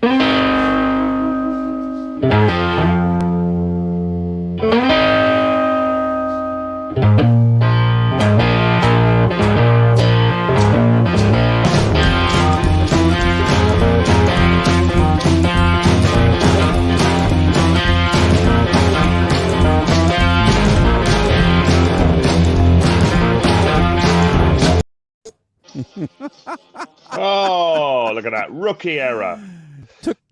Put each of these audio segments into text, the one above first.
Oh, look at that rookie error.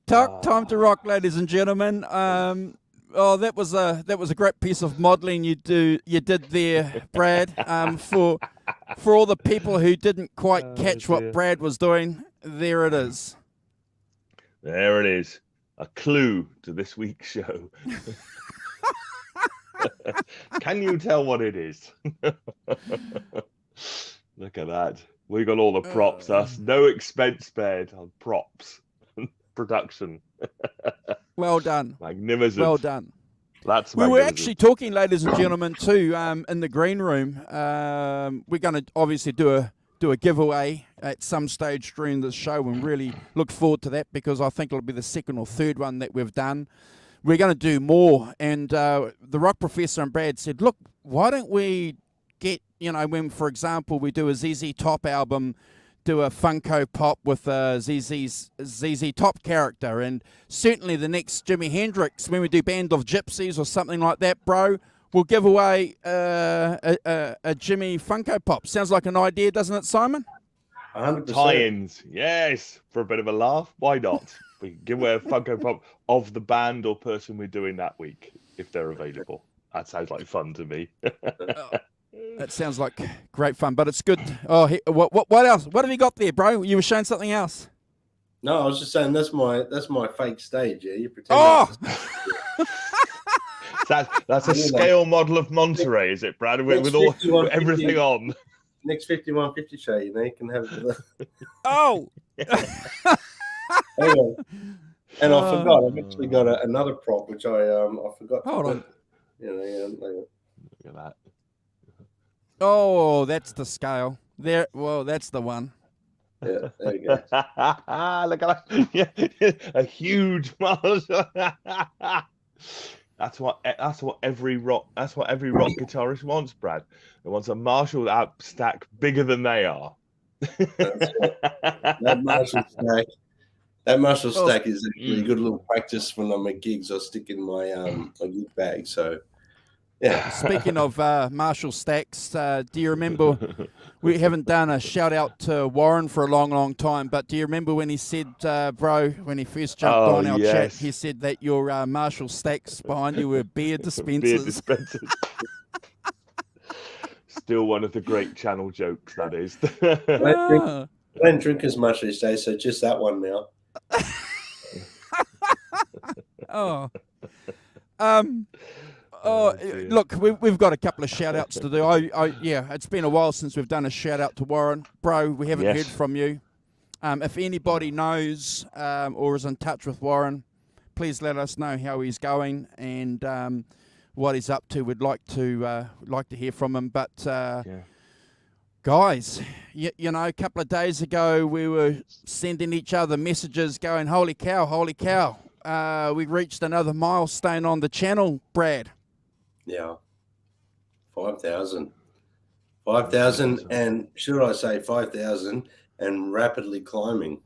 Time to rock, ladies and gentlemen. That was a great piece of modelling you did there, Brad. For all the people who didn't quite catch what Brad was doing, there it is. There it is. A clue to this week's show. Can you tell what it is? Look at that. We got all the props. That's no expense spared on props. Production. Well done. Magnificent. Well done. That's we were actually talking, ladies and gentlemen, too, in the green room. We're going to obviously do a giveaway at some stage during the show, and really look forward to that, because I think it'll be the second or third one that we've done. We're going to do more, and the Rock Professor and Brad said, look, why don't we get, when, for example, we do a ZZ Top album, do a Funko Pop with a ZZ Top character, and certainly the next Jimi Hendrix, when we do Band of Gypsies or something like that, bro, we'll give away a Jimi Funko Pop. Sounds like an idea, doesn't it, Simon? 100%. Tie-ins, yes, for a bit of a laugh. Why not? We can give away a Funko Pop of the band or person we're doing that week, if they're available. That sounds like fun to me. That sounds like great fun, but it's good. Oh, what else? What have you got there, bro? You were showing something else. No, I was just saying that's my fake stage. Yeah, you pretend. Oh, that's a scale model of Monterey, is it, Brad? With everything on. Next 5150 show, you can have it. Oh. Anyway, and I forgot. I've actually got another prop which I forgot. Hold on. Look at that. Oh, that's the scale. There. Well, that's the one. Yeah, there you go. Look at that. Yeah, a huge Marshall. That's what every rock guitarist wants, Brad. It wants a Marshall amp stack bigger than they are. That Marshall stack is actually a good little practice when I'm at gigs. I stick in my gig bag. So yeah. Speaking of Marshall stacks, do you remember? We haven't done a shout out to Warren for a long, long time, but do you remember when he said, bro, when he first jumped on our chat, he said that your Marshall stacks behind you were beer dispensers. Beer dispensers. Still one of the great channel jokes, that is. I don't drink as much these days, so just that one now. Look, we've got a couple of shout outs to do. It's been a while since we've done a shout out to Warren. Bro, we haven't heard from you. If anybody knows or is in touch with Warren, please let us know how he's going and what he's up to. We'd like to hear from him. But guys, a couple of days ago we were sending each other messages going, holy cow, we reached another milestone on the channel, Brad. Yeah, 5,000, and should I say 5,000 and rapidly climbing.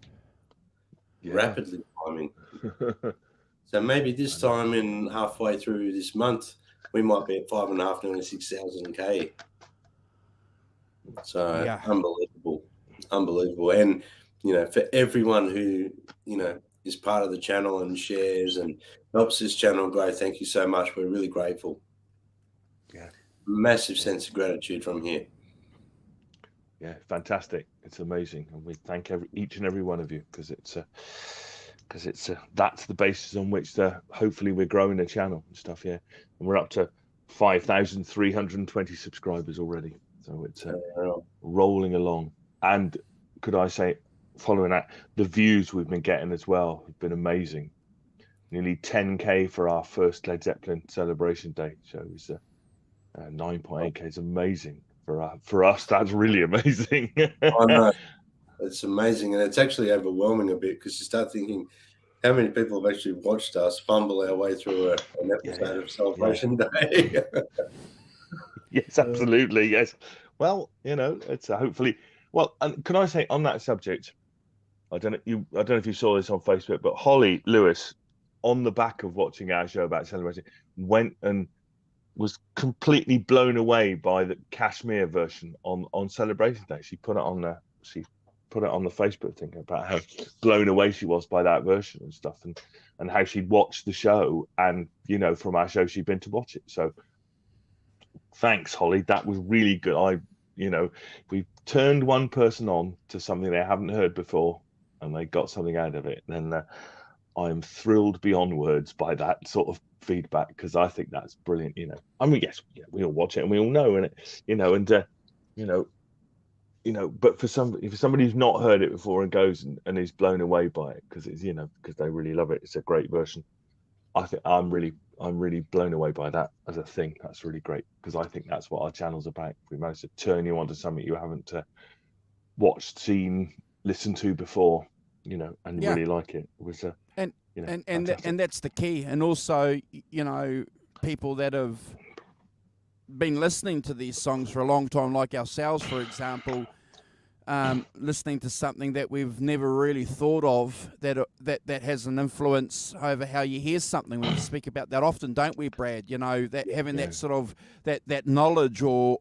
So maybe this time in halfway through this month, we might be at 5.5, nearly 6,000 K. So unbelievable. And, for everyone who, is part of the channel and shares and helps this channel grow, thank you so much. We're really grateful. Yeah. Massive sense of gratitude from here. Yeah, fantastic. It's amazing. And we thank each and every one of you because that's the basis on which hopefully we're growing the channel and stuff. Yeah. And we're up to 5,320 subscribers already. So it's rolling along. And could I say, following that, the views we've been getting as well have been amazing. Nearly 10K for our first Led Zeppelin celebration day. So it was 9.8K is amazing for us. That's really amazing. I know. It's amazing. And it's actually overwhelming a bit because you start thinking how many people have actually watched us fumble our way through an episode of Celebration Day? Yes, absolutely. Yes. Well, it's hopefully. Well, and can I say on that subject, I don't know if you saw this on Facebook, but Holly Lewis, on the back of watching our show about celebrating, went and was completely blown away by the Kashmir version on Celebration Day. She put it on the Facebook thing about how blown away she was by that version and stuff, and how she'd watched the show, and from our show she'd been to watch it. So thanks, Holly. That was really good. We turned one person on to something they haven't heard before, and they got something out of it. And I am thrilled beyond words by that sort of feedback, because I think that's brilliant. I mean, yes, we all watch it and we all know, and but for somebody who's not heard it before and goes and is blown away by it because it's because they really love it, it's a great version. I think I'm really blown away by that as a thing. That's really great, because I think that's what our channel's about. If we manage to turn you onto something you haven't watched, seen, listened to before, and really like it, was and that's the key. And also, people that have been listening to these songs for a long time, like ourselves, for example, listening to something that we've never really thought of, that has an influence over how you hear something. We speak about that often, don't we, Brad? That having that sort of that knowledge or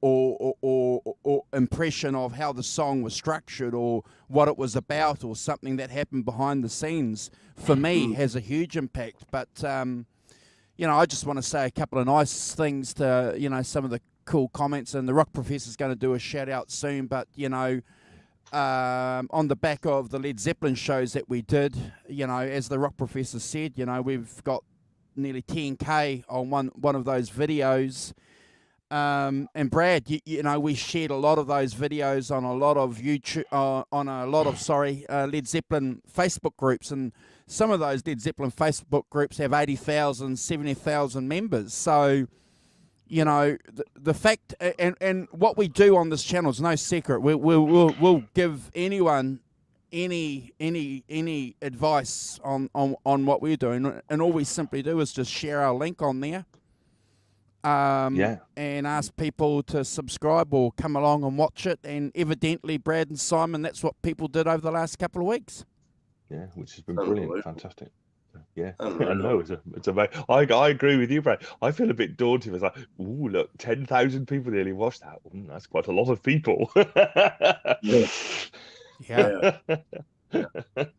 impression of how the song was structured or what it was about or something that happened behind the scenes, for me, has a huge impact. But I just want to say a couple of nice things to some of the cool comments, and the Rock Professor's going to do a shout out soon. But on the back of the Led Zeppelin shows that we did, as the Rock Professor said, we've got nearly 10K on one of those videos. And Brad, we shared a lot of those videos on a lot of YouTube, Led Zeppelin Facebook groups, and some of those Led Zeppelin Facebook groups have 80,000, 70,000 members. So, the fact and what we do on this channel is no secret. We'll give anyone any advice on what we're doing, and all we simply do is just share our link on there. And ask people to subscribe or come along and watch it. And evidently, Brad and Simon, that's what people did over the last couple of weeks. Yeah, which has been brilliant, fantastic. Yeah, I know it's amazing. I agree with you, Brad. I feel a bit daunted. It's like, ooh, look, 10,000 people nearly watched that. That's quite a lot of people. Yeah. Kind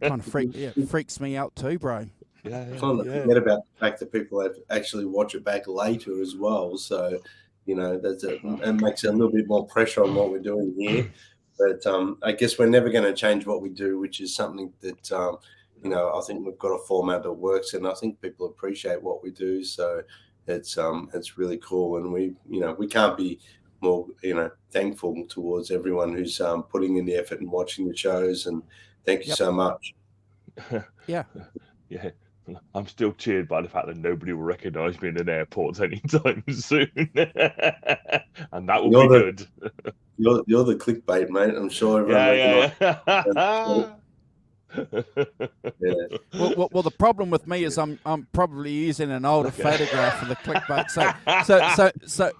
of freaks me out too, bro. Forget about the fact that people have actually watch it back later as well. So, it makes a little bit more pressure on what we're doing here. But I guess we're never going to change what we do, which is something that I think we've got a format that works, and I think people appreciate what we do. So it's really cool, and we can't be more thankful towards everyone who's putting in the effort and watching the shows. And thank you so much. Yeah. I'm still cheered by the fact that nobody will recognise me in an airport anytime soon, and that will be good. You're the clickbait, mate. I'm sure everyone. Well, the problem with me is I'm probably using an older photograph for the clickbait.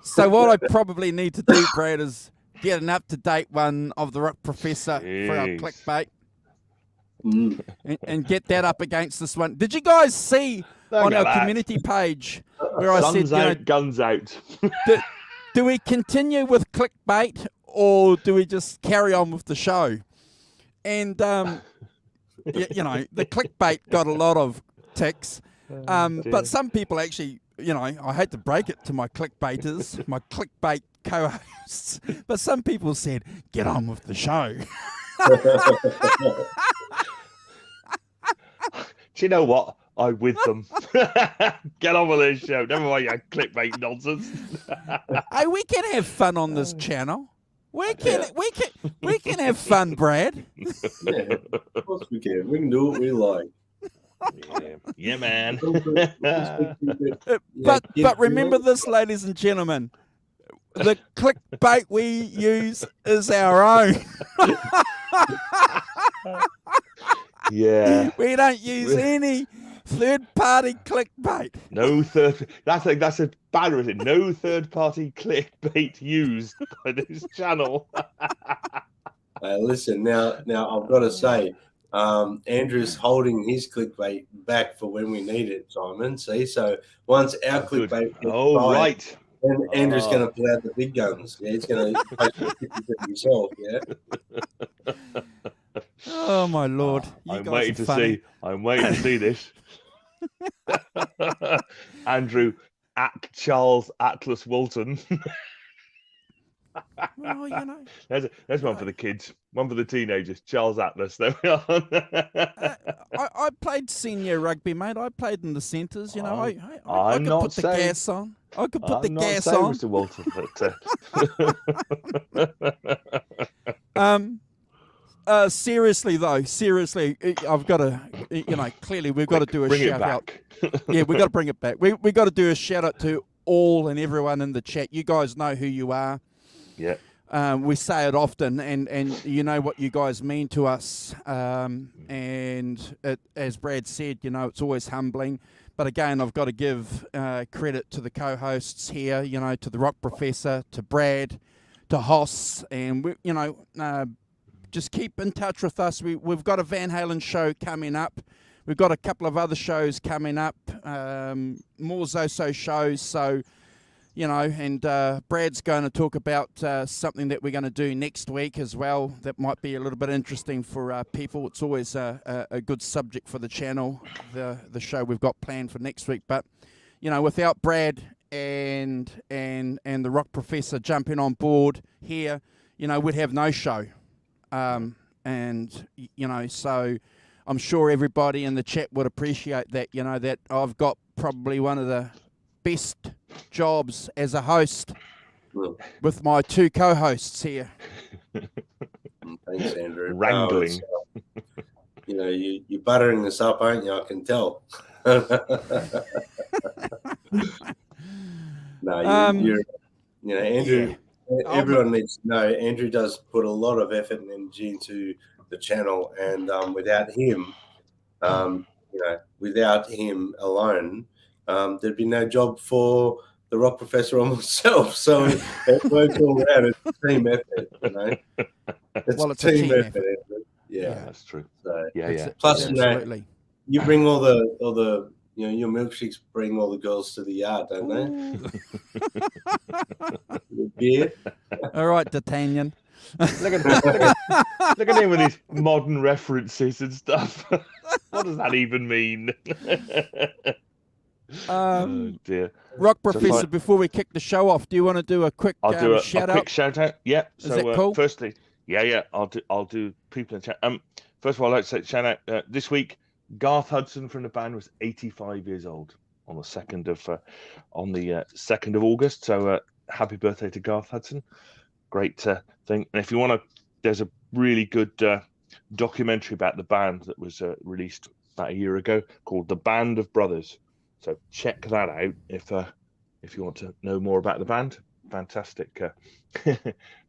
So what I probably need to do, Brad, is get an up-to-date one of the Rock Professor for our clickbait. And get that up against this one. Did you guys see on our community page where I said, guns out? do we continue with clickbait or do we just carry on with the show? And the clickbait got a lot of ticks, but some people actually, I hate to break it to my clickbaiters, my clickbait co-hosts, but some people said, get on with the show. Do you know what? I'm with them. Get on with this show. Never mind your clickbait nonsense. Hey, we can have fun on this channel. We can have fun, Brad. Yeah, of course we can. We can do what we like. Yeah, man. But remember this, ladies and gentlemen. The clickbait we use is our own. Yeah. We don't use any third-party clickbait. No third. That's a banner, is it? No third-party clickbait used by this channel. Listen, now I've got to say, Andrew's holding his clickbait back for when we need it, Simon. See, so once our Good. clickbait gets Oh, fired, right. then Andrew's going to pull out the big guns. Yeah, he's going to post it himself. Yeah. Oh my lord! You I'm guys waiting are to funny. see. I'm waiting to see this. Andrew at Charles Atlas Walton. Well, you know, There's one for the kids, one for the teenagers. Charles Atlas. There we are. I played senior rugby, mate. I played in the centres. You know, I I'm could not put the saying- gas on. I could put the I'm not gas saying, on. Mr. Walton, but Seriously though, I've got to, you know, clearly we've got to do a bring it shout out. back. Yeah, we've got to bring it back. We got to do a shout out to all and everyone in the chat. You guys know who you are. Yeah. We say it often, and you know what you guys mean to us. And as Brad said, you know, it's always humbling. But again, I've got to give credit to the co-hosts here, you know, to the Rock Professor, to Brad, to Hoss, and we, you know, just keep in touch with us. We've got a Van Halen show coming up. We've got a couple of other shows coming up, more Zoso shows. So, you know, and Brad's going to talk about something that we're going to do next week as well. That might be a little bit interesting for people. It's always a good subject for the channel, the show we've got planned for next week. But, you know, without Brad and the Rock Professor jumping on board here, you know, we'd have no show. And, you know, so I'm sure everybody in the chat would appreciate that, you know, that I've got probably one of the best jobs as a host with my two co-hosts here. Thanks, Andrew. Wrangling. You know, you're buttering this up, aren't you? I can tell. No, you're you know, Andrew. Yeah. Everyone needs to know Andrew does put a lot of effort and energy into the channel, and without him, you know, without him alone, there'd be no job for the Rock Professor or myself. So it works all around. It's a team effort, you know. It's a team effort. Yeah, that's true. So, yeah. Plus, absolutely. you bring all the you know, your milkshakes bring all the girls to the yard, don't they? Beer. All right, D'Artagnan. Look at him with his modern references and stuff. What does that even mean? Oh dear. Rock Professor, before we kick the show off, do you want to do a quick I'll do a shout out? quick shout out. Yeah. Is that cool? Firstly, yeah. I'll do people in chat. First of all, I'd like to say shout out this week. Garth Hudson from the band was 85 years old on the 2nd of August. So happy birthday to Garth Hudson. Great thing. And if you want to, there's a really good documentary about the band that was released about a year ago called The Band of Brothers. So check that out if you want to know more about the band. Fantastic,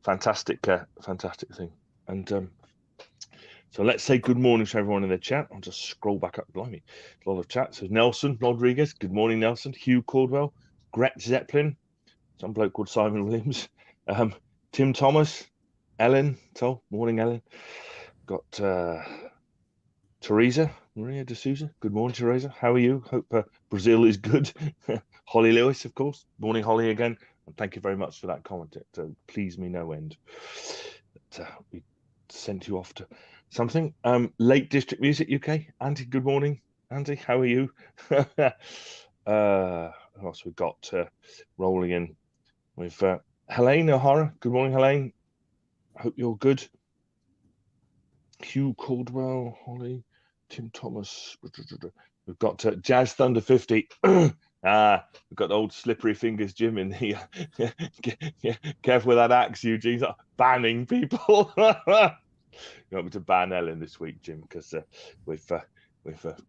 fantastic thing. And so let's say good morning to everyone in the chat. I'll just scroll back up. Blimey, a lot of chats. So Nelson Rodriguez, good morning, Nelson. Hugh Caldwell, Gret Zeppelin, some bloke called Simon Williams, Tim Thomas, Ellen. So morning, Ellen. Got Teresa Maria de Souza. Good morning, Teresa. How are you? Hope Brazil is good. Holly Lewis, of course. Morning, Holly again. And thank you very much for that comment. It pleased me no end. We sent you off to something. Lake District Music UK. Andy, good morning. Andy, how are you? Who else we've got rolling in? We've Helene O'Hara. Good morning, Helene. Hope you're good. Hugh Caldwell, Holly, Tim Thomas. We've got Jazz Thunder 50. We've got old slippery fingers Jim in here. Careful with that axe, Eugene. He's banning people. You want me to ban Ellen this week, Jim? Because we've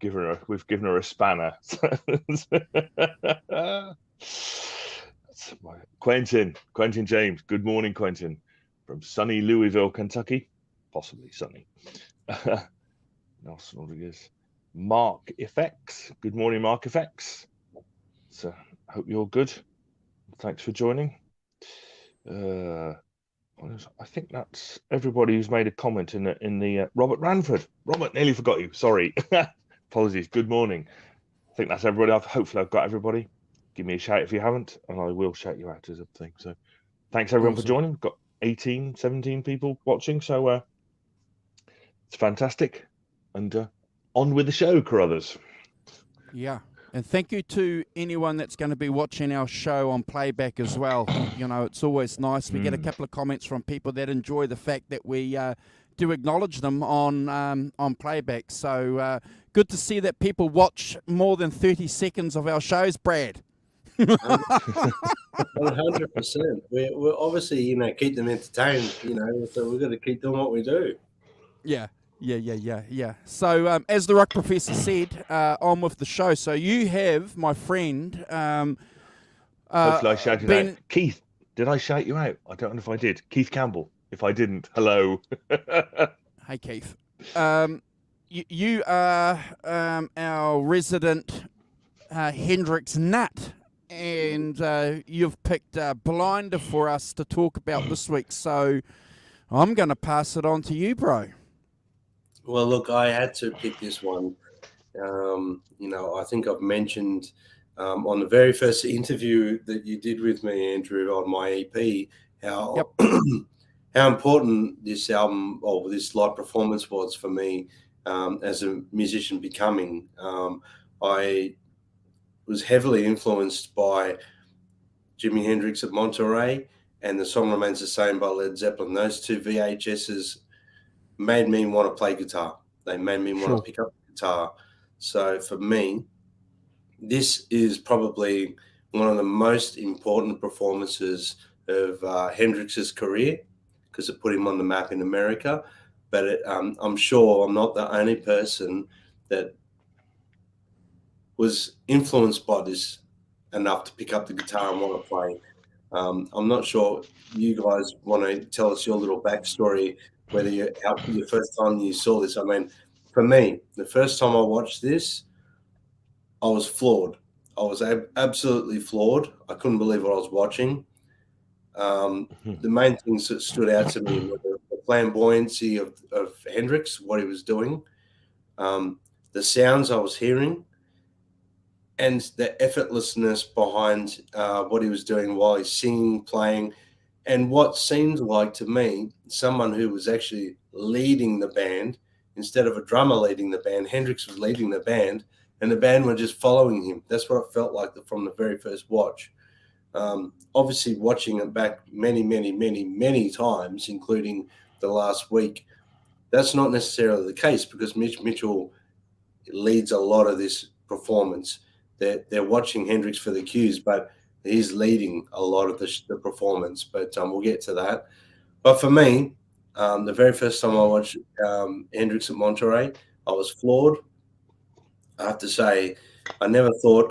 given her a spanner. Quentin James. Good morning, Quentin, from sunny Louisville, Kentucky. Possibly sunny. Nelson Rodriguez. Mark Effects. Good morning, Mark Effects. So hope you're good. Thanks for joining. I think that's everybody who's made a comment in the Robert Ranford. Robert, nearly forgot you. Sorry. Apologies. Good morning. I think that's everybody. Hopefully I've got everybody. Give me a shout if you haven't, and I will shout you out as a thing. So thanks everyone for joining. We've got 18, 17 people watching, so it's fantastic. And on with the show, Carruthers. Yeah. And thank you to anyone that's going to be watching our show on playback as well. You know, it's always nice. We get a couple of comments from people that enjoy the fact that we do acknowledge them on playback. So good to see that people watch more than 30 seconds of our shows, Brad. 100%. We're obviously, you know, keep them entertained, you know, so we've got to keep doing what we do. Yeah. So, as the Rock Professor said, on with the show. So you have, my friend, hopefully I shouted out. Keith, did I shout you out? I don't know if I did. Keith Campbell. If I didn't, hello. Hey, Keith. You are our resident Hendrix nut, and you've picked a blinder for us to talk about this week. So I'm going to pass it on to you, bro. Well, look, I had to pick this one. You know, I think I've mentioned on the very first interview that you did with me, Andrew, on my EP, how how important this album or this live performance was for me as a musician becoming. I was heavily influenced by Jimi Hendrix at Monterey and The Song Remains the Same by Led Zeppelin. Those two VHSs made me want to play guitar. They made me want to pick up the guitar. So for me, this is probably one of the most important performances of Hendrix's career because it put him on the map in America. But I'm sure I'm not the only person that was influenced by this enough to pick up the guitar and want to play. I'm not sure you guys want to tell us your little backstory, whether the first time you saw this. I mean, for me, the first time I watched this, I was floored. I was absolutely floored. I couldn't believe what I was watching. The main things that stood out to me were the flamboyancy of Hendrix, what he was doing, the sounds I was hearing, and the effortlessness behind what he was doing while he's singing, playing, and what seemed like to me someone who was actually leading the band instead of a drummer leading the band. Hendrix was leading the band, and the band were just following him. That's what it felt like from the very first watch. Obviously, watching it back many times, including the last week, that's not necessarily the case because Mitch Mitchell leads a lot of this performance. They're watching Hendrix for the cues, but he's leading a lot of the performance. But we'll get to that. But for me, the very first time I watched Hendrix at Monterey, I was floored. I have to say, I never thought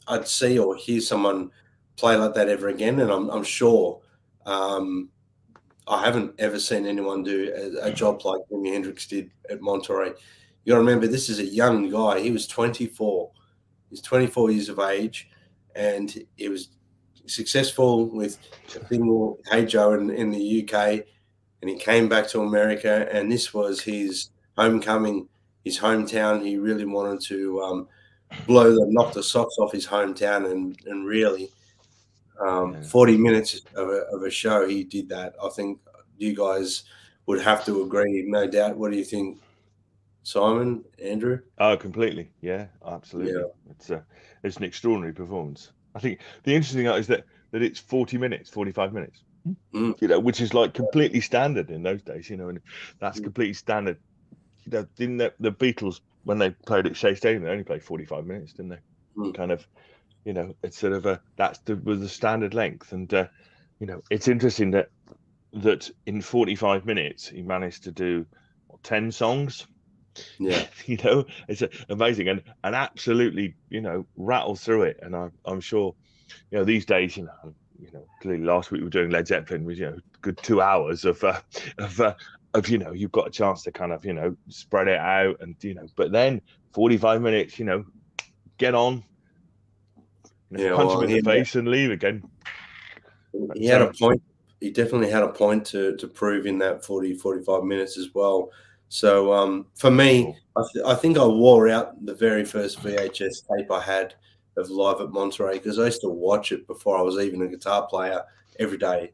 I'd see or hear someone play like that ever again. And I'm sure I haven't ever seen anyone do a job like Jimi Hendrix did at Monterey. You got to remember, this is a young guy. He was 24. He's 24 years of age, and he was successful with a single Hey Joe in the UK, and he came back to America, and this was his homecoming, his hometown. He really wanted to knock the socks off his hometown, and really 40 minutes of a show, he did that. I think you guys would have to agree, no doubt. What do you think, Simon, Andrew? Oh, completely. Yeah, absolutely. Yeah. It's an extraordinary performance. I think the interesting thing is that it's 40 minutes, 45 minutes, you know, which is like completely standard in those days, you know, and that's completely standard. You know, didn't the Beatles, when they played at Shea Stadium, they only played 45 minutes, didn't they? Kind of, you know, it's sort of was the standard length. And, you know, it's interesting that in 45 minutes, he managed to do 10 songs. Yeah, you know, it's amazing and absolutely, you know, rattle through it. And I'm sure, you know, these days, you know, clearly last week we were doing Led Zeppelin was, you know, good 2 hours of of, you know, you've got a chance to kind of, you know, spread it out and, you know, but then 45 minutes, you know, get on, you know, punch him in the face and leave again. He had a point. He definitely had a point to prove in that 45 minutes as well. So for me, I think I wore out the very first VHS tape I had of Live at Monterey, because I used to watch it before I was even a guitar player every day.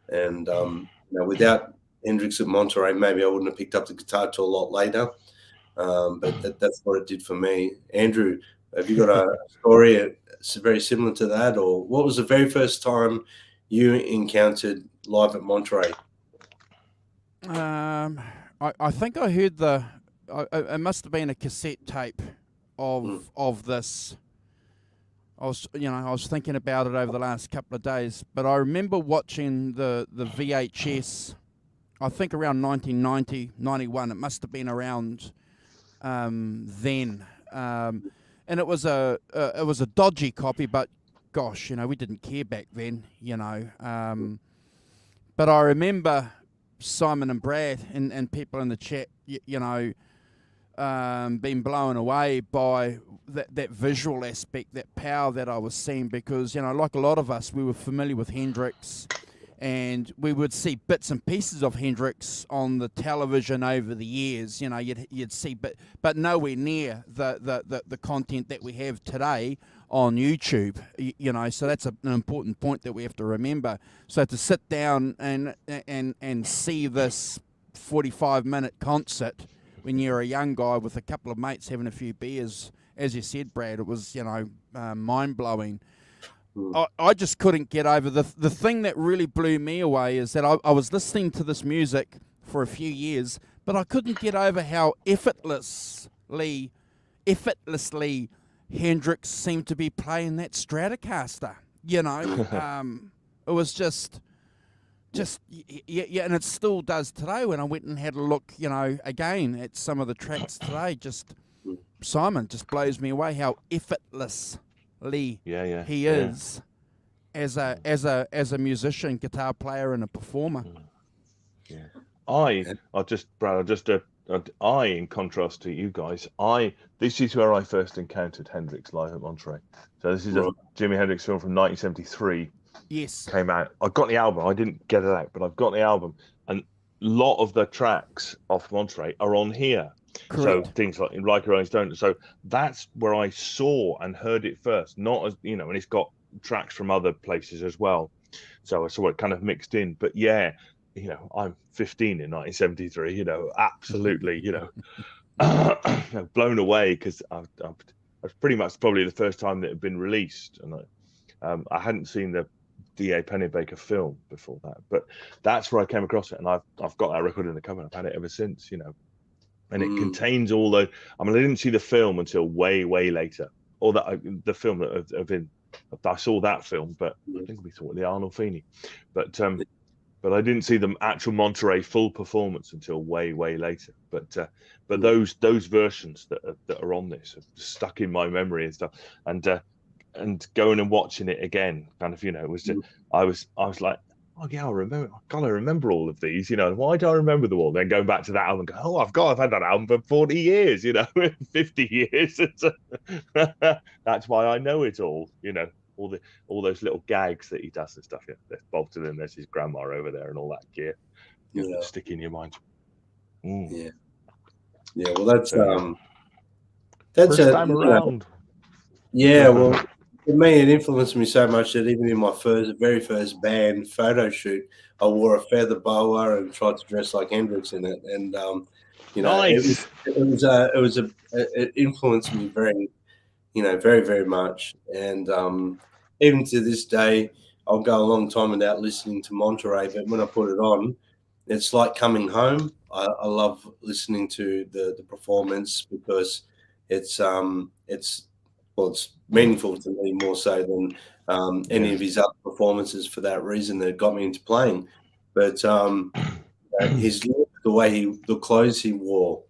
And you know, without Hendrix at Monterey, maybe I wouldn't have picked up the guitar till a lot later. But that's what it did for me. Andrew, have you got a story very similar to that, or what was the very first time you encountered Live at Monterey? I think I heard it must have been a cassette tape of this. I was thinking about it over the last couple of days, but I remember watching the VHS. I think around 1990, 91. It must have been around then, and it was a dodgy copy, but gosh, you know, we didn't care back then, you know. But I remember Simon and Brad and people in the chat, you know, being blown away by that visual aspect, that power that I was seeing, because, you know, like a lot of us, we were familiar with Hendrix, and we would see bits and pieces of Hendrix on the television over the years. You know, you'd see, but nowhere near the content that we have today on YouTube. You know, so that's an important point that we have to remember. So to sit down and see this 45-minute concert when you're a young guy with a couple of mates having a few beers, as you said, Brad, it was, you know, mind-blowing. I just couldn't get over the thing that really blew me away is that I was listening to this music for a few years, but I couldn't get over how effortlessly Hendrix seemed to be playing that Stratocaster. You know, it was just yeah, and it still does today. When I went and had a look, you know, again at some of the tracks today, just Simon just blows me away how effortless he is as a musician, guitar player, and a performer. I, in contrast to you guys, this is where I first encountered Hendrix live at Monterey. So this is a Jimi Hendrix film from 1973. Yes, came out. I got the album. I didn't get it out, but I've got the album, and a lot of the tracks off Monterey are on here. correct. So things like Rolling Stone. So that's where I saw and heard it first. Not as, you know, and it's got tracks from other places as well. So I saw it kind of mixed in. But yeah, you know, I'm 15 in 1973. You know, absolutely. You know, blown away, because I was pretty much probably the first time that it had been released, and I hadn't seen the D.A. Pennebaker film before that, but that's where I came across it, and I've got that record in the cupboard. I've had it ever since, you know. And it contains all the. I mean, I didn't see the film until way later. Or the film that have been. I saw that film, but I think we saw the Arnold Feeney, but I didn't see the actual Monterey full performance until way later. But those versions that are on this are stuck in my memory and stuff, and going and watching it again, kind of, you know, it was just, I was like, oh yeah, I remember all of these, you know, why do I remember them all? Then going back to that album, go, oh, I've had that album for 40 years, you know, 50 years. That's why I know it all, you know, all those little gags that he does and stuff. Yeah, there's Bolton and there's his grandma over there and all that gear. You know, stick in your mind. Yeah. Well, that's first time around. Yeah, well, for me, it influenced me so much that even in my very first band photo shoot, I wore a feather boa and tried to dress like Hendrix in it, and you know, nice. it influenced me very, you know, very much, and even to this day, I'll go a long time without listening to Monterey, but when I put it on, it's like coming home. I love listening to the performance, because it's meaningful to me more so than any of his other performances, for that reason that got me into playing. But his look, the clothes he wore,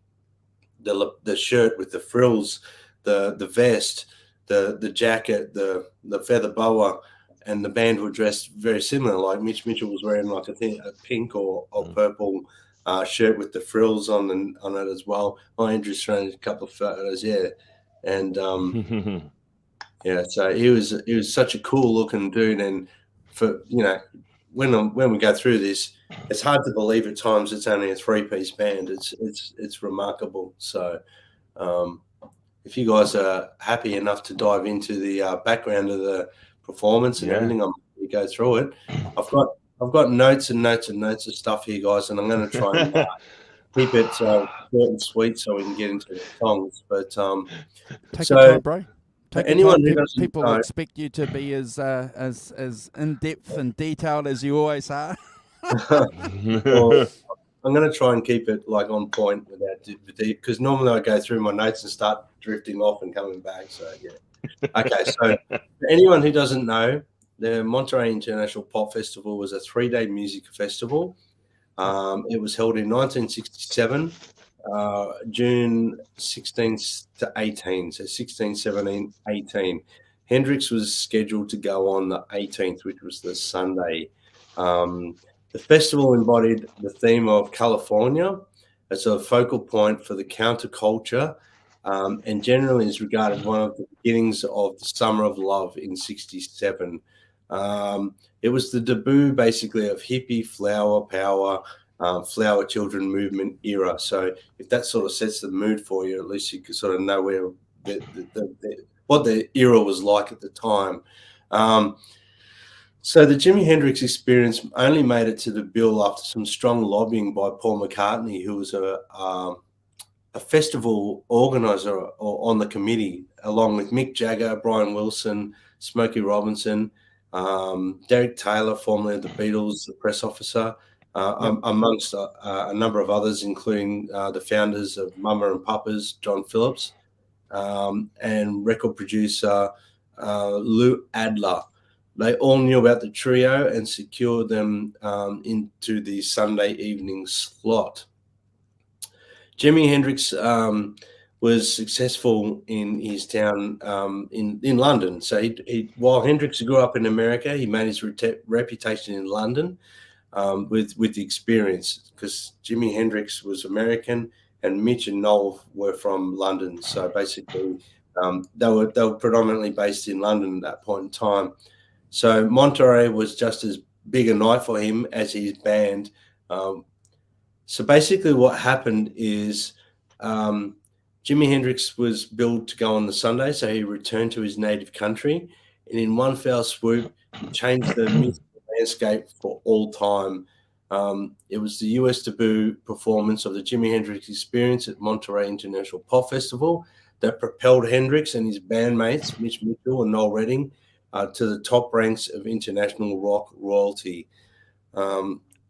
the shirt with the frills, the vest, the jacket, the feather boa, the band were dressed very similar. Like Mitch Mitchell was wearing like a pink or purple shirt with the frills on it as well. Andrew's thrown a couple of photos, yeah, and yeah. So he was such a cool looking dude, and for when we go through this, it's hard to believe at times it's only a 3-piece band. It's remarkable. So if you guys are happy enough to dive into the background of the performance and everything, I'm going to go through it. I've got notes and notes and notes of stuff here, guys, and I'm going to try and keep it short and sweet so we can get into the songs. But take your time, bro. Anyone who people expect you to be as in depth and detailed as you always are. Well, I'm going to try and keep it like on point without deep, because normally I go through my notes and start drifting off and coming back. So yeah. Okay, so for anyone who doesn't know, the Monterey International Pop Festival was a 3-day music festival. It was held in 1967. June 16th to 18, so 16, 17, 18. Hendrix was scheduled to go on the 18th, which was the Sunday. The festival embodied the theme of California as a focal point for the counterculture, and generally is regarded one of the beginnings of the Summer of Love in 67. It was the debut, basically, of hippie, flower power, flower children movement era. So if that sort of sets the mood for you, at least you can sort of know where what the era was like at the time. So the Jimi Hendrix Experience only made it to the bill after some strong lobbying by Paul McCartney, who was a festival organizer on the committee, along with Mick Jagger, Brian Wilson, Smokey Robinson, Derek Taylor, formerly of the Beatles, the press officer, amongst a number of others, including the founders of Mama and Papa's, John Phillips, and record producer Lou Adler. They all knew about the trio and secured them into the Sunday evening slot. Jimi Hendrix was successful in his town in London. So while Hendrix grew up in America, he made his reputation in London with the experience, because Jimi Hendrix was American and Mitch and Noel were from London. So basically, they were predominantly based in London at that point in time. So Monterey was just as big a night for him as his band. So basically what happened is Jimi Hendrix was billed to go on the Sunday, so he returned to his native country, and in one fell swoop, he changed the musical landscape for all time. It was the US debut performance of the Jimi Hendrix Experience at Monterey International Pop Festival that propelled Hendrix and his bandmates, Mitch Mitchell and Noel Redding, to the top ranks of international rock royalty.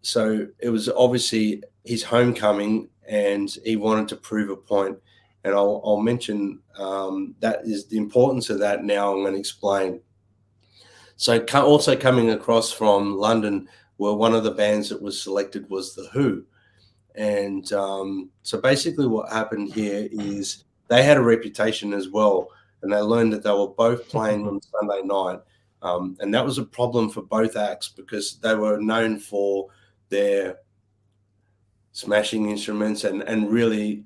So it was obviously his homecoming, and he wanted to prove a point. And I'll mention that is the importance of that now. I'm going to explain. So also coming across from London, were one of the bands that was selected was The Who. And so basically what happened here is they had a reputation as well, and they learned that they were both playing on Sunday night. And that was a problem for both acts, because they were known for their smashing instruments and really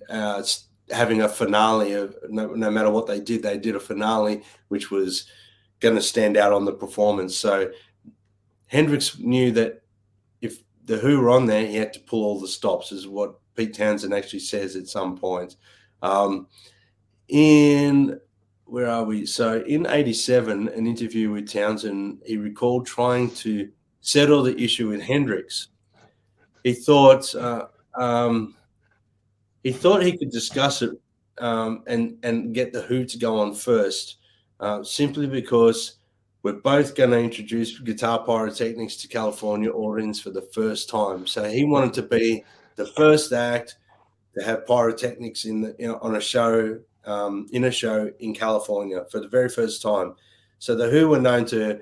having a finale of no matter what they did a finale which was going to stand out on the performance. So Hendrix knew that if the Who were on there, he had to pull all the stops, is what Pete Townsend actually says at some point. Where are we? So in 87, an interview with Townsend, he recalled trying to settle the issue with Hendrix. He thought he could discuss it and get the Who to go on first, simply because we're both going to introduce guitar pyrotechnics to California audience for the first time. So he wanted to be the first act to have pyrotechnics on a show. In a show in California for the very first time. So the Who were known to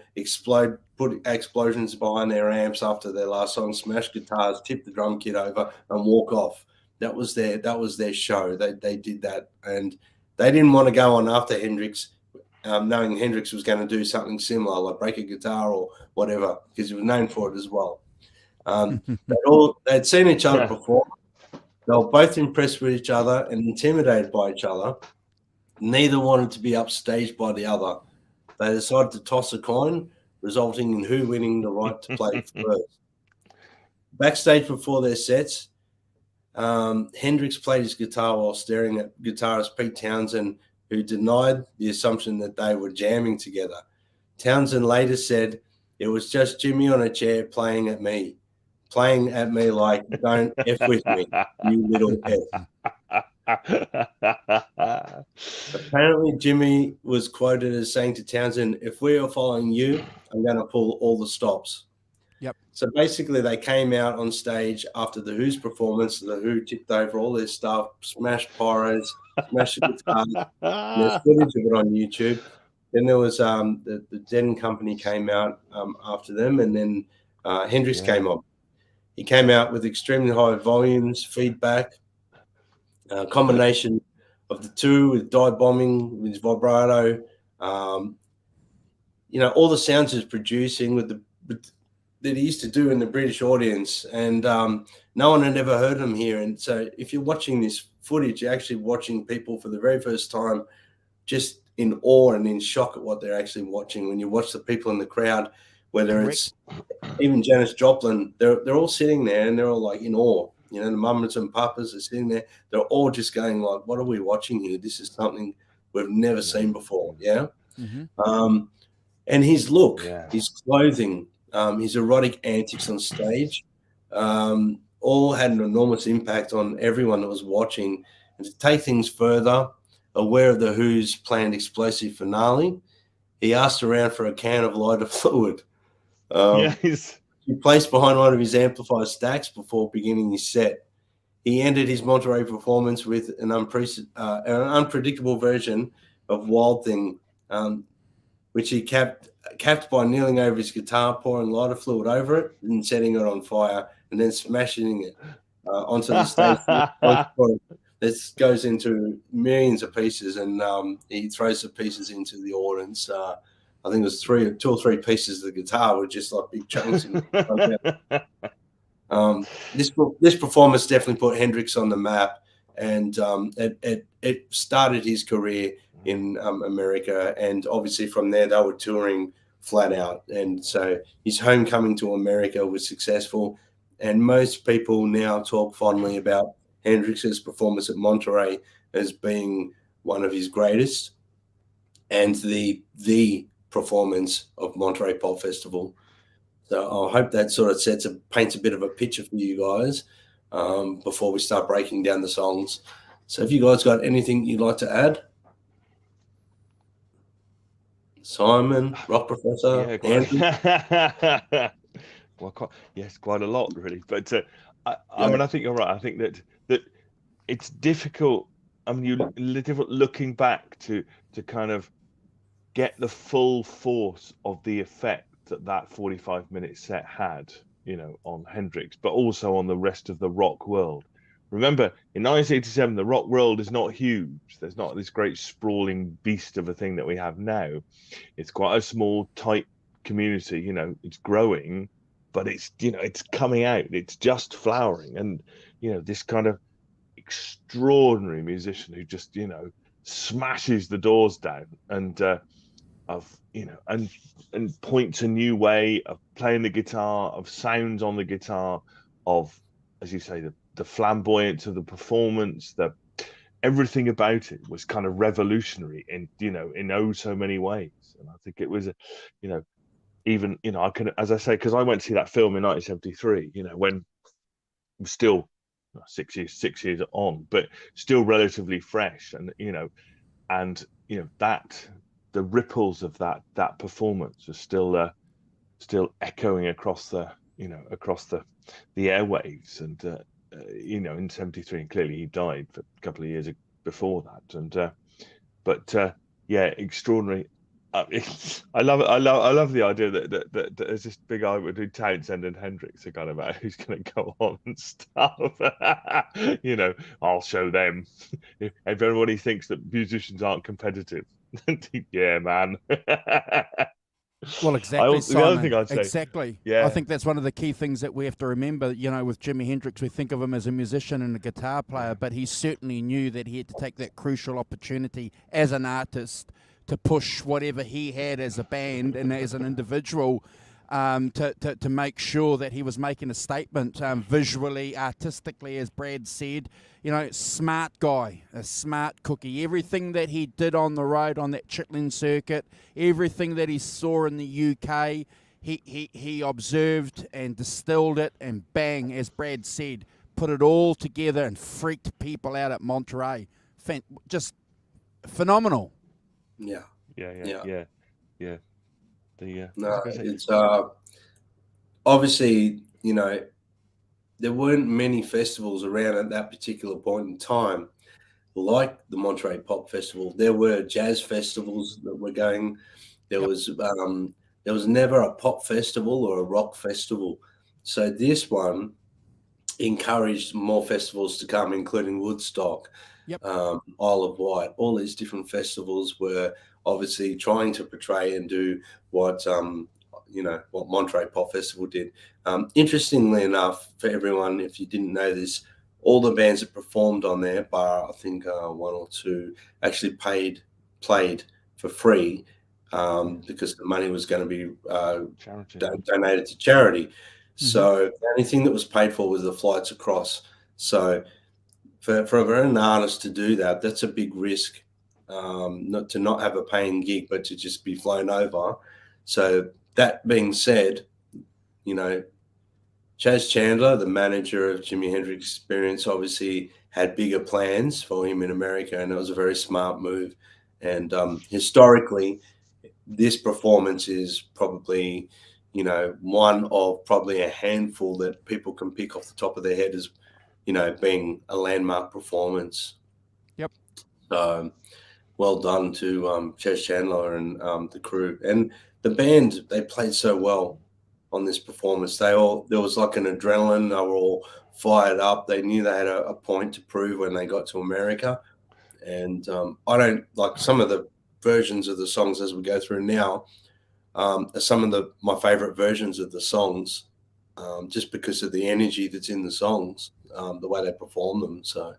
put explosions behind their amps after their last song, smash guitars, tip the drum kit over, and walk off. That was their show. They did that, and they didn't want to go on after Hendrix knowing Hendrix was going to do something similar, like break a guitar or whatever, because he was known for it as well. They'd seen each other before. They were both impressed with each other and intimidated by each other. Neither wanted to be upstaged by the other. They decided to toss a coin, resulting in who winning the right to play first. Backstage before their sets, Hendrix played his guitar while staring at guitarist Pete Townsend, who denied the assumption that they were jamming together. Townsend later said, "It was just Jimmy on a chair playing at me like, don't F with me, you little F." Apparently, Jimmy was quoted as saying to Townsend, "If we are following you, I'm going to pull all the stops." Yep. So basically, they came out on stage after the Who's performance. The Who tipped over all their stuff, smashed pyros, smashed the guitars. There's footage of it on YouTube. Then there was the Zen Company came out after them, and then Hendrix came on. He came out with extremely high volumes, feedback, combination of the two with dive bombing, with his vibrato, all the sounds he's producing that he used to do in the British audience, and no one had ever heard him here. And so if you're watching this footage, you're actually watching people for the very first time just in awe and in shock at what they're actually watching. When you watch the people in the crowd, whether it's even Janis Joplin, they're all sitting there and they're all like in awe. The mamas and papas are sitting there. They're all just going like, "What are we watching here? This is something we've never seen before." Yeah. Mm-hmm. And his look, his clothing, his erotic antics on stage, all had an enormous impact on everyone that was watching. And to take things further, aware of the Who's planned explosive finale, he asked around for a can of lighter fluid. He placed behind one of his amplifier stacks before beginning his set. He ended his Monterey performance with an unpredictable version of Wild Thing, which he capped by kneeling over his guitar, pouring lighter fluid over it and setting it on fire, and then smashing it onto the stage. This goes into millions of pieces, and he throws the pieces into the audience. I think it was two or three pieces of the guitar were just like big chunks. This performance definitely put Hendrix on the map, and it started his career in America. And obviously from there they were touring flat out. And so his homecoming to America was successful. And most people now talk fondly about Hendrix's performance at Monterey as being one of his greatest, and the performance of Monterey Pop Festival. So I hope that sort of paints a bit of a picture for you guys before we start breaking down the songs. So if you guys got anything you'd like to add? Simon, Rock Professor, Andy? Well, yes, quite a lot, really. But I mean, I think you're right. I think that it's difficult. I mean, looking back to kind of get the full force of the effect that 45-minute set had, on Hendrix, but also on the rest of the rock world. Remember, in 1987, the rock world is not huge. There's not this great sprawling beast of a thing that we have now. It's quite a small, tight community. It's growing, but it's coming out. It's just flowering, and this kind of extraordinary musician who just smashes the doors down and and points a new way of playing the guitar, of sounds on the guitar, of, as you say, the flamboyance of the performance, everything about it was kind of revolutionary in oh so many ways. And I think it was even I can, as I say, because I went to see that film in 1973, when it was still 6 years on, but still relatively fresh, and that the ripples of that performance was still echoing across the airwaves, and in 73, and clearly he died for a couple of years before that, and extraordinary. I love the idea that there's this big argument between Townsend and Hendrix, kind of about who's going to go on and stuff. I'll show them. If everybody thinks that musicians aren't competitive, Yeah, man. Well, exactly, The other Simon. thing I'd say, Exactly. yeah, I think that's one of the key things that we have to remember. You know, with Jimi Hendrix, we think of him as a musician and a guitar player, but he certainly knew that he had to take that crucial opportunity as an artist to push whatever he had as a band and as an individual, to make sure that he was making a statement, visually, artistically, as Brad said. You know, smart guy, a smart cookie. Everything that he did on the road on that Chitlin circuit, everything that he saw in the UK, he observed and distilled it, and bang, as Brad said, put it all together and freaked people out at Monterey. Just phenomenal. Yeah. yeah. No, it's obviously, you know, there weren't many festivals around at that particular point in time, like the Monterey Pop Festival. There were jazz festivals that were going. There was never a pop festival or a rock festival. So this one encouraged more festivals to come, including Woodstock, Isle of Wight. All these different festivals were obviously trying to portray and do what what Monterey Pop Festival did. Interestingly enough, for everyone, if you didn't know this, all the bands that performed on there, bar I think one or two, actually played for free because the money was going to be donated to charity. So the only thing that was paid for was the flights across. So for an artist to do that, that's a big risk. Not to not have a paying gig, but to just be flown over. So that being said, you know, Chaz Chandler, the manager of Jimi Hendrix Experience, obviously had bigger plans for him in America, and it was a very smart move. And historically, this performance is probably, you know, one of probably a handful that people can pick off the top of their head as, you know, being a landmark performance. Yep. So well done to Chaz Chandler and the crew. And the band, they played so well on this performance. There was like an adrenaline. They were all fired up. They knew they had a point to prove when they got to America. And I don't like some of the versions of the songs as we go through now. Are some of my favorite versions of the songs, just because of the energy that's in the songs, the way they perform them. So, are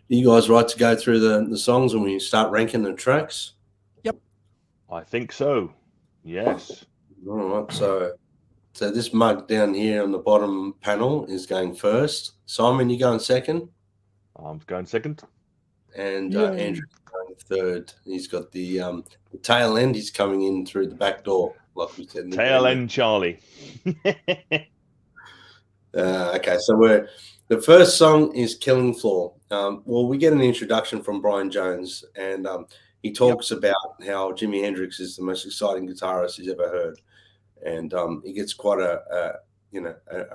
you guys right to go through the songs when we start ranking the tracks? Yep. I think so. Yes. All right. So this mug down here on the bottom panel is going first. Simon, you going second? I'm going second. And Andrew's going third. He's got the tail end. He's coming in through the back door, like we said. Tail end, Charlie. Okay, so the first song is Killing Floor. Well, we get an introduction from Brian Jones, and he talks about how Jimi Hendrix is the most exciting guitarist he's ever heard. And he gets quite a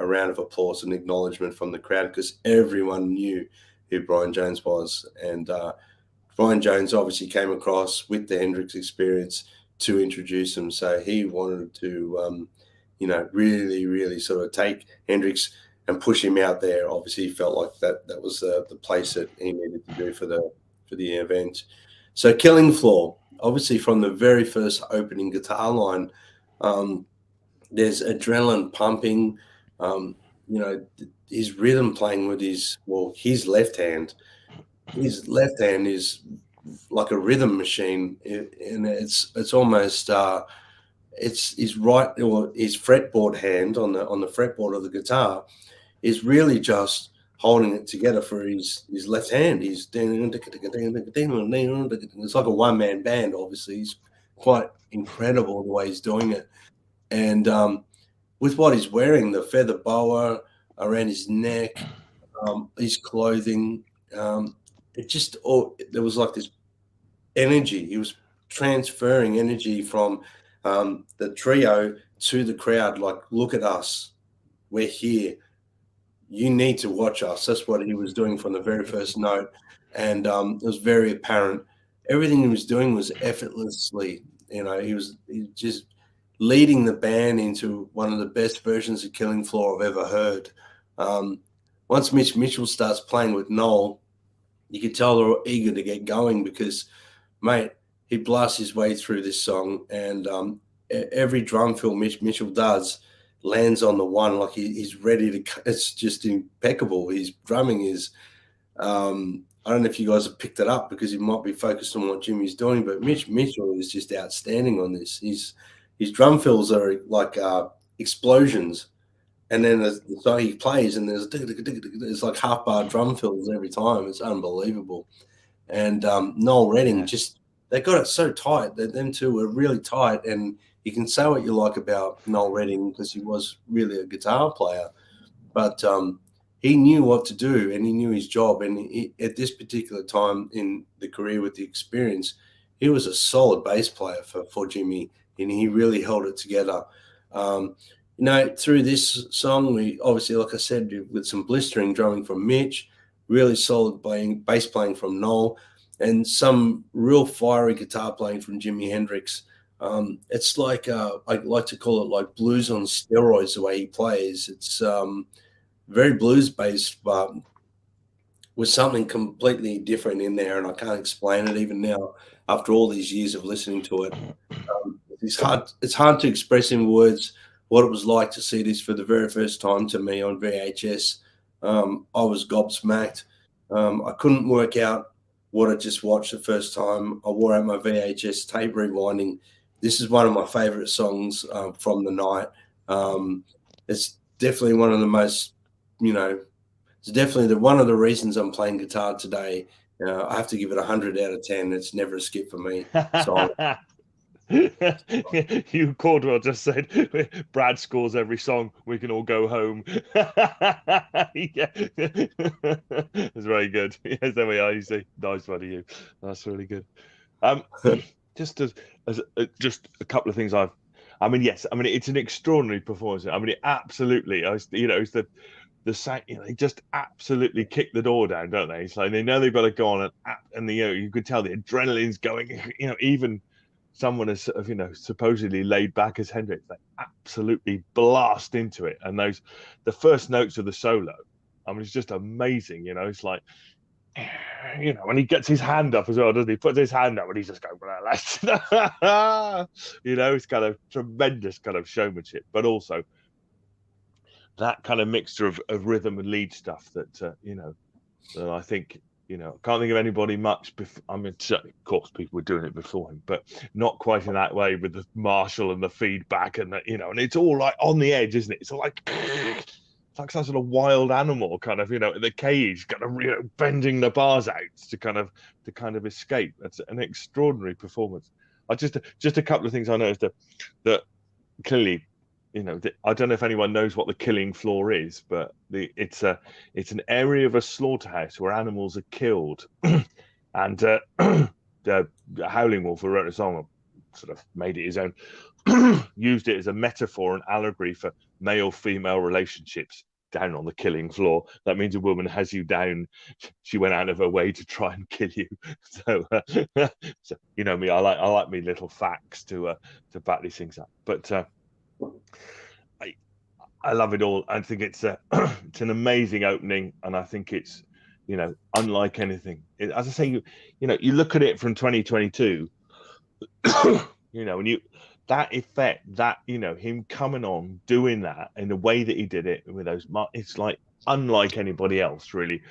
round of applause and acknowledgement from the crowd because everyone knew who Brian Jones was. And Brian Jones obviously came across with the Hendrix Experience to introduce him. So he wanted to, really, really sort of take Hendrix and push him out there. Obviously, he felt like that was the place that he needed to do for the event. So Killing Floor, obviously from the very first opening guitar line, there's adrenaline pumping, his rhythm playing with his left hand. His left hand is like a rhythm machine, and it's almost his right or his fretboard hand on the fretboard of the guitar is really just holding it together for his left hand. It's like a one-man band. Obviously, he's quite incredible the way he's doing it. And with what he's wearing, the feather boa around his neck, his clothing, there was like this energy. He was transferring energy from the trio to the crowd. Like, look at us. We're here. You need to watch us. That's what he was doing from the very first note. And it was very apparent. Everything he was doing was effortlessly. He was just leading the band into one of the best versions of Killing Floor I've ever heard. Once Mitch Mitchell starts playing with Noel, you could tell they're eager to get going because, mate, he blasts his way through this song, and every drum fill Mitchell does lands on the one, like he's ready to. It's just impeccable. His drumming is. I don't know if you guys have picked it up because you might be focused on what Jimmy's doing, but Mitchell is just outstanding on this. His drum fills are like explosions, and then so he plays, and there's like half bar drum fills every time. It's unbelievable. And Noel Redding, just they got it so tight. Them two were really tight, and you can say what you like about Noel Redding because he was really a guitar player, but he knew what to do and he knew his job. And at this particular time in the career with the experience, he was a solid bass player for Jimmy, and he really held it together. Through this song, we obviously, like I said, with some blistering drumming from Mitch, really solid bass playing from Noel, and some real fiery guitar playing from Jimi Hendrix. It's like I like to call it like blues on steroids, the way he plays. It's very blues based, but with something completely different in there, and I can't explain it even now after all these years of listening to it. It's hard to express in words what it was like to see this for the very first time to me on VHS. I was gobsmacked. I couldn't work out what I just watched the first time. I wore out my VHS tape rewinding. This is one of my favorite songs from the night. It's definitely one of the most, it's definitely one of the reasons I'm playing guitar today. I have to give it 100 out of 10. It's never a skip for me. So you Cordwell just said Brad scores every song, we can all go home. Yeah. It's very good. Yes, there we are. You see, nice one of you. That's really good. Just as just a couple of things it's an extraordinary performance. It absolutely, it's the same, they just absolutely kick the door down, don't they? So they know they've got to go on and you could tell the adrenaline's going, even someone as sort of, supposedly laid back as Hendrix, they absolutely blast into it. And the first notes of the solo, it's just amazing. It's like, when he gets his hand up as well, doesn't he? Puts his hand up and he's just going, it's kind of tremendous kind of showmanship, but also that kind of mixture of rhythm and lead stuff that, that I think, can't think of anybody much before. Certainly, of course, people were doing it before him, but not quite in that way with the Marshall and the feedback and and it's all like on the edge, isn't it? It's all like, it's like some sort of wild animal kind of, in the cage, kind of, bending the bars out to kind of escape. That's an extraordinary performance. Just a couple of things I noticed that clearly, I don't know if anyone knows what the killing floor is, but it's an area of a slaughterhouse where animals are killed, and the Howling Wolf, who wrote a song, sort of made it his own, used it as a metaphor and allegory for male-female relationships down on the killing floor. That means a woman has you down. She went out of her way to try and kill you. So, so me, I like me little facts to back these things up, but. I love it all. I think it's it's an amazing opening, and I think it's unlike anything. As I say, you look at it from 2022, and that effect, that him coming on doing that in the way that he did it with those, it's like unlike anybody else really,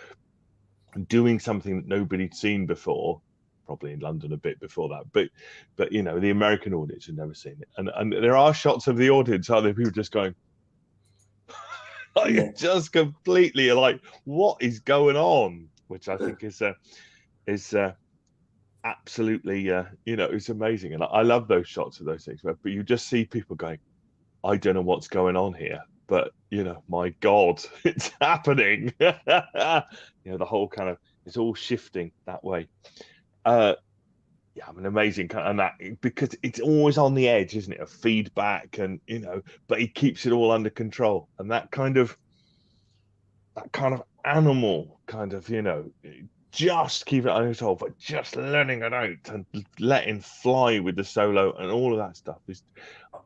doing something that nobody'd seen before. Probably in London a bit before that, but the American audience had never seen it, and there are shots of the audience, are there, people just going just completely like, what is going on, which I think is absolutely it's amazing. And I love those shots of those things but you just see people going, I don't know what's going on here, but my God, it's happening. The whole kind of, it's all shifting that way. Amazing kind of that, because it's always on the edge, isn't it, of feedback, and but he keeps it all under control, and that kind of animal kind of just keep it under control, but just letting it out and letting fly with the solo and all of that stuff is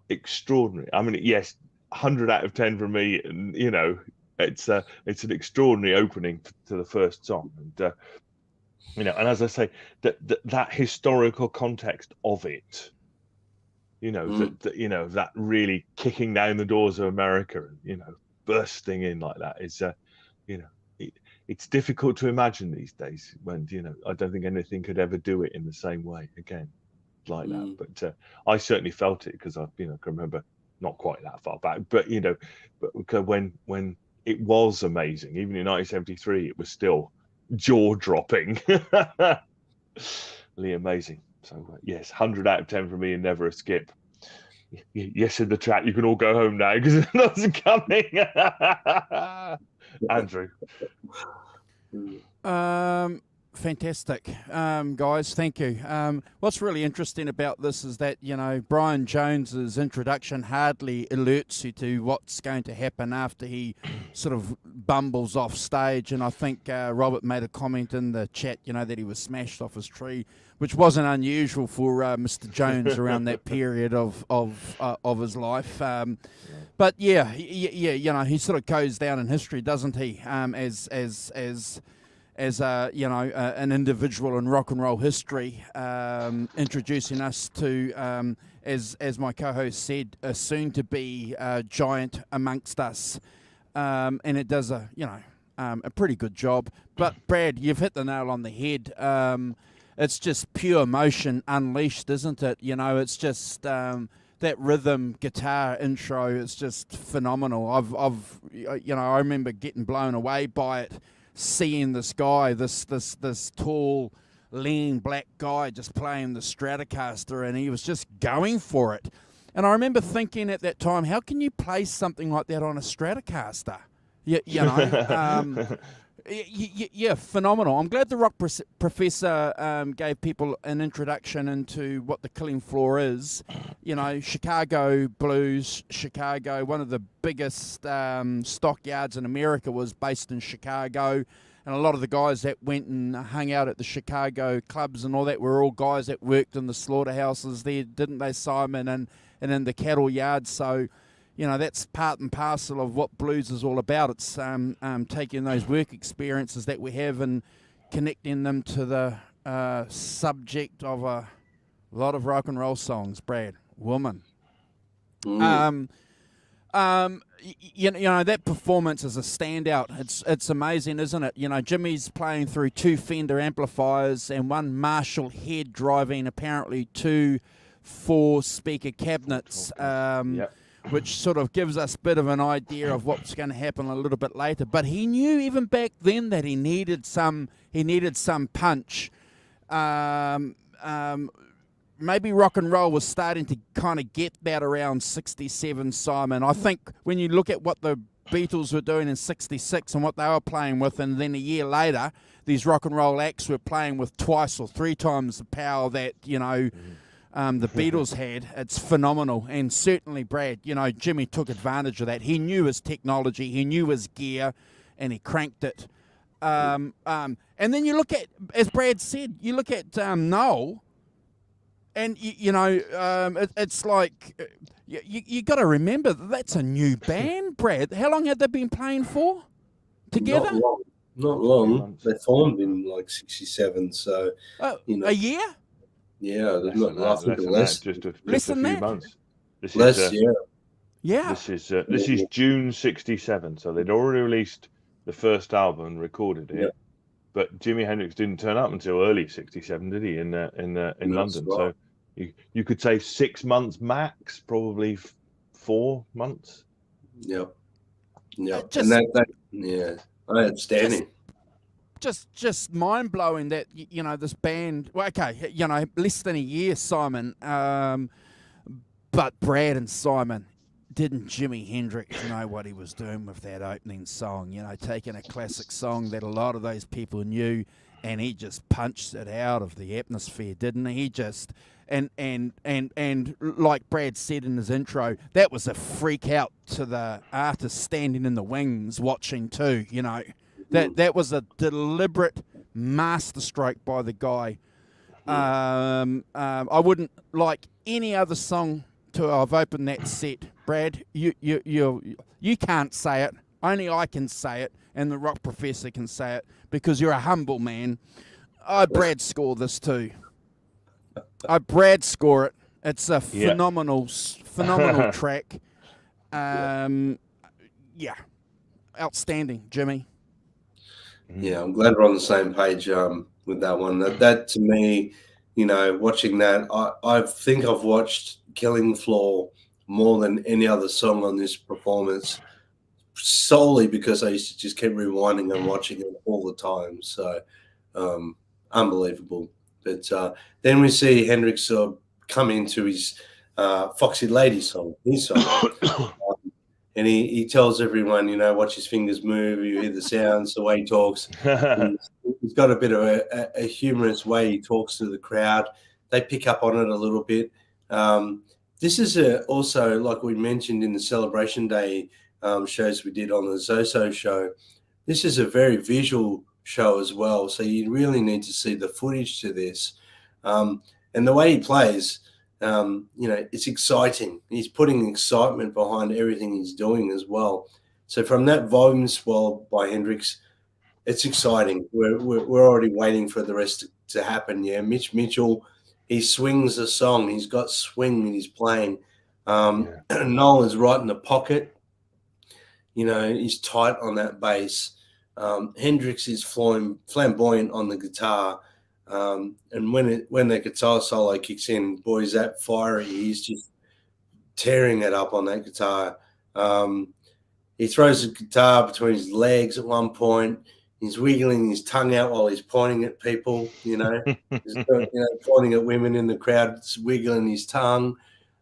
extraordinary. Yes, 100 out of 10 for me, and it's an extraordinary opening to the first song, and And as I say, that historical context of it, that really kicking down the doors of America and bursting in like that is it's difficult to imagine these days when I don't think anything could ever do it in the same way again like that. But I certainly felt it because I can remember not quite that far back, but when it was amazing, even in 1973, it was still jaw-dropping. Really amazing. So yes, 100 out of 10 for me and never a skip. Yes, in the chat, you can all go home now because another's coming. Andrew. Fantastic, guys. Thank you. What's really interesting about this is that Brian Jones's introduction hardly alerts you to what's going to happen after he sort of bumbles off stage. And I think Robert made a comment in the chat, that he was smashed off his tree, which wasn't unusual for Mr. Jones around that period of his life. But yeah, he sort of goes down in history, doesn't he? As an individual in rock and roll history, introducing us to, as my co-host said, a soon-to-be giant amongst us, and it does a pretty good job. But Brad, you've hit the nail on the head. It's just pure emotion unleashed, isn't it? It's just that rhythm guitar intro. It's just phenomenal. I remember getting blown away by it. Seeing this guy, this tall, lean black guy just playing the Stratocaster, and he was just going for it. And I remember thinking at that time, how can you play something like that on a Stratocaster? Yeah, phenomenal. I'm glad the rock professor gave people an introduction into what the Killing Floor is. Chicago blues, Chicago, one of the biggest stockyards in America was based in Chicago. And a lot of the guys that went and hung out at the Chicago clubs and all that were all guys that worked in the slaughterhouses there, didn't they, Simon? And in the cattle yards. So, that's part and parcel of what blues is all about. It's taking those work experiences that we have and connecting them to the subject of a lot of rock and roll songs. Brad, woman. That performance is a standout. It's amazing, isn't it? Jimmy's playing through 2 Fender amplifiers and 1 Marshall head driving apparently 2 4-speaker cabinets. Yep. Which sort of gives us a bit of an idea of what's going to happen a little bit later. But he knew even back then that he needed some punch. Maybe rock and roll was starting to kind of get that around 67, Simon. I think when you look at what the Beatles were doing in 66 and what they were playing with, and then a year later, these rock and roll acts were playing with 2 or 3 times the power that, the Beatles had. It's phenomenal. And certainly, Brad, Jimmy took advantage of that. He knew his technology, he knew his gear, and he cranked it. And then you look at, as Brad said, you look at Noel, and, it's like, you got to remember that's a new band, Brad. How long had they been playing for together? Not long. They formed in like 67, so, a year? Yeah, there's not less. Just a few months. Yeah. This is June 67, so they'd already released the first album and recorded it. Yep. But Jimi Hendrix didn't turn up until early 67, did he? In London. Right. So you could say 6 months max, probably 4 months. Yep. Outstanding. Just mind blowing that this band. Well, okay, less than a year, Simon. But Brad and Simon, didn't Jimi Hendrix know what he was doing with that opening song? Taking a classic song that a lot of those people knew, and he just punched it out of the atmosphere, didn't he? He just and like Brad said in his intro, that was a freak out to the artist standing in the wings watching too. That was a deliberate masterstroke by the guy. I wouldn't like any other song to have opened that set. Brad, you can't say it. Only I can say it, and the rock professor can say it because you're a humble man. I Brad score this too. I Brad score it. It's a Yeah. phenomenal track. Yeah, outstanding, Jimmy. Yeah, I'm glad we're on the same page with that one. That to me, you know, watching that, I think I've watched Killing Floor more than any other song on this performance, solely because I used to just keep rewinding and watching it all the time. So unbelievable. But then we see Hendrix come into his Foxy Lady song, his song. And he tells everyone, you know, watch his fingers move, you hear the sounds, the way he talks. He's got a bit of a humorous way he talks to the crowd. They pick up on it a little bit. This is also, like we mentioned in the Celebration Day shows we did on the Zoso show, this is a very visual show as well. So you really need to see the footage to this. And the way he plays, you know, it's exciting. He's putting excitement behind everything he's doing as well. So from that volume swell by Hendrix, it's exciting. We're already waiting for the rest to happen. Yeah, Mitch Mitchell, he swings the song. He's got swing in his playing. Nolan's right in the pocket. You know, he's tight on that bass. Hendrix is flamboyant on the guitar. And when the guitar solo kicks in, boy, is that fiery. He's just tearing it up on that guitar. He throws the guitar between his legs at one point. He's wiggling his tongue out while he's pointing at people, you know, pointing at women in the crowd, wiggling his tongue.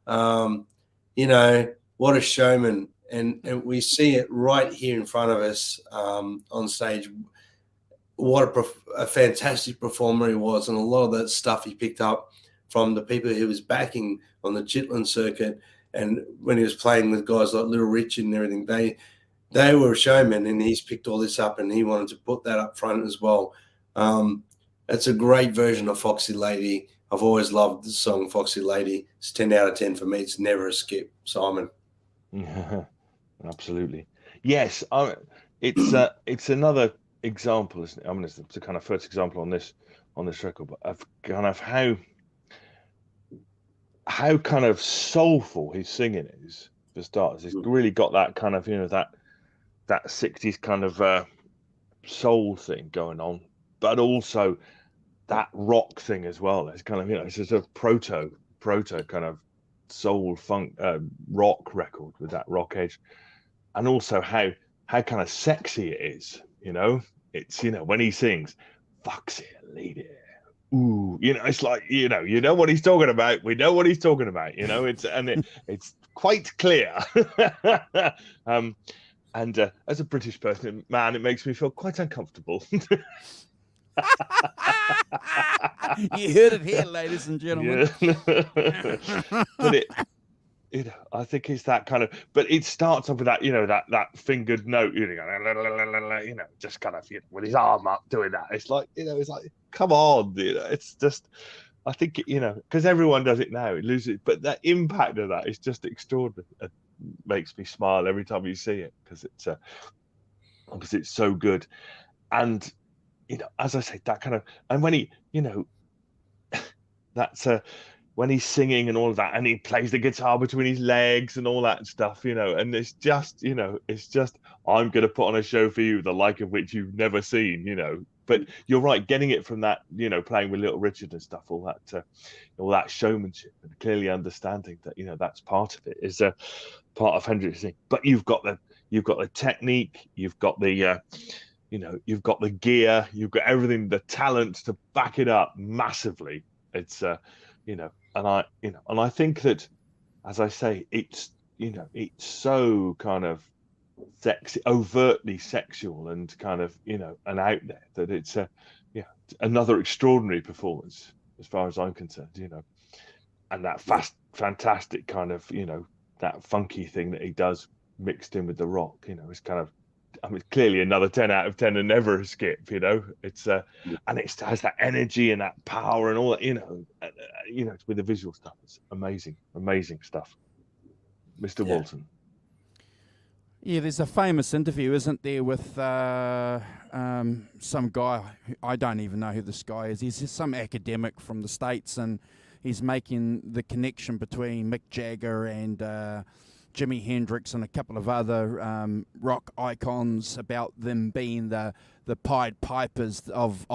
You know, what a showman. And we see it right here in front of us on stage. What a fantastic performer he was, and a lot of that stuff he picked up from the people he was backing on the Chitlin circuit, and when he was playing with guys like Little Richard and everything, they were showmen, and he's picked all this up, and he wanted to put that up front as well. It's a great version of Foxy Lady. I've always loved the song Foxy Lady. It's 10 out of 10 for me. It's never a skip, Simon. Absolutely. Yes, it's another example, isn't it? I mean, it's the kind of first example on this record, but of kind of how kind of soulful his singing is for starters. He's really got that kind of, you know, that 60s kind of soul thing going on, but also that rock thing as well. It's kind of, you know, it's just a proto kind of soul funk rock record with that rock edge, and also how kind of sexy it is, you know. It's, you know, when he sings Foxy Lady, ooh, you know, it's like, you know what he's talking about. We know what he's talking about, you know. It's quite clear. And as a British person, man, it makes me feel quite uncomfortable. You heard it here, ladies and gentlemen. Yeah. But you know, I think it's that kind of, but it starts off with that, you know, that fingered note, you know, just kind of, you know, with his arm up doing that. It's like, you know, it's like, come on, you know, it's just, I think, you know, because everyone does it now, it loses, but that impact of that is just extraordinary. It makes me smile every time you see it, because it's so good. And, you know, as I say, that kind of, and when he, you know, that's when he's singing and all of that, and he plays the guitar between his legs and all that stuff, you know, and it's just, you know, I'm going to put on a show for you, the like of which you've never seen, you know. But you're right, getting it from that, you know, playing with Little Richard and stuff, all that showmanship, and clearly understanding that, you know, that's part of it, is a part of Hendrix thing. But you've got the technique, you've got the you know, you've got the gear, you've got everything, the talent to back it up massively. It's you know, and I think that, as I say, it's, you know, it's so kind of sexy, overtly sexual, and kind of, you know, and out there, that it's another extraordinary performance as far as I'm concerned, you know. And that fantastic kind of, you know, that funky thing that he does mixed in with the rock, you know, is kind of, I mean, clearly another 10 out of 10 and never a skip, you know. It's and it has that energy and that power and all that, you know, with the visual stuff. It's amazing stuff. Mr. Walton. Yeah, there's a famous interview, isn't there, with some guy. I don't even know who this guy is. He's just some academic from the States, and he's making the connection between Mick Jagger and Jimi Hendrix and a couple of other rock icons, about them being the Pied Pipers of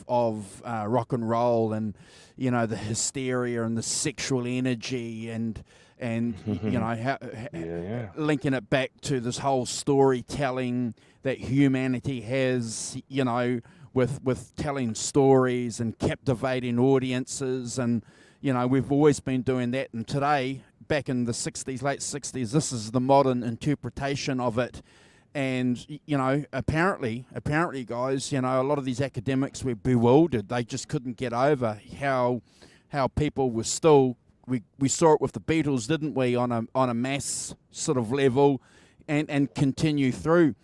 rock and roll, and you know, the hysteria and the sexual energy, and you know, linking it back to this whole storytelling that humanity has, you know, with telling stories and captivating audiences, and you know, we've always been doing that, and today, back in the 60s, late 60s, this is the modern interpretation of it. And you know, apparently guys, you know, a lot of these academics were bewildered. They just couldn't get over how people were still, we saw it with the Beatles, didn't we, on a mass sort of level, and continue through.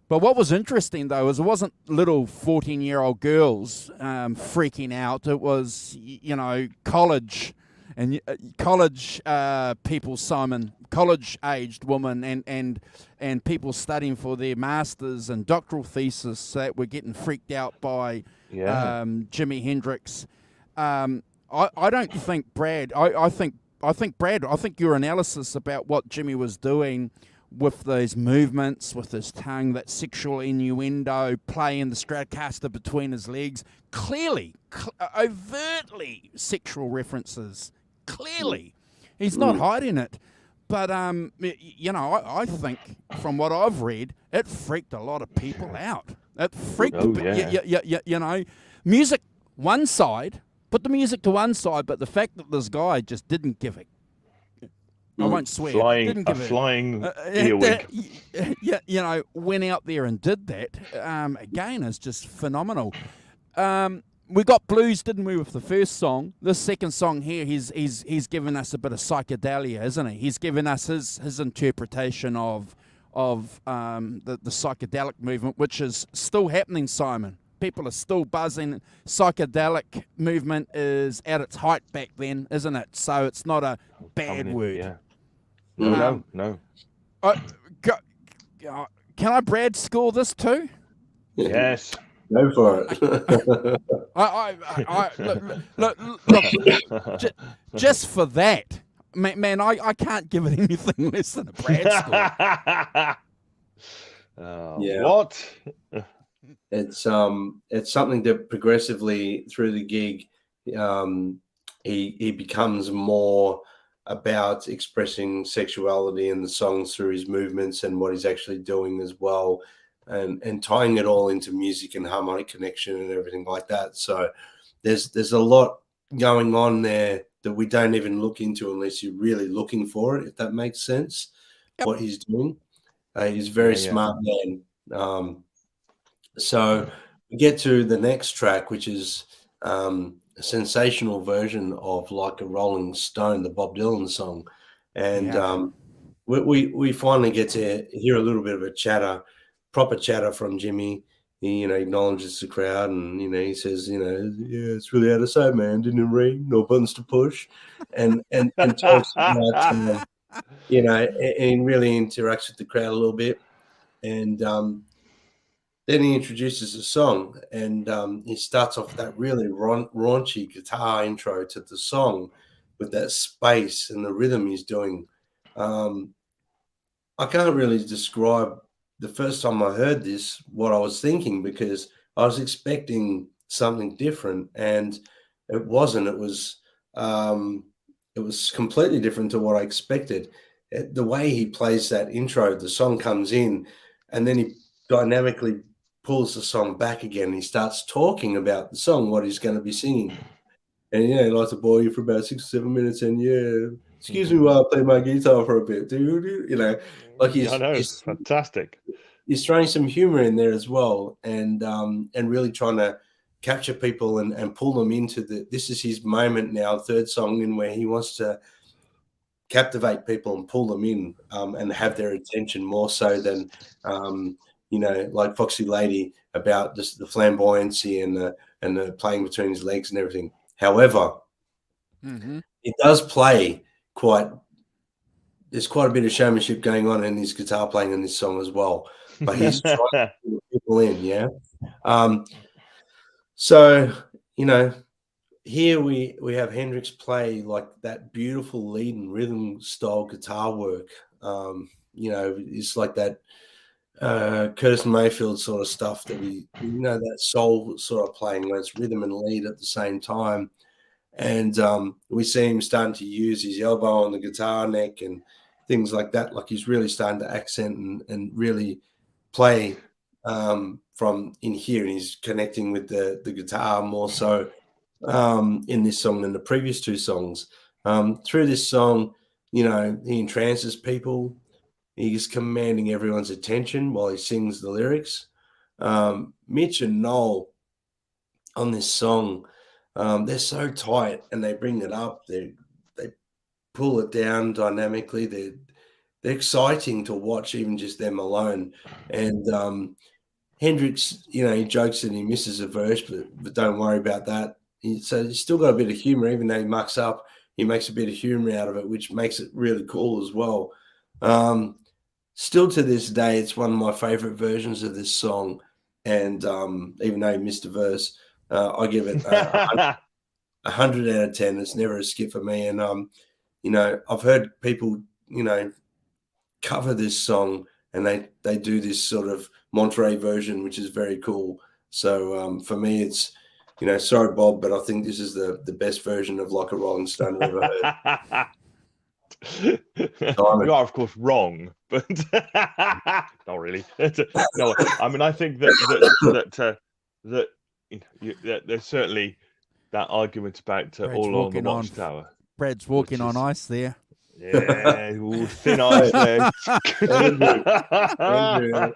But what was interesting, though, is it wasn't little 14-year-old girls freaking out. It was, you know, college people, Simon, college-aged women, and people studying for their masters and doctoral thesis that were getting freaked out by Jimi Hendrix. I don't think Brad. I think Brad. I think your analysis about what Jimmy was doing with those movements, with his tongue, that sexual innuendo, playing the Stratocaster between his legs, clearly, overtly sexual references. Clearly, he's not hiding it. But you know, I think from what I've read, it freaked a lot of people out. It freaked. You know, music one side. Put the music to one side, but the fact that this guy just didn't give it, I won't swear, didn't give flying earwig. Yeah, you know, went out there and did that. Again, is just phenomenal. We got blues, didn't we, with the first song? This second song here, he's given us a bit of psychedelia, isn't he? He's given us his interpretation of the psychedelic movement, which is still happening, Simon. People are still buzzing. Psychedelic movement is at its height back then, isn't it? So it's not a bad word. Yeah. No. Can I Brad score this too? Yes. Go for it. Look, just for that, man, I can't give it anything less than a Brad score. What? It's something that progressively through the gig, he becomes more about expressing sexuality in the songs through his movements and what he's actually doing as well, and tying it all into music and harmonic connection and everything like that. So there's a lot going on there that we don't even look into unless you're really looking for it, if that makes sense. Yep. What he's doing, he's a very smart man. So we get to the next track, which is a sensational version of Like a Rolling Stone, the Bob Dylan song. And we finally get to hear a little bit of a proper chatter from Jimmy. He, you know, acknowledges the crowd, and, you know, he says, you know, yeah, it's really out of sight, man. Didn't it ring? No buttons to push. And talks about, you know, and really interacts with the crowd a little bit. And then he introduces the song, and he starts off that really raunchy guitar intro to the song with that space and the rhythm he's doing. I can't really describe the first time I heard this what I was thinking, because I was expecting something different, and it wasn't. It was completely different to what I expected. The way he plays that intro, the song comes in, and then he dynamically pulls the song back again. He starts talking about the song, what he's going to be singing. And, you know, he likes to bore you for about 6 or 7 minutes, and excuse me while I play my guitar for a bit. You know, like he's fantastic. He's throwing some humor in there as well, and really trying to capture people and pull them into this is his moment now, third song in, where he wants to captivate people and pull them in, and have their attention more so than you know, like Foxy Lady, about just the flamboyancy and the playing between his legs and everything. However, it does play quite there's quite a bit of showmanship going on in his guitar playing in this song as well. But he's trying to pull people in, yeah. So, you know, here we have Hendrix play like that beautiful lead and rhythm style guitar work. You know, it's like that Curtis Mayfield sort of stuff that that soul sort of playing where it's rhythm and lead at the same time. And we see him starting to use his elbow on the guitar neck and things like that. Like he's really starting to accent and really play from in here, and he's connecting with the guitar more so in this song than the previous two songs. Through this song, he entrances people. He's commanding everyone's attention while he sings the lyrics. Mitch and Noel on this song, they're so tight and they bring it up. They pull it down dynamically. They're exciting to watch, even just them alone. And Hendrix, he jokes that he misses a verse, but don't worry about that. So he's still got a bit of humor, even though he mucks up. He makes a bit of humor out of it, which makes it really cool as well. Still to this day, it's one of my favorite versions of this song. And even though he missed a verse, I give it 100 out of 10. It's never a skip for me. And, I've heard people, cover this song, and they do this sort of Monterey version, which is very cool. So for me, it's, sorry, Bob, but I think this is the best version of Like a Rolling Stone I've ever heard. You are, of course, wrong, but not really. No, I mean, I think that there's certainly that argument about all on the Watchtower. Brad's walking on ice there. Yeah, thin ice there. Andrew,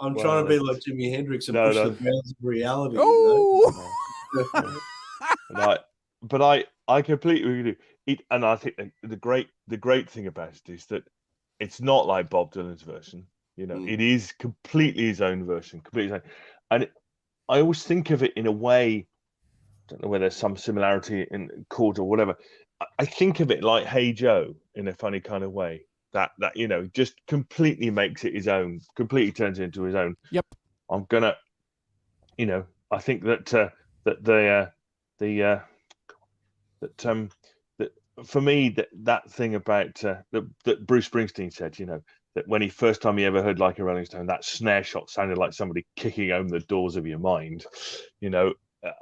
I'm trying to be like Jimi Hendrix and push the bounds of reality. Oh! But I completely agree. And I think the great thing about it is that it's not like Bob Dylan's version. It is completely his own version, completely his own. And I always think of it in a way. I don't know whether there's some similarity in chord or whatever. I think of it like Hey Joe in a funny kind of way. That just completely makes it his own. Completely turns it into his own. Yep. I'm gonna, I think that for me, that thing about that Bruce Springsteen said, that when first time he ever heard Like a Rolling Stone, that snare shot sounded like somebody kicking open the doors of your mind.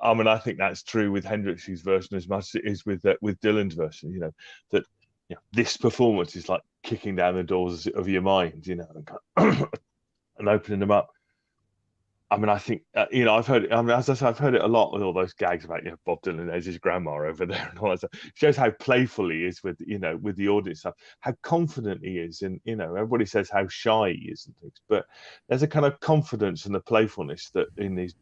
I mean, I think that's true with Hendrix's version as much as it is with Dylan's version. That this performance is like kicking down the doors of your mind, and opening them up. I mean, I think I've heard it. I mean, as I say, I've heard it a lot with all those gags about Bob Dylan as his grandma over there and all that stuff. It shows how playful he is with with the audience stuff, how confident he is, and everybody says how shy he is and things, but there's a kind of confidence and the playfulness that in these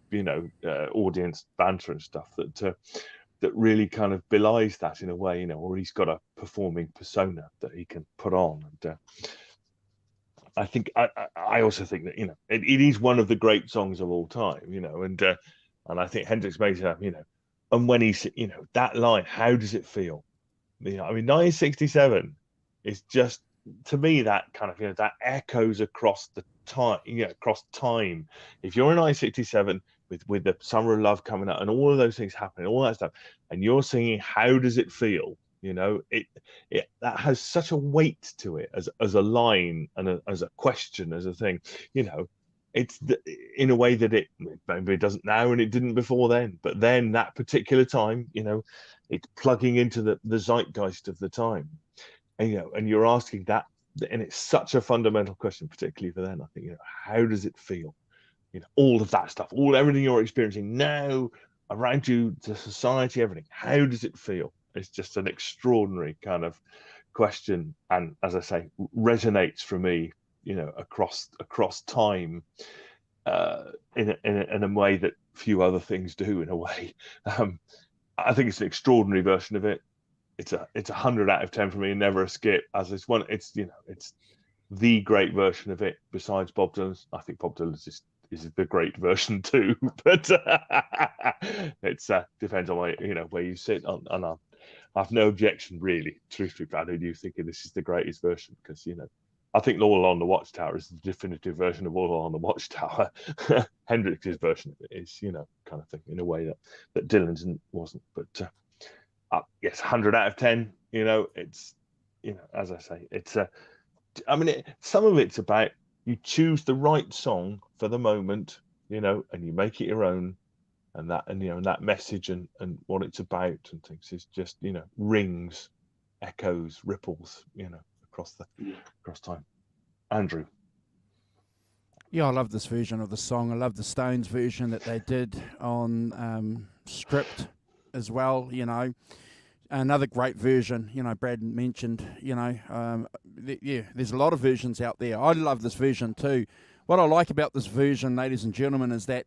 audience banter and stuff that really kind of belies that in a way, or he's got a performing persona that he can put on. And I think I also think that it is one of the great songs of all time, and I think Hendrix makes it, and when he's that line, how does it feel? I mean, 1967 is just, to me, that kind of that echoes across the time, across time. If you're in 1967 with the Summer of Love coming out and all of those things happening, all that stuff, and you're singing "How Does It Feel?" It that has such a weight to it as a line and as a question, as a thing. It's in a way that maybe it doesn't now and it didn't before then, but then that particular time, it's plugging into the zeitgeist of the time, and you're asking that, and it's such a fundamental question, particularly for then. I think how does it feel? All of that stuff, everything you're experiencing now around you, the society, everything. How does it feel? It's just an extraordinary kind of question, and as I say, resonates for me, across time, in a way that few other things do. In a way, I think it's an extraordinary version of it. It's 100 out of 10 for me, and never a skip. As it's one, it's the great version of it. Besides Bob Dylan's, I think Bob Dylan's is the great version too, but it's depends on where you sit on. I've no objection really, truthfully, Brad, you thinking this is the greatest version, because I think All Along the Watchtower is the definitive version of All Along the Watchtower. Hendrix's version of it is, kind of thing, in a way that Dylan's wasn't. But yes, 100 out of 10. It's, as I say, it's some of it's about you choose the right song for the moment, and you make it your own, and that message and what it's about and things is just rings, echoes, ripples, across time. Andrew. Yeah, I love this version of the song. I love the Stones version that they did on Script as well. Another great version. Brad mentioned. There's a lot of versions out there. I love this version too. What I like about this version, ladies and gentlemen, is that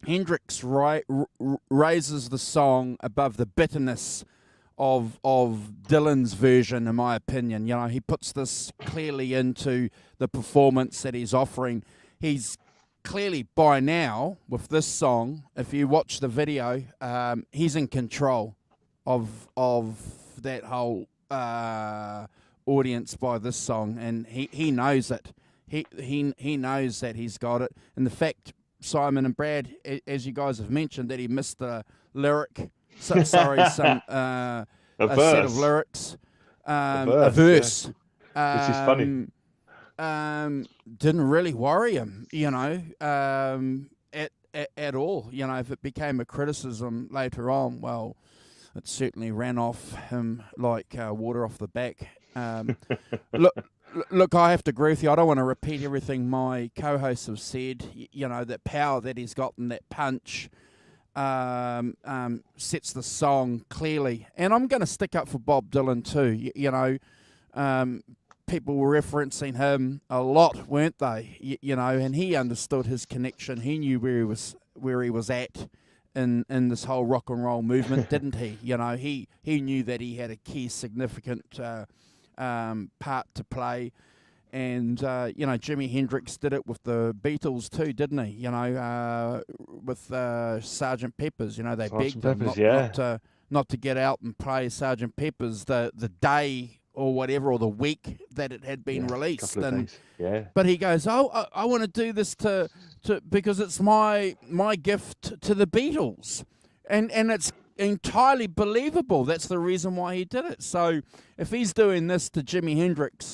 Hendrix raises the song above the bitterness of Dylan's version, in my opinion. He puts this clearly into the performance that he's offering. He's clearly, by now, with this song, if you watch the video, he's in control of that whole audience by this song, and he knows it. He knows that he's got it, and the fact, Simon and Brad, as you guys have mentioned, that he missed the lyric. Some set of lyrics, a verse, yeah. Which is funny. Didn't really worry him, at all. If it became a criticism later on, well, it certainly ran off him like water off the back. Look, I have to agree with you. I don't want to repeat everything my co-hosts have said. That power that he's got and that punch sets the song clearly. And I'm going to stick up for Bob Dylan too. People were referencing him a lot, weren't they? And he understood his connection. He knew where he was at in this whole rock and roll movement, didn't he? He knew that he had a key significant part to play. And, Jimi Hendrix did it with the Beatles too, didn't he? With Sgt. Pepper's, they begged him not to get out and play Sgt. Pepper's the day or whatever, or the week that it had been released. But he goes, I want to do this to because it's my gift to the Beatles. And it's entirely believable. That's the reason why he did it. So if he's doing this to Jimi Hendrix,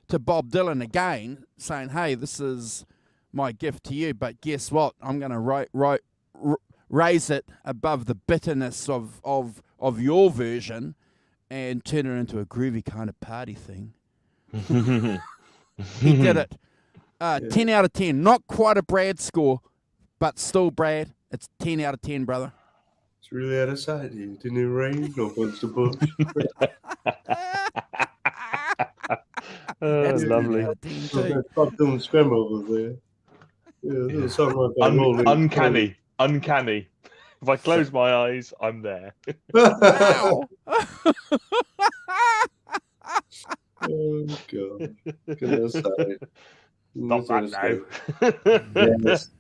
to Bob Dylan again, saying, hey, this is my gift to you, but guess what? I'm going to raise it above the bitterness of your version and turn it into a groovy kind of party thing. He did it. 10 out of 10. Not quite a Brad score, but still, Brad, it's 10 out of 10, brother. It's really out of sight here. Didn't it rain? No bugs to bush. That's lovely. Stop doing scramble over there. Yeah, something like uncanny. If I close my eyes, I'm there. Wow. Oh God! Goodness sake. Stop that now. Yes.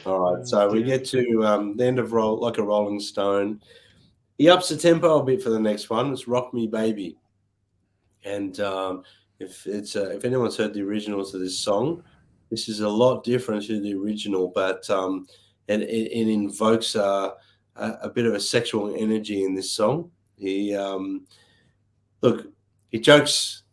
All right, so we get to the end of Like a Rolling Stone. He ups the tempo a bit for the next one. It's Rock Me Baby. And if anyone's heard the originals of this song, this is a lot different to the original, but it invokes a bit of a sexual energy in this song. He jokes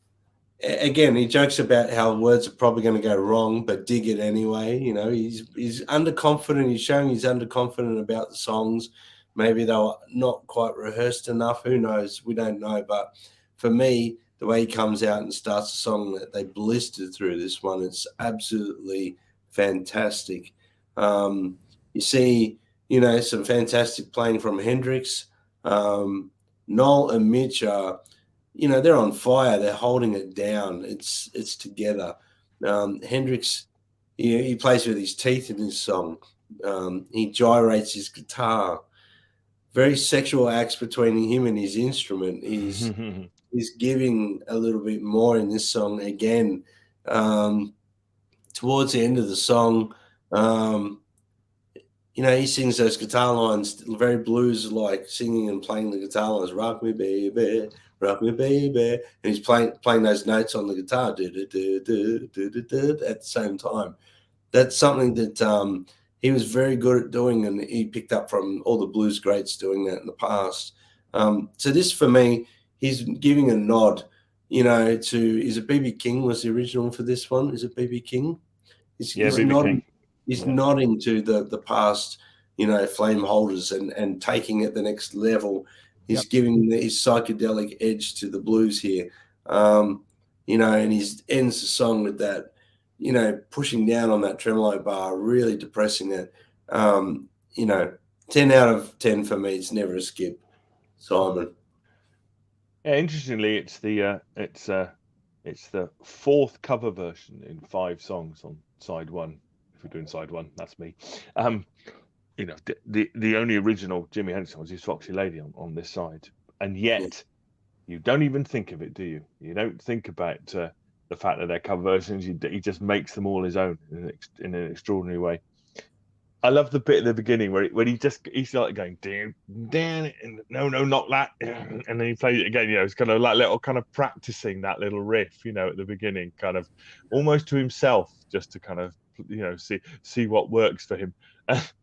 about how words are probably going to go wrong, but dig it anyway. He's underconfident. He's showing he's underconfident about the songs. Maybe they were not quite rehearsed enough. Who knows? We don't know. But for me, the way he comes out and starts a song that they blistered through this one, it's absolutely fantastic. You see, some fantastic playing from Hendrix. Noel and Mitch are, they're on fire. They're holding it down. It's together. Hendrix, he plays with his teeth in this song. He gyrates his guitar. Very sexual acts between him and his instrument. He's giving a little bit more in this song again. Towards the end of the song, he sings those guitar lines, very blues, like singing and playing the guitar lines, rock me baby, and he's playing those notes on the guitar at the same time. That's something that he was very good at doing, and he picked up from all the blues greats doing that in the past. So this, for me, he's giving a nod, to, is it B.B. King was the original for this one? Is it B.B. King? He's nodding. He's nodding to the past, flame holders and taking it the next level. He's giving his psychedelic edge to the blues here, and he ends the song with that, pushing down on that tremolo bar, really depressing it. 10 out of 10 for me. It's never a skip, Simon. Yeah, interestingly, it's the fourth cover version in 5 songs on side 1. If we're doing side 1, that's me. The only original Jimi Hendrix songs is Foxy Lady on this side, and yet you don't even think of it, do you? You don't think about the fact that they're cover versions. He just makes them all his own in an extraordinary way. I love the bit at the beginning where he's like going damn, and no, not that, and then he plays it again. It's kind of like little kind of practicing that little riff, at the beginning, kind of almost to himself, just to kind of see what works for him,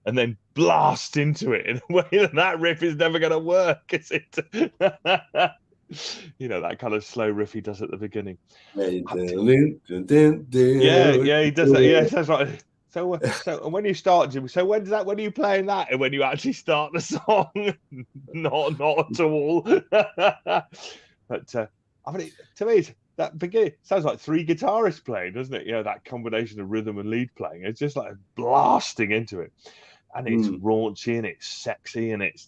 and then blast into it in a way that riff is never going to work, is it? That kind of slow riff he does at the beginning. Yeah, he does that. Yeah, sounds like. So when you start, Jimmy, so when are you playing that? And when you actually start the song, not at all. But to me, that beginning sounds like 3 guitarists playing, doesn't it? That combination of rhythm and lead playing. It's just like blasting into it, and it's raunchy and it's sexy and it's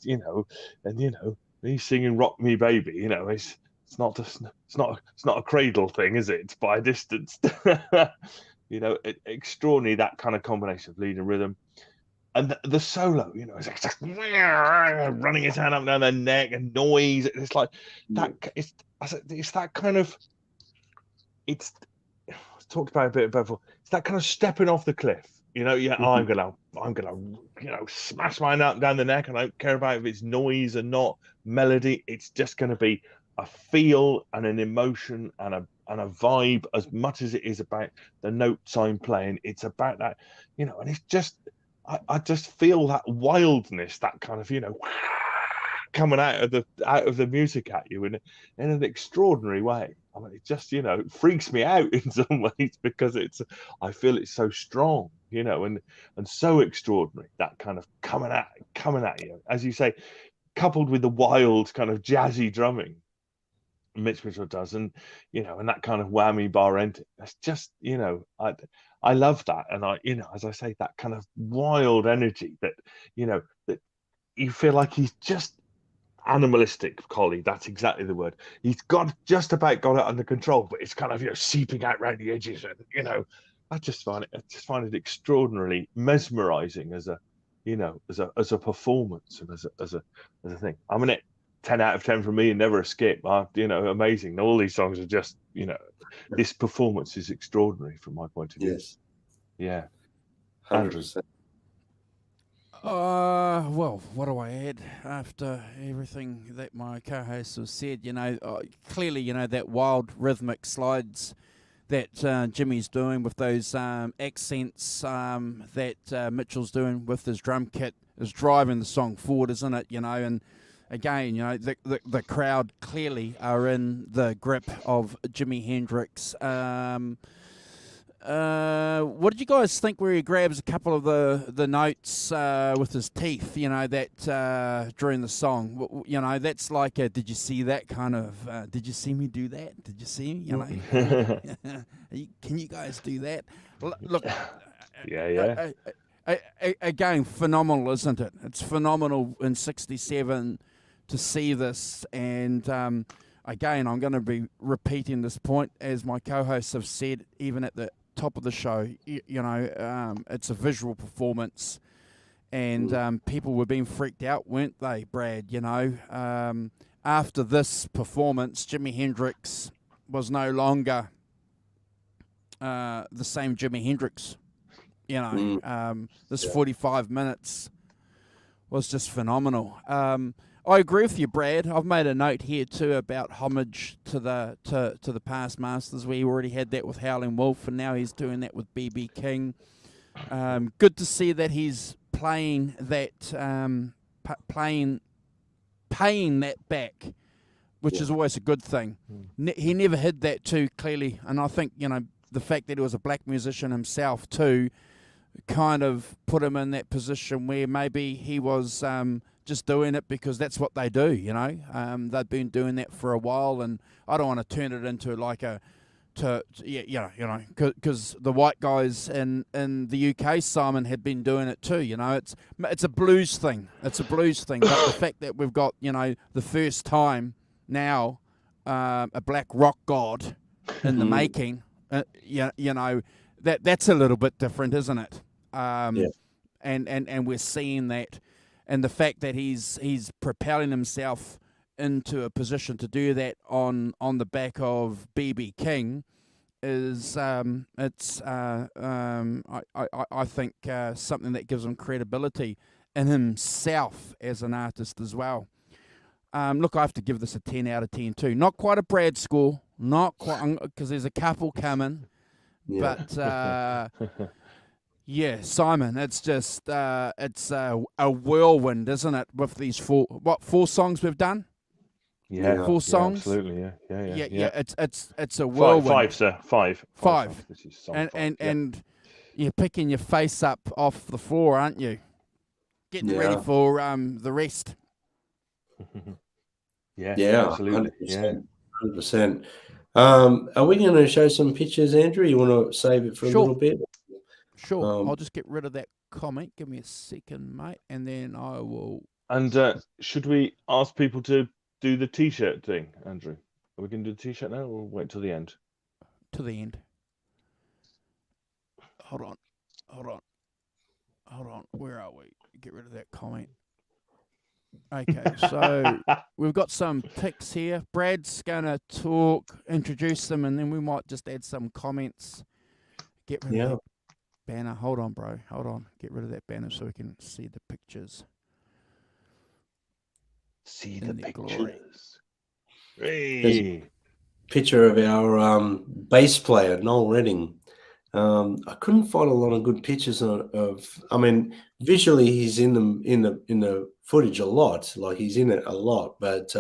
he's singing "Rock Me Baby." It's not a cradle thing, is it? It's by a distance. Extraordinary, that kind of combination of lead and rhythm, and the solo. It's like just running his hand up and down their neck and noise. It's like that. It's that kind of. It's talked about a bit before. It's that kind of stepping off the cliff. I'm gonna smash mine up and down the neck, and I don't care about if it's noise and not melody. It's just going to be a feel and an emotion and a vibe, as much as it is about the notes I'm playing. It's about that, and it's just, I just feel that wildness, that kind of, coming out of the music at you in an extraordinary way. I mean, it just, freaks me out in some ways, because I feel it's so strong, and so extraordinary, that kind of coming at you, as you say, coupled with the wild kind of jazzy drumming Mitch Mitchell does, and and that kind of whammy bar ending. That's just, I love that, and as I say, that kind of wild energy that that you feel like he's just animalistic, Collie. That's exactly the word. He's just about got it under control, but it's kind of seeping out around the edges, and I just find it extraordinarily mesmerizing as a performance and as a thing. I mean, 10 out of 10 from me, and never a skip. Amazing. All these songs are just, this performance is extraordinary from my point of view. Yes. Yeah. 100%. Well, what do I add after everything that my co-host has said? Clearly, that wild rhythmic slides that Jimmy's doing with those accents that Mitchell's doing with his drum kit is driving the song forward, isn't it? And again, the crowd clearly are in the grip of Jimi Hendrix. What did you guys think where he grabs a couple of the notes with his teeth, that during the song? That's like did you see that kind of, did you see me do that? Did you see me? Can you guys do that? Look. Yeah. Again, phenomenal, isn't it? It's phenomenal in 67 to see this, and again, I'm going to be repeating this point, as my co-hosts have said, even at the top of the show. It's a visual performance, and people were being freaked out, weren't they, Brad? After this performance, Jimi Hendrix was no longer the same Jimi Hendrix. This 45 minutes was just phenomenal. I agree with you, Brad. I've made a note here too about homage to the past masters. We already had that with Howling Wolf, and now he's doing that with BB King. Good to see that he's playing that, paying that back, which is always a good thing. He never hid that too clearly, and I think the fact that he was a black musician himself too kind of put him in that position where maybe he was just doing it because that's what they do, they've been doing that for a while, and I don't want to turn it into like because the white guys in the UK, Simon, had been doing it too. It's a blues thing. It's a blues thing. But the fact that we've got the first time now a black rock god in the making, that's a little bit different, isn't it? And we're seeing that, and the fact that he's propelling himself into a position to do that on the back of BB King is I think something that gives him credibility in himself as an artist as well. Look, I have to give this a 10 out of 10 too. Not quite a Brad score, not quite, because there's a couple coming, but yeah, Simon, it's just it's a whirlwind, isn't it? With these four songs we've done. Yeah, 4 songs. Absolutely, yeah. It's a whirlwind. Five, sir. Five. Five. This is song And you're picking your face up off the floor, aren't you? Getting ready for the rest. Yeah, absolutely. 100%. Are we going to show some pictures, Andrew? You want to save it for a little bit? Sure. I'll just get rid of that comment. Give me a second, mate, and then I will. And should we ask people to do the T-shirt thing, Andrew? Are we going to do the T-shirt now, or wait till the end? To the end. Hold on. Where are we? Get rid of that comment. Okay, so we've got some pics here. Brad's going to talk, introduce them, and then we might just add some comments. Get rid of that banner. Hold on, bro. Hold on. Get rid of that banner so we can see the pictures. See the pictures. Hey. Picture of our bass player, Noel Redding. I couldn't find a lot of good pictures of. I mean, visually he's in the footage a lot. Like he's in it a lot, but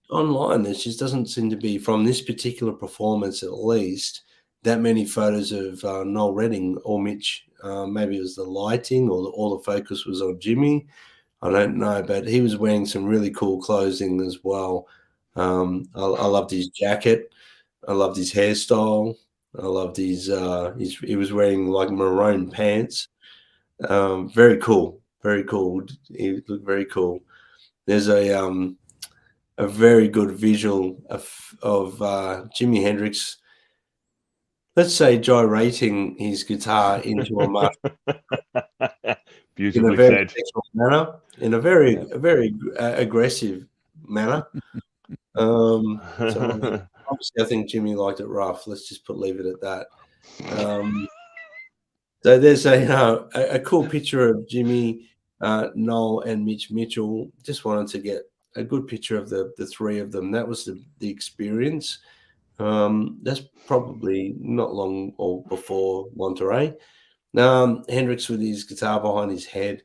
online there just doesn't seem to be, from this particular performance at least, that many photos of Noel Redding or Mitch. Maybe it was the lighting, or all the focus was on Jimmy. I don't know, but he was wearing some really cool clothing as well. I loved his jacket. I loved his hairstyle. I loved his he was wearing like maroon pants. Very cool. Very cool. He looked very cool. There's a very good visual of Jimi Hendrix, let's say, gyrating his guitar into a much beautifully in a very said manner, in a very aggressive manner. So obviously, I think Jimmy liked it rough. Let's just leave it at that. So there's a cool picture of Jimmy, Noel, and Mitch Mitchell. Just wanted to get a good picture of the three of them. That was the experience. That's probably not long or before Monterey. Hendrix with his guitar behind his head,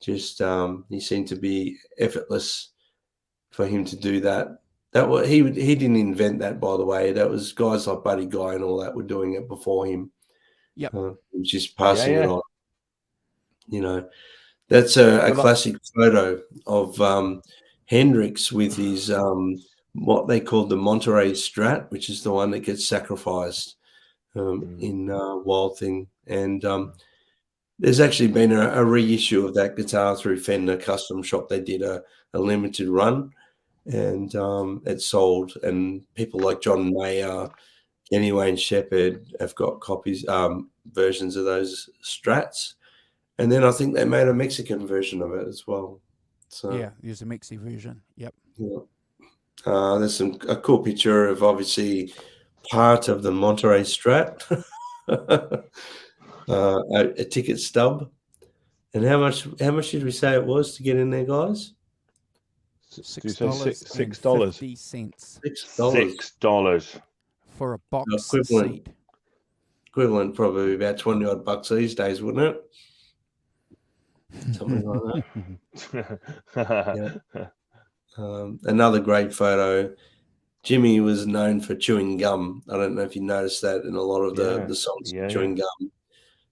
just he seemed to be effortless for him to do that. That was he didn't invent that, by the way. That was guys like Buddy Guy and all that were doing it before him. Yep. He was just passing it on. That's a classic photo of Hendrix with his what they called the Monterey Strat, which is the one that gets sacrificed in Wild Thing. And there's actually been a reissue of that guitar through Fender Custom Shop. They did a limited run, and it sold. And people like John Mayer, Kenny Wayne Shepherd have got copies, versions of those Strats. And then I think they made a Mexican version of it as well. So yeah, there's a Mexi version. Yep. Yeah. There's a cool picture of obviously part of the Monterey Strat, a ticket stub. And how much did we say it was to get in there, guys? Did you say $6? $6.50 $6 for a box equivalent. seat. Equivalent probably about 20 odd bucks these days, wouldn't it? Something like that. Yeah. Another great photo. Jimmy was known for chewing gum. I don't know if you noticed that in a lot of the songs, chewing gum.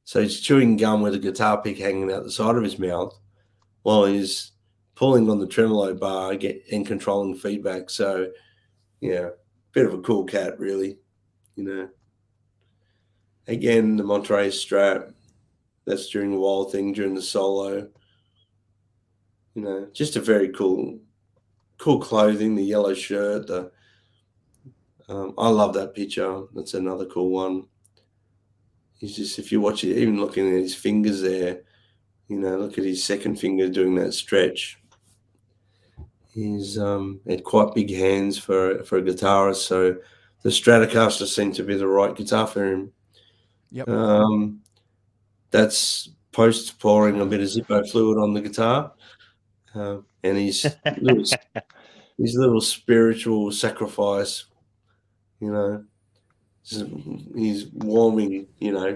So he's chewing gum with a guitar pick hanging out the side of his mouth while he's pulling on the tremolo bar and controlling feedback. So, yeah, bit of a cool cat, really. Again, the Monterey strap. That's during the Wild Thing, during the solo. Just a very cool clothing, the yellow shirt. I love that picture. That's another cool one. He's just, if you watch it, even looking at his fingers there, look at his second finger doing that stretch. He's had quite big hands for a guitarist, so the Stratocaster seemed to be the right guitar for him. Yep. That's post pouring a bit of Zippo fluid on the guitar, and his little spiritual sacrifice. He's warming.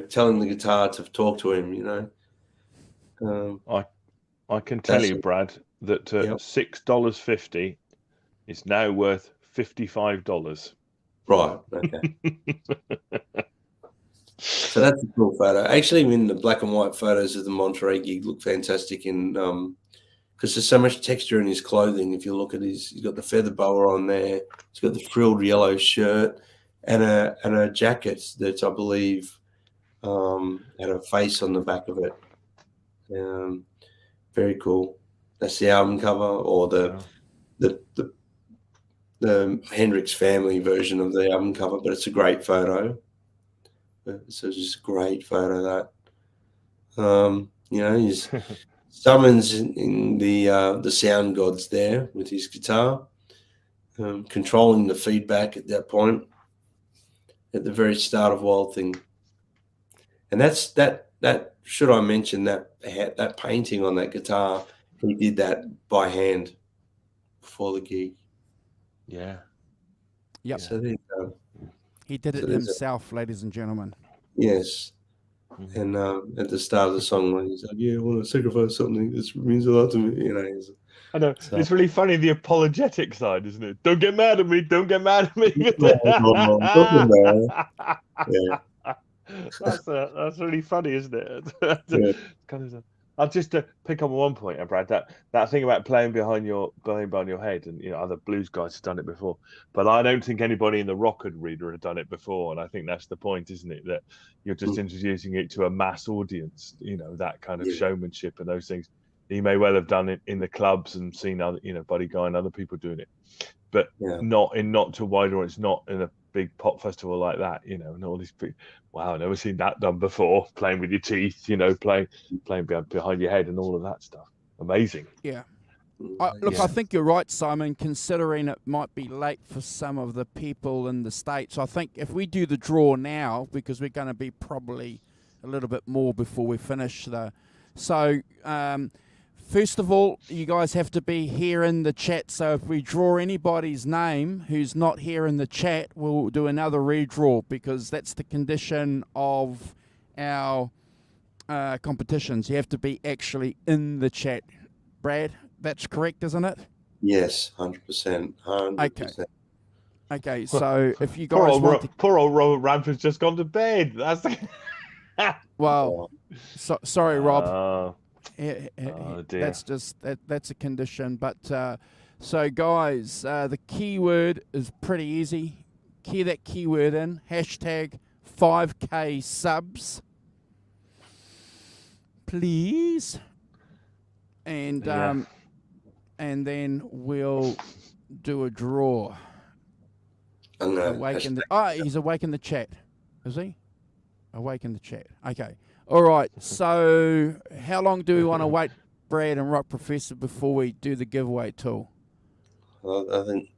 Telling the guitar to talk to him. I can tell you, Brad, that $6.50 is now worth $55. Right. Okay. So that's a cool photo. Actually, in the black and white photos of the Monterey gig look fantastic because there's so much texture in his clothing. If you look at he's got the feather boa on there. He's got the frilled yellow shirt and a jacket that I believe had a face on the back of it. Very cool. That's the album cover, or the Hendrix family version of the album cover, but it's a great photo. So just a great photo that. He's summons in the sound gods there with his guitar, controlling the feedback at that point at the very start of Wild Thing. And that should I mention that painting on that guitar, he did that by hand before the gig. Yeah. Yep. So there you go. He did it himself, ladies and gentlemen. Yes. And at the start of the song, he's like, "Yeah, I want to sacrifice something. This means a lot to me." I know. So. It's really funny, the apologetic side, isn't it? Don't get mad at me. Don't get mad at me. Yeah. That's really funny, isn't it? Yeah. Kind of. I'll just pick up on one point, Brad. That thing about playing behind your head, and other blues guys have done it before, but I don't think anybody in the rock reader had done it before, and I think that's the point, isn't it? That you're just introducing it to a mass audience. That kind of showmanship and those things. You may well have done it in the clubs and seen other, Buddy Guy and other people doing it, but not to a wider audience, not in a big pop festival like that, and all these big. Wow, I've never seen that done before. Playing with your teeth, playing behind your head and all of that stuff. Amazing. Yeah. I think you're right, Simon, considering it might be late for some of the people in the States. I think if we do the draw now, because we're going to be probably a little bit more before we finish first of all, you guys have to be here in the chat. So if we draw anybody's name who's not here in the chat, we'll do another redraw, because that's the condition of our competitions. You have to be actually in the chat. Brad, that's correct, isn't it? Yes, 100%. 100%. Okay, so if you guys poor old Robert Ramford's just gone to bed. That's well, sorry, Rob. Oh, dear. That's just that's a condition. But so guys, the keyword is pretty easy. Key that keyword in, #5K subs, please, and then we'll do a draw. He's awake in the chat, is he? Awake in the chat. Okay. All right, so how long do we want to wait, Brad and Rock Professor, before we do the giveaway tool? Well, I think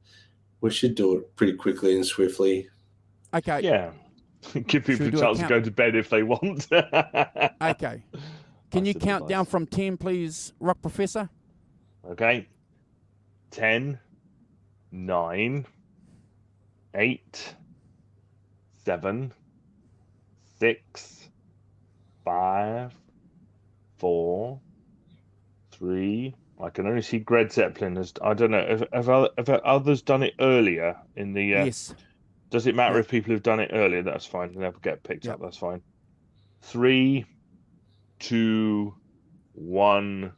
we should do it pretty quickly and swiftly. Okay. Yeah. Give people a chance to go to bed if they want. Okay. Can you That's the count down advice. from 10, please, Rock Professor? Okay. 10, 9, 8, 7, 6, 5, 4, 3. I can only see Greg Zeppelin as I don't know. Have others done it earlier in the? Yes. Does it matter Yep. if people have done it earlier? That's fine. They never get picked Yep. up. That's fine. 3, 2, 1,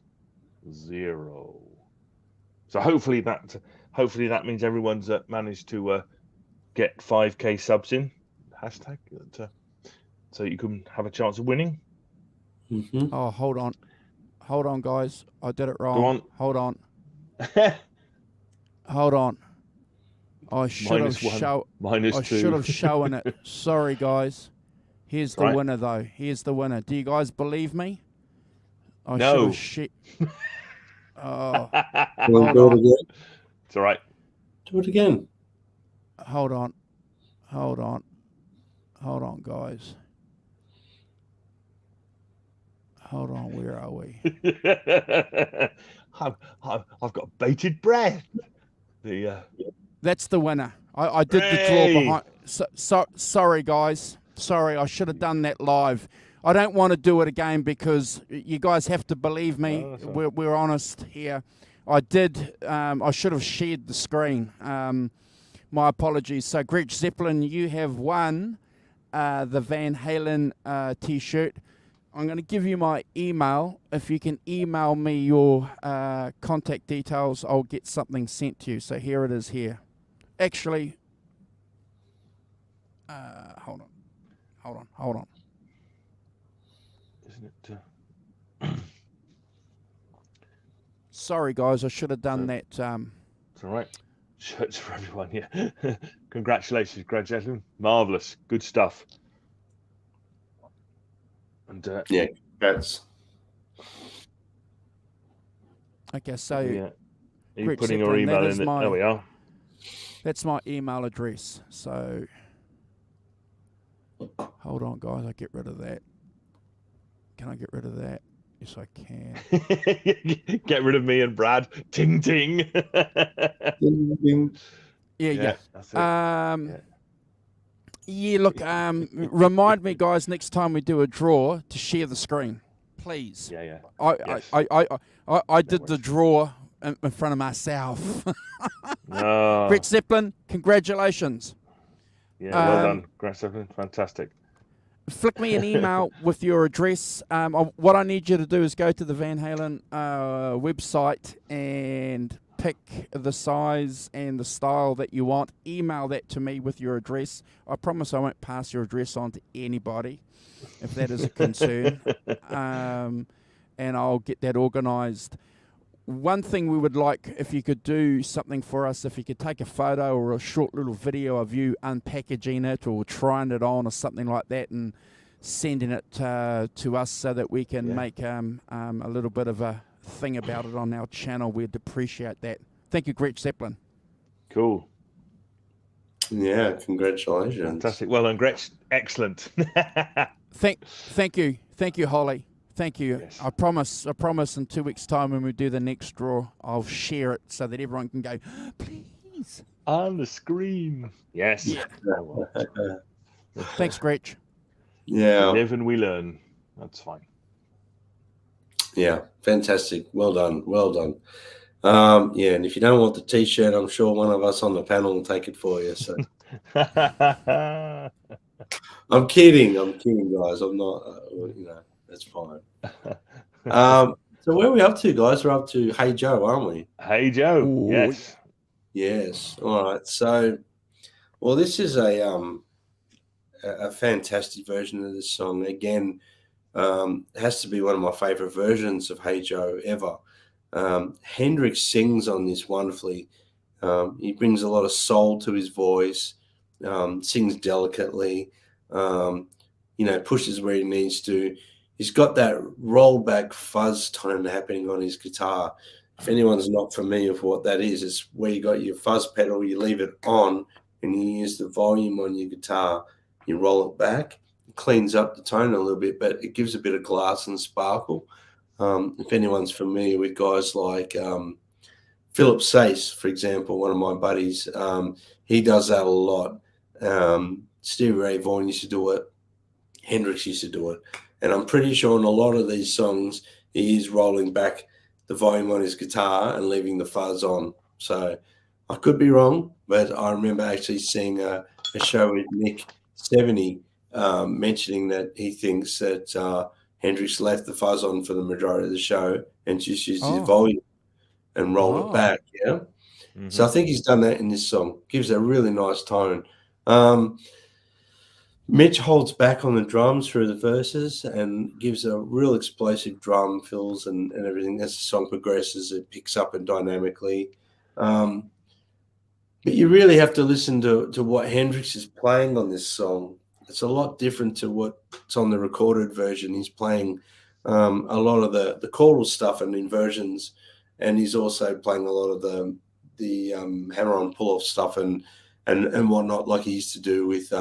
0. So hopefully that means everyone's managed to get 5K subs in. Hashtag so you can have a chance of winning. Mm-hmm. Oh, hold on, guys. I did it wrong. Go on. Hold on. I should have -1, -2. shown it. Sorry, guys. Here's the Right. winner, though. Here's the winner. Do you guys believe me? I No. should have Oh, We'll hold do it on. again. It's all right. Do it again. Hold on, guys. Hold on. Where are we? I've got bated breath. That's the winner. I did the draw behind. Sorry, guys. Sorry, I should have done that live. I don't want to do it again because you guys have to believe me. No, that's all right. We're honest here. I did. I should have shared the screen. My apologies. So, Greg Zeppelin, you have won the Van Halen T-shirt. I'm going to give you my email. If you can email me your contact details, I'll get something sent to you. So here it is here. Actually, hold on. Isn't it? Sorry, guys. I should have done that. It's all right. Shirts for everyone. Yeah. Congratulations, Greg Zeppelin. Marvelous. Good stuff. And Yeah, that's Okay, so yeah. Are you Greg putting your Zeppelin, that email is in? There we are. that's my email address. So hold on, guys. I get rid of that. Can I get rid of that? Yes, I can. Get rid of me and Brad. Ting ting. Yeah. That's it. Yeah, look, remind me, guys, next time we do a draw to share the screen, please. Yeah. I did the draw in front of myself. Oh, Greg Zeppelin, congratulations. yeah, well done, Greg Zeppelin. Fantastic. Flick me an email with your address. What I need you to do is go to the Van Halen website and pick the size and the style that you want. Email that to me with your address. I promise I won't pass your address on to anybody if that is a concern. And I'll get that organised. One thing we would like, if you could do something for us, if you could take a photo or a short little video of you unpackaging it or trying it on or something like that and sending it to us so that we can make a little bit of a thing about it on our channel. We'd appreciate that. Thank you, Greg Zeppelin. Cool. Yeah, congratulations. Fantastic. Well done, Gretch. Excellent. Thank you, Holly. Thank you. Yes. I promise in 2 weeks' time when we do the next draw, I'll share it so that everyone can go, please. On the screen. Yes. Yeah. Thanks, Gretch. Yeah. We live and we learn. That's fine. Yeah, fantastic. Well done. Yeah, and if you don't want the T-shirt, I'm sure one of us on the panel will take it for you. So I'm kidding, guys. I'm not. That's fine. So where are we up to, guys? We're up to Hey Joe, aren't we? Hey Joe. Ooh. Yes. Yes. All right. So, well, this is a fantastic version of this song. Again, has to be one of my favorite versions of Hey Joe ever. Hendrix sings on this wonderfully. He brings a lot of soul to his voice, sings delicately, pushes where he needs to. He's got that rollback fuzz tone happening on his guitar. If anyone's not familiar with what that is, it's where you got your fuzz pedal, you leave it on, and you use the volume on your guitar, you roll it back, cleans up the tone a little bit, but it gives a bit of glass and sparkle. If anyone's familiar with guys like Philip Sace, for example, one of my buddies, he does that a lot. Stevie Ray Vaughan used to do it. Hendrix used to do it. And I'm pretty sure in a lot of these songs, he is rolling back the volume on his guitar and leaving the fuzz on. So I could be wrong, but I remember actually seeing a show with Nick 70 mentioning that he thinks that Hendrix left the fuzz on for the majority of the show and just used his volume and rolled it back. Yeah. Mm-hmm. So I think he's done that in this song. Gives a really nice tone. Mitch holds back on the drums through the verses and gives a real explosive drum fills and everything. As the song progresses, it picks up and dynamically. But you really have to listen to what Hendrix is playing on this song. It's a lot different to what's on the recorded version. He's playing a lot of the choral stuff and inversions, and he's also playing a lot of the hammer-on pull-off stuff and whatnot, like he used to do with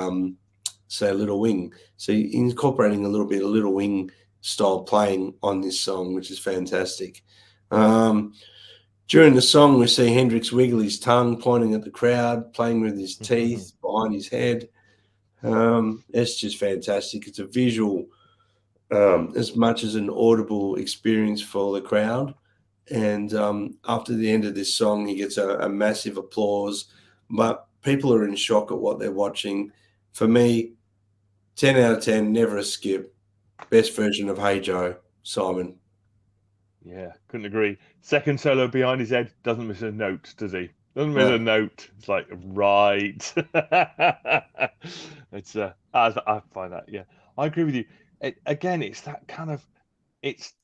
say Little Wing. So he's incorporating a little bit of Little Wing style playing on this song, which is fantastic. During the song, we see Hendrix wiggle his tongue, pointing at the crowd, playing with his teeth behind his head. It's just fantastic. It's a visual as much as an audible experience for the crowd. And after the end of this song, he gets a massive applause, but people are in shock at what they're watching. For me, 10 out of 10, never a skip. Best version of Hey Joe, Simon. Yeah, couldn't agree. Second solo behind his head, doesn't miss a note, does he? Doesn't miss a note. It's like, right. It's I find that, yeah. I agree with you. Again, it's that kind of, it's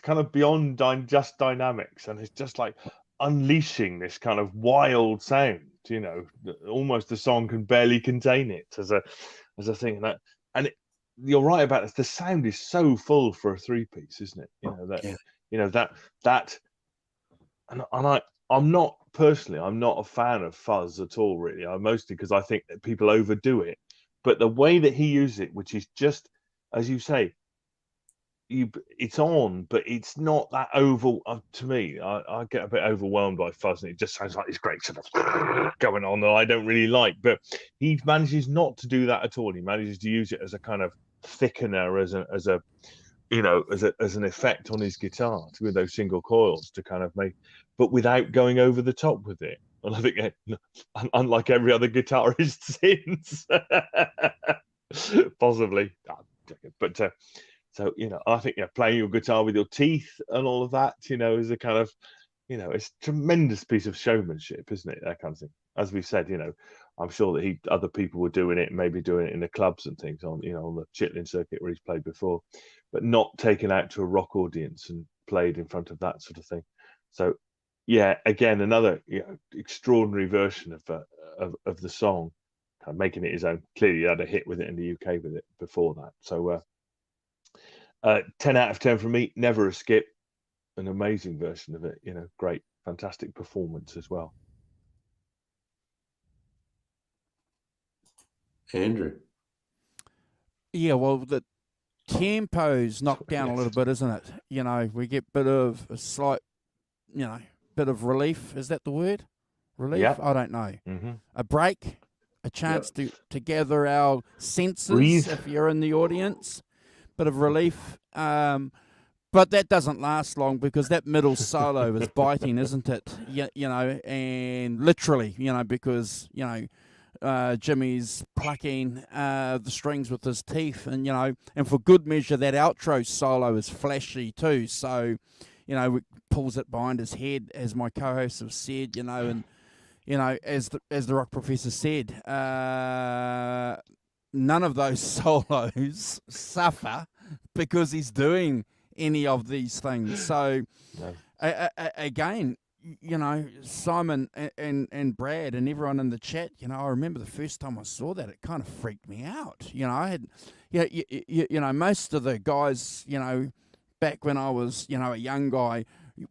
kind of beyond just dynamics, and it's just like unleashing this kind of wild sound. You know, almost the song can barely contain it as a thing. You're right about this. The sound is so full for a three-piece, isn't it? I'm not a fan of fuzz at all, really. I'm mostly because I think that people overdo it. But the way that he uses it, which is just, as you say, it's on, but it's not that to me, I get a bit overwhelmed by fuzz, and it just sounds like this great sort of going on that I don't really like. But he manages not to do that at all. He manages to use it as a kind of thickener, as an effect on his guitar with those single coils to kind of make, but without going over the top with it. And I think, unlike every other guitarist since, possibly, but. So, I think playing your guitar with your teeth and all of that, is a kind of, it's a tremendous piece of showmanship, isn't it? That kind of thing. As we've said, I'm sure that other people were doing it, maybe doing it in the clubs and things on the Chitlin circuit where he's played before, but not taken out to a rock audience and played in front of that sort of thing. So, yeah, again, another extraordinary version of the song, kind of making it his own. Clearly, he had a hit with it in the UK with it before that. So, 10 out of 10 from me, never a skip. An amazing version of it, great, fantastic performance as well. Andrew. Yeah, well, the tempo's knocked down a little bit, isn't it? We get bit of a slight, bit of relief. Is that the word? Relief? Yep. I don't know. Mm-hmm. A break, a chance to gather our senses. Breathe. If you're in the audience. Bit of relief, but that doesn't last long because that middle solo is biting, isn't it? And literally, because Jimmy's plucking the strings with his teeth, and for good measure, that outro solo is flashy too. So, pulls it behind his head, as my co-hosts have said, and as the rock professor said. None of those solos suffer because he's doing any of these things. So, again, Simon and Brad and everyone in the chat, I remember the first time I saw that, it kind of freaked me out. I had, most of the guys, back when I was, a young guy,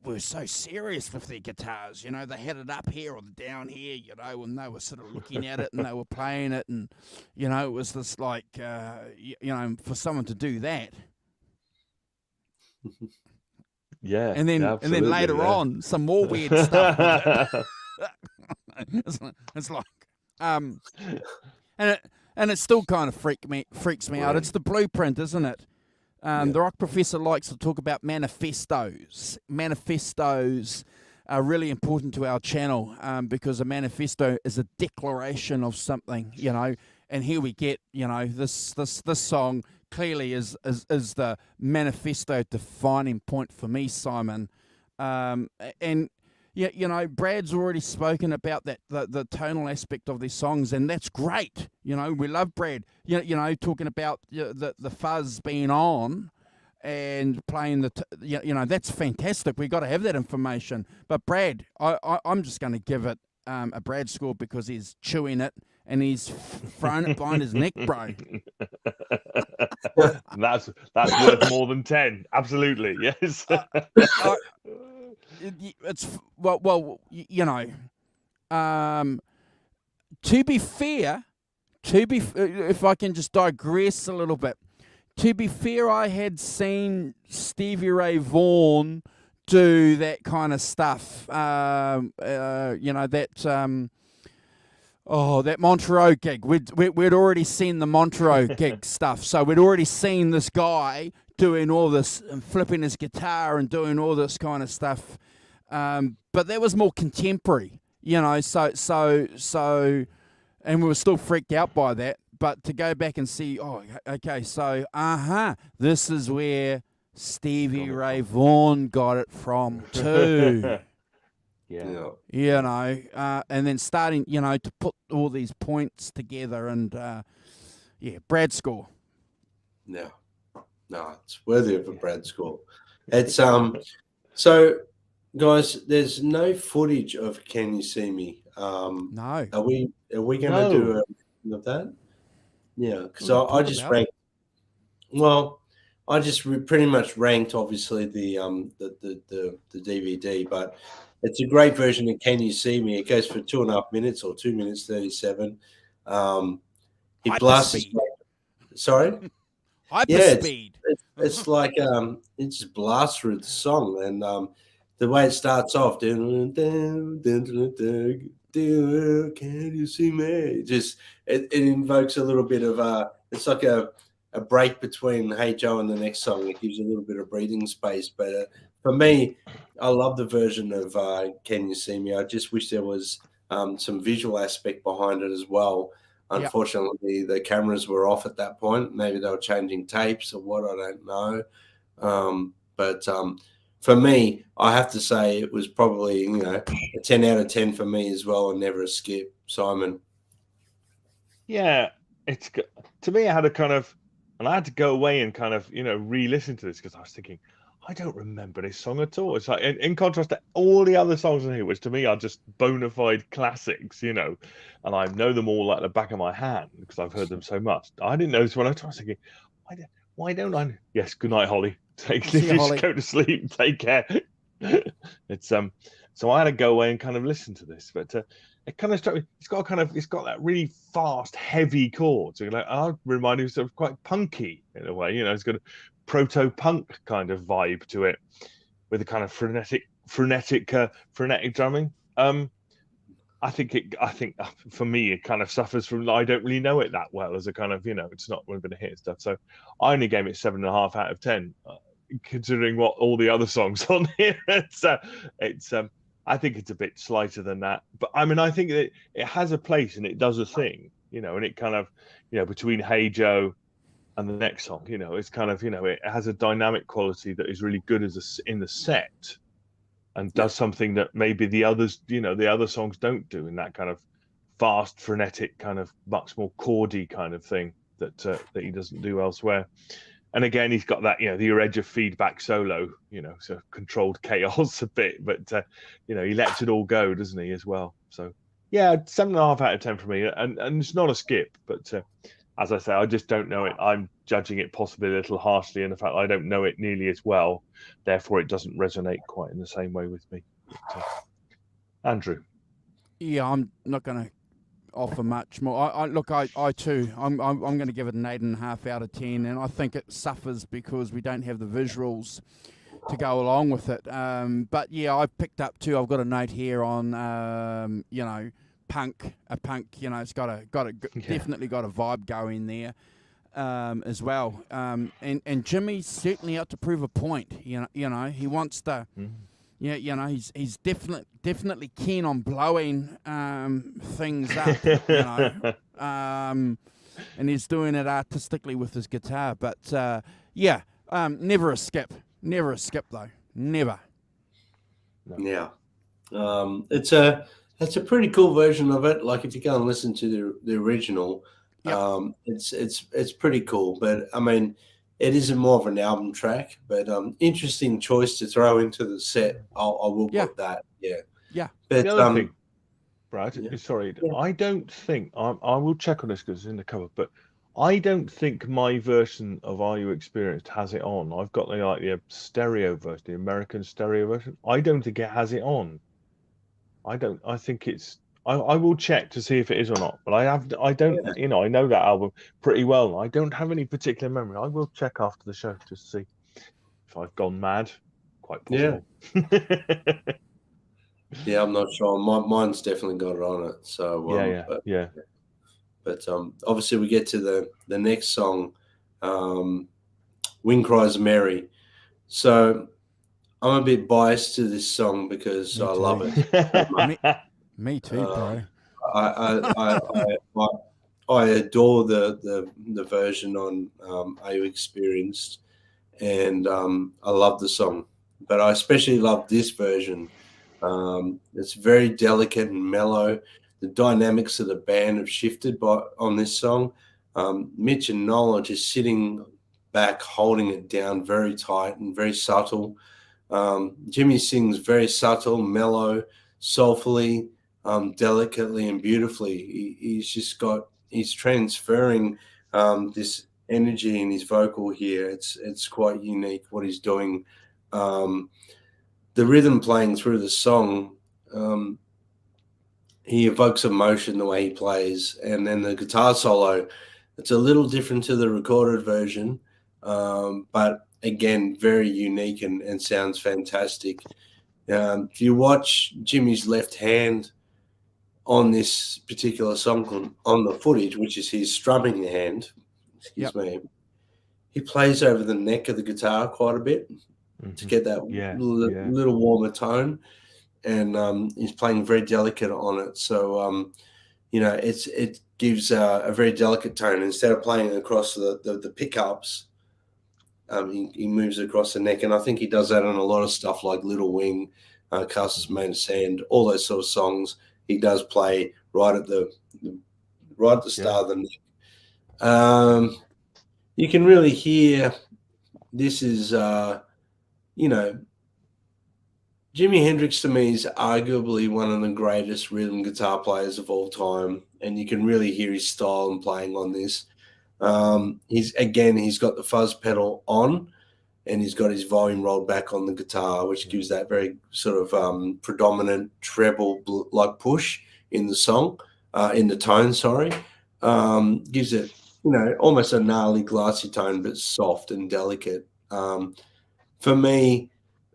were so serious with their guitars. You know, they had it up here or down here, you know, and they were sort of looking at it and they were playing it. And, you know, it was this like, you know, for someone to do that. Yeah. And then later on, some more weird stuff with it. It's like, and it still kind of freaks me out. It's the blueprint, isn't it? The rock professor likes to talk about manifestos. Manifestos are really important to our channel because a manifesto is a declaration of something, you know. And here we get, you know, this song clearly is the manifesto defining point for me, Simon. And yeah, you know, Brad's already spoken about that the tonal aspect of these songs, and that's great. You know, we love Brad. You know, talking about the fuzz being on and playing you know, that's fantastic. We got to have that information. But Brad, I'm just going to give it a Brad score because he's chewing it and he's throwing it behind his neck, bro. That's worth more than 10. Absolutely, yes. It's well, you know. To be fair, if I can just digress a little bit. To be fair, I had seen Stevie Ray Vaughan do that kind of stuff. You know, that that Monterey gig. We'd already seen the Monterey gig stuff, so we'd already seen this guy doing all this and flipping his guitar and doing all this kind of stuff. But that was more contemporary, you know, so, and we were still freaked out by that. But to go back and see, oh, okay, so, this is where Stevie Ray Vaughan got it from too. Yeah. You know, and then starting, you know, to put all these points together and, Brad score. No, it's worthy of a Brad score. It's, so, guys, there's no footage of Can You See Me? No. Are we going to do a of that? Yeah, because I just ranked. Well, I just pretty much ranked obviously the DVD, but it's a great version of Can You See Me? It goes for 2.5 minutes or 2 minutes 37. He blasts. Sorry. Hyperspeed. It's like it just blasts through the song, and the way it starts off, can you see me? It invokes a little bit of it's like a break between Hey Joe and the next song. It gives you a little bit of breathing space. But for me, I love the version of Can You See Me? I just wish there was some visual aspect behind it as well. Unfortunately, the cameras were off at that point. Maybe they were changing tapes or what, I don't know. But for me, I have to say it was probably, you know, a 10 out of 10 for me as well, and never a skip. Simon. Yeah, it's to me, I had a kind of, and I had to go away and kind of, you know, re-listen to this because I was thinking, I don't remember this song at all. It's like in contrast to all the other songs in here, which to me are just bona fide classics, you know, and I know them all like the back of my hand because I've heard them so much. I didn't know this when I was thinking, why don't I? Yes, good night, Holly. Just go to sleep. Take care. It's so I had to go away and kind of listen to this, but it kind of struck me. It's got that really fast, heavy chord. So like, I remind me of quite punky in a way. You know, it's got a proto-punk kind of vibe to it, with a kind of frenetic drumming. I think for me it kind of suffers from I don't really know it that well as a kind of, you know, it's not really going to hit stuff. So I only gave it 7.5 out of 10, considering what all the other songs on here. I think it's a bit slighter than that, but I mean I think that it has a place and it does a thing, you know, and it kind of, you know, between Hey Joe and the next song, you know, it's kind of, you know, it has a dynamic quality that is really good in the set. And does something that maybe the others, you know, the other songs don't do, in that kind of fast, frenetic, kind of much more chordy kind of thing that he doesn't do elsewhere. And again, he's got that, you know, the edge of feedback solo, you know, so controlled chaos a bit, but you know, he lets it all go, doesn't he, as well? So yeah, 7.5 out of 10 for me, and it's not a skip, but as I say, I just don't know it. I'm judging it possibly a little harshly in the fact I don't know it nearly as well. Therefore, it doesn't resonate quite in the same way with me. But, Andrew. Yeah, I'm not going to offer much more. I too, I'm going to give it an 8.5 out of 10, and I think it suffers because we don't have the visuals to go along with it. But yeah, I picked up too. I've got a note here on punk. It's definitely got a vibe going there as well. And Jimmy's certainly out to prove a point. He wants to. Yeah, he's definitely keen on blowing things up, and he's doing it artistically with his guitar. But never a skip though, never. Yeah, it's a pretty cool version of it. Like if you go and listen to the original, it's pretty cool. But I mean, it isn't more of an album track, but interesting choice to throw into the set. I will put that. Yeah. But the other thing, Brad, sorry, I don't think I will check on this because it's in the cover, but I don't think my version of Are You Experienced has it on. I've got the stereo version, the American stereo version. I don't think it has it on. I think it's. I will check to see if it is or not, but I don't, I know that album pretty well. I don't have any particular memory. I will check after the show just to see if I've gone mad. Quite possible. Yeah, I'm not sure. Mine's definitely got it on it. So But obviously we get to the next song, Cries Mary. So I'm a bit biased to this song because I love it. Me too, bro. I adore the version on Are You Experienced, and I love the song, but I especially love this version. It's very delicate and mellow. The dynamics of the band have shifted on this song. Mitch and Noel are just sitting back, holding it down very tight and very subtle. Jimmy sings very subtle, mellow, soulfully, delicately and beautifully. He's transferring this energy in his vocal here. It's quite unique what he's doing. The rhythm playing through the song, he evokes emotion the way he plays, and then the guitar solo, it's a little different to the recorded version, but again, very unique and sounds fantastic. If you watch Jimmy's left hand on this particular song on the footage, which is his strumming hand, excuse me, he plays over the neck of the guitar quite a bit to get that little warmer tone, and he's playing very delicate on it. So, it gives a very delicate tone. Instead of playing across the pickups, he moves across the neck, and I think he does that on a lot of stuff like Little Wing, Castles Made of Sand, all those sort of songs. He does play right at the start of the neck. You can really hear this is, Jimi Hendrix to me is arguably one of the greatest rhythm guitar players of all time, and you can really hear his style and playing on this. He's got the fuzz pedal on, and he's got his volume rolled back on the guitar, which gives that very sort of predominant treble like push in the song, in the tone. Sorry, gives it almost a gnarly, glassy tone, but soft and delicate. For me,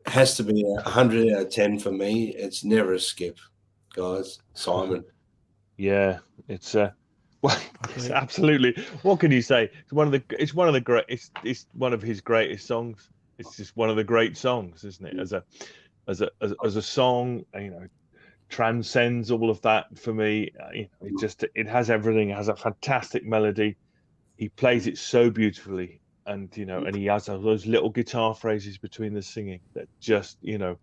it has to be 100 out of 10 for me. It's never a skip, guys. Simon. Yeah, it's absolutely. What can you say? It's one of his greatest songs. It's just one of the great songs, isn't it? As a song, transcends all of that for me. It has everything. It has a fantastic melody. He plays it so beautifully, and and he has those little guitar phrases between the singing that just to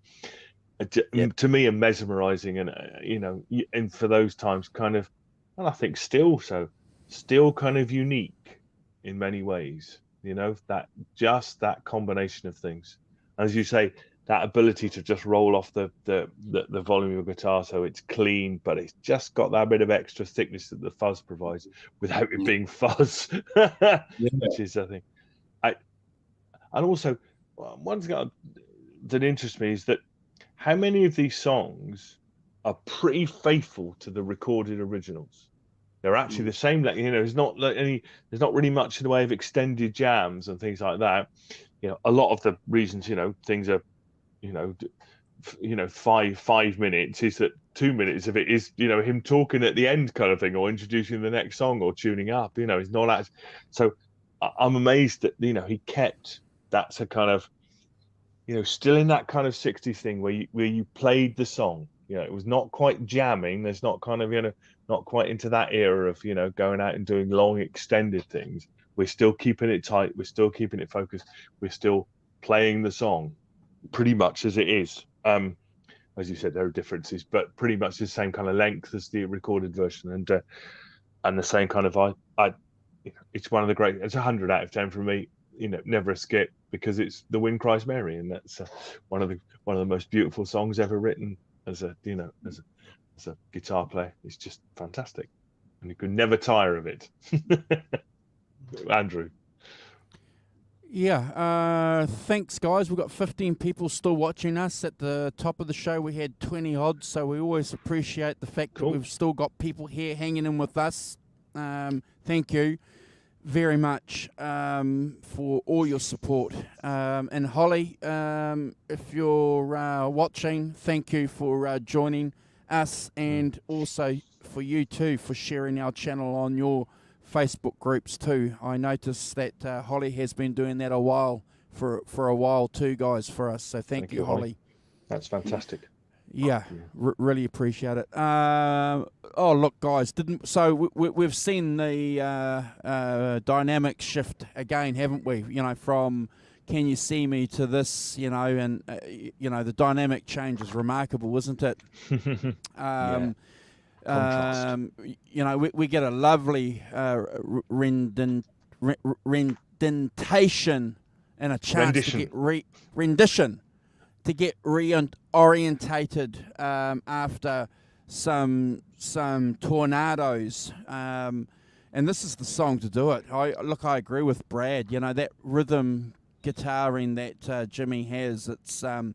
me are mesmerizing, and and for those times kind of, and I think still kind of unique in many ways. That combination of things, as you say, that ability to just roll off the volume of guitar so it's clean, but it's just got that bit of extra thickness that the fuzz provides without it being fuzz, which is, I think, and also one thing that interests me is that how many of these songs are pretty faithful to the recorded originals. They're actually the same, there's not really much in the way of extended jams and things like that. A lot of the reasons, things are, 5 minutes is that 2 minutes of it is, him talking at the end kind of thing, or introducing the next song or tuning up, he's not as, so I'm amazed that, he kept that's a kind of, still in that kind of 60s thing where you played the song. It was not quite jamming. There's not kind of, not quite into that era of, going out and doing long extended things. We're still keeping it tight. We're still keeping it focused. We're still playing the song pretty much as it is. As you said, there are differences, but pretty much the same kind of length as the recorded version, and the same kind of, it's one of the great, it's 100 out of 10 for me. Never a skip, because it's the wind cries Mary, and that's one of the most beautiful songs ever written as a guitar player. It's just fantastic, and you can never tire of it. Andrew. Yeah, thanks guys. We've got 15 people still watching us. At the top of the show we had 20 odds, so we always appreciate the fact that we've still got people here hanging in with us. Thank you very much for all your support. And Holly, if you're watching, thank you for joining us, and also for you too for sharing our channel on your Facebook groups too. I noticed that Holly has been doing that for a while too, guys, for us. So thank you, Holly. That's fantastic. Yeah, really appreciate it. Oh, look, guys, we've seen the dynamic shift again, haven't we? From Can You See Me to this, and the dynamic change is remarkable, isn't it? We get a lovely rendition and a chance to get rendition. To get reorientated after some tornadoes, and this is the song to do it. I agree with Brad. That rhythm guitaring that Jimmy has. It's a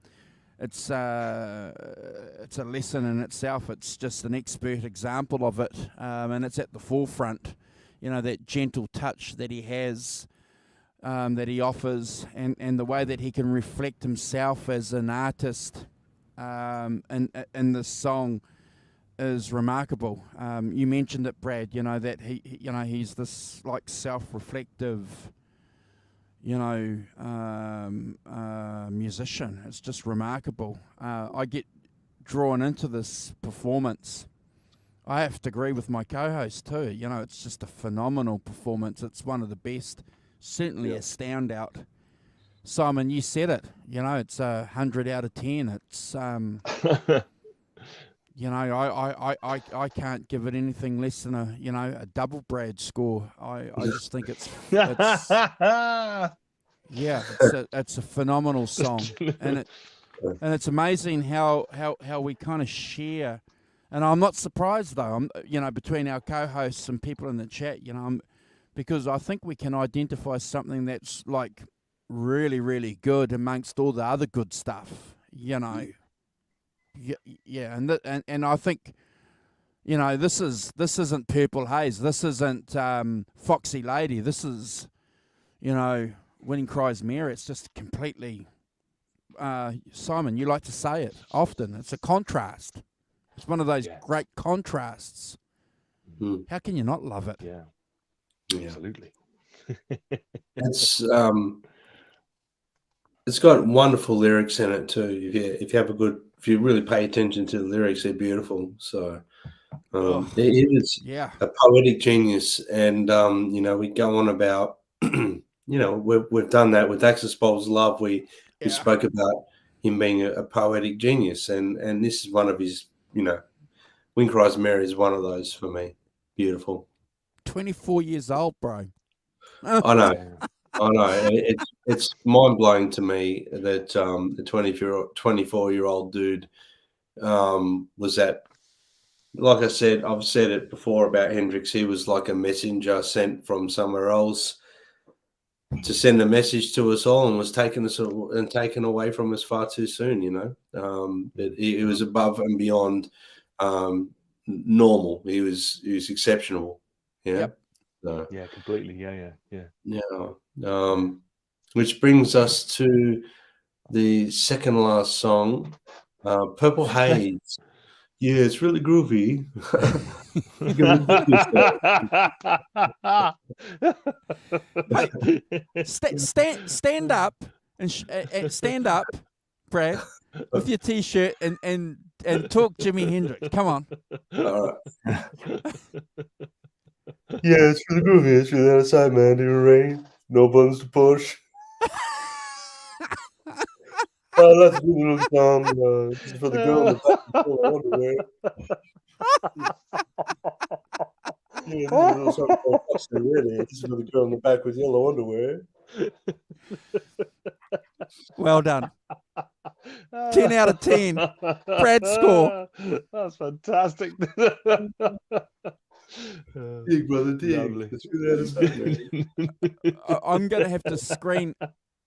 lesson in itself. It's just an expert example of it, and it's at the forefront. That gentle touch that he has. That he offers, and the way that he can reflect himself as an artist in this song is remarkable. You mentioned it, Brad, that he's this like self-reflective musician. It's just remarkable. I get drawn into this performance. I have to agree with my co-host too. It's just a phenomenal performance. It's one of the best. Certainly a standout. Simon, you said it. It's 100 out of 10. It's I can't give it anything less than a double Brad score. I just think it's it's a phenomenal song, and it's amazing how we kind of share. And I'm not surprised though. Between our co-hosts and people in the chat, because I think we can identify something that's like really, really good amongst all the other good stuff, and I think, this isn't Purple Haze, this isn't Foxy Lady, this is, Winning Cries Mary. It's just completely, Simon, you like to say it often. It's a contrast. It's one of those great contrasts. How can you not love it? Yeah. Absolutely. It's got wonderful lyrics in it too. If you really pay attention to the lyrics, they're beautiful. So it is a poetic genius, and we go on about we've done that with Axis Bowl's Love. We spoke about him being a poetic genius, and this is one of his. Wind Cries Mary is one of those for me. Beautiful. 24 years old, bro. I know. I know it's mind blowing to me that the 24-year-old dude was that. Like I said, I've said it before about Hendrix. He was like a messenger sent from somewhere else to send a message to us all, and was taken away from us far too soon. You know, it was above and beyond normal. He was exceptional. Yeah. Yep. So, Yeah, completely. Yeah. Which brings us to the second last song, Purple Haze. Yeah, it's really groovy. Hey, stand up and stand up, Brad, with your t-shirt and talk Jimi Hendrix. Come on. All right. Yeah, it's really groovy. It's really outside, man. In the rain, no buttons to push. That's a good little song. This is for the girl in the back with yellow underwear. Yeah, this is a little song called Foxy Lady. This is for the girl in the back with yellow underwear. Well done. 10 out of 10. Brad score. That's fantastic. Dig, brother, dig. Lovely. It's really outside, I'm going to have to screen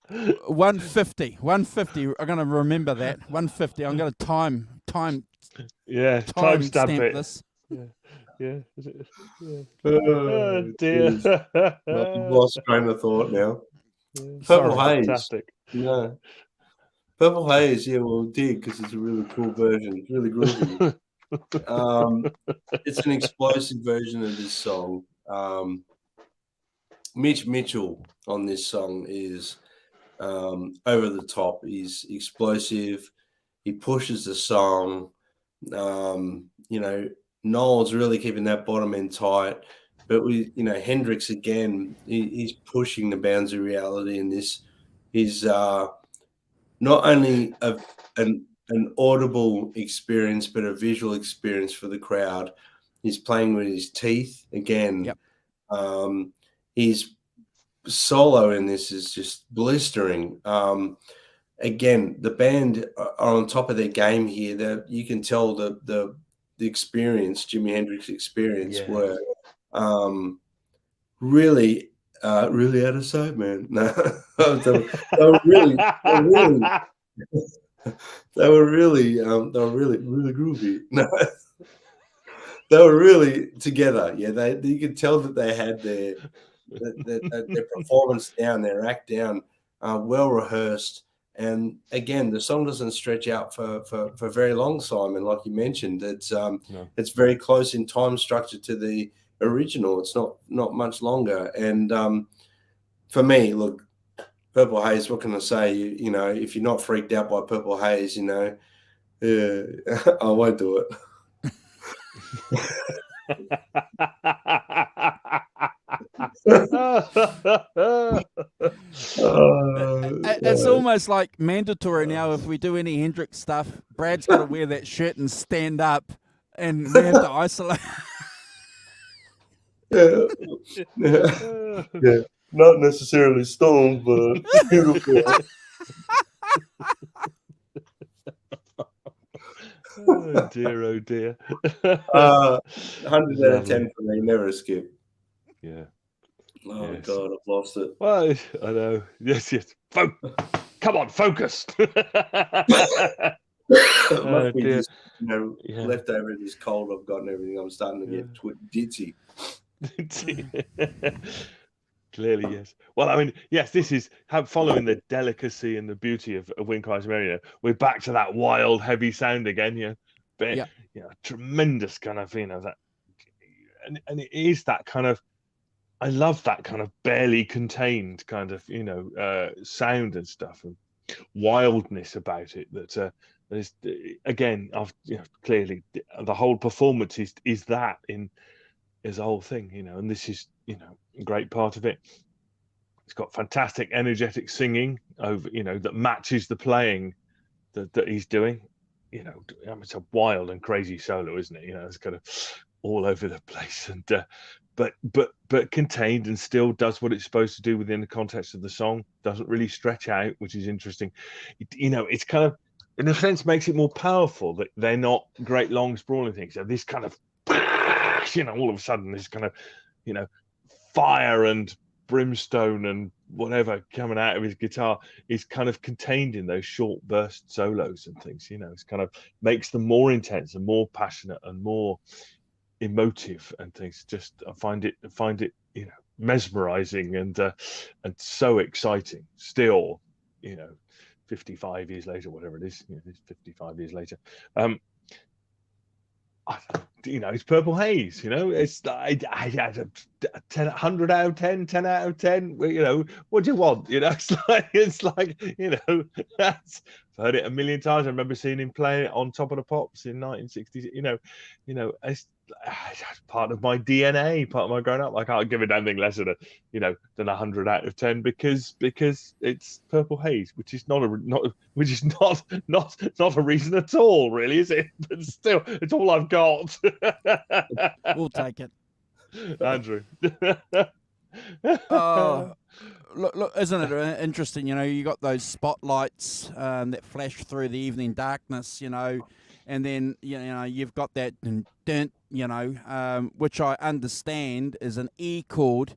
150. 150. I'm going to remember that. 150. I'm going to time timestamp it. this. Yeah. Oh, dear. I've lost train of thought now. Sorry. Purple Haze. Fantastic. No. Purple Haze, yeah, we'll dig because it's a really cool version. It's really groovy. It's an explosive version of this song. Mitch Mitchell on this song is over the top. He's explosive. He pushes the song. You know, Noel's really keeping that bottom end tight. But Hendrix again, he's pushing the bounds of reality in this. He's not only an audible experience, but a visual experience for the crowd. He's playing with his teeth again. Yep. His solo in this is just blistering. Again, the band are on top of their game here. That you can tell the experience, Jimi Hendrix experience, were really out of sight, man. No, they were really groovy. No, they were really together. Yeah, you could tell that they had their performance down, their act down, well rehearsed. And again, the song doesn't stretch out for very long, Simon. Like you mentioned, it's very close in time structure to the original. It's not much longer. And for me, look, Purple Haze, what can I say? You know, if you're not freaked out by Purple Haze, you know, I won't do it. It's almost like mandatory now. If we do any Hendrix stuff, Brad's got to wear that shirt and stand up, and we have to isolate. Yeah, not necessarily stoned, but beautiful. Oh dear. 100 out of 10 for me. Never skip. Yeah. Oh yes. God, I've lost it. Well, I know. Yes. Come on, focus. Must be just, left over this cold I've got and everything. I'm starting to get ditzy. Clearly, yes. Well, I mean, yes, this is following the delicacy and the beauty of Cries Mary. We're back to that wild, heavy sound again. But tremendous kind of, that, and it is that kind of. I love that kind of barely contained kind of, sound and stuff and wildness about it. That there's again, clearly the whole performance is that in a whole thing, and this is, a great part of it. It's got fantastic, energetic singing over, that matches the playing that he's doing. It's a wild and crazy solo, isn't it? It's kind of all over the place, and but contained, and still does what it's supposed to do within the context of the song. Doesn't really stretch out, which is interesting. It's kind of, in a sense, makes it more powerful that they're not great long sprawling things. So this kind of, all of a sudden, this kind of, fire and brimstone and whatever coming out of his guitar is kind of contained in those short burst solos and things. It's kind of makes them more intense and more passionate and more emotive and things. Just I find it mesmerizing and so exciting still, 55 years later, whatever it is, it's 55 years later. It's Purple Haze. It's I had a 100 out of 10, 10 out of 10. What do you want? It's like that's, I've heard it a million times. I remember seeing him play it on Top of the Pops in 1960s. It's part of my DNA, part of my growing up. I can't give it anything less than a 100 out of 10 because it's Purple Haze, which is not a reason at all, really, is it? But still, it's all I've got. We'll take it, Andrew. Look, isn't it interesting? You got those spotlights that flash through the evening darkness, and then you've got that dent, which I understand is an E chord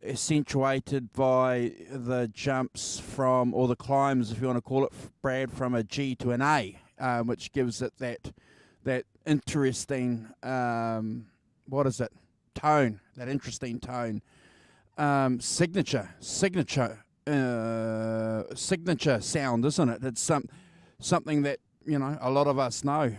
accentuated by the jumps from, or the climbs, if you want to call it, Brad, from a G to an A, which gives it that interesting tone, that interesting tone. Signature sound, isn't it? It's something that a lot of us know.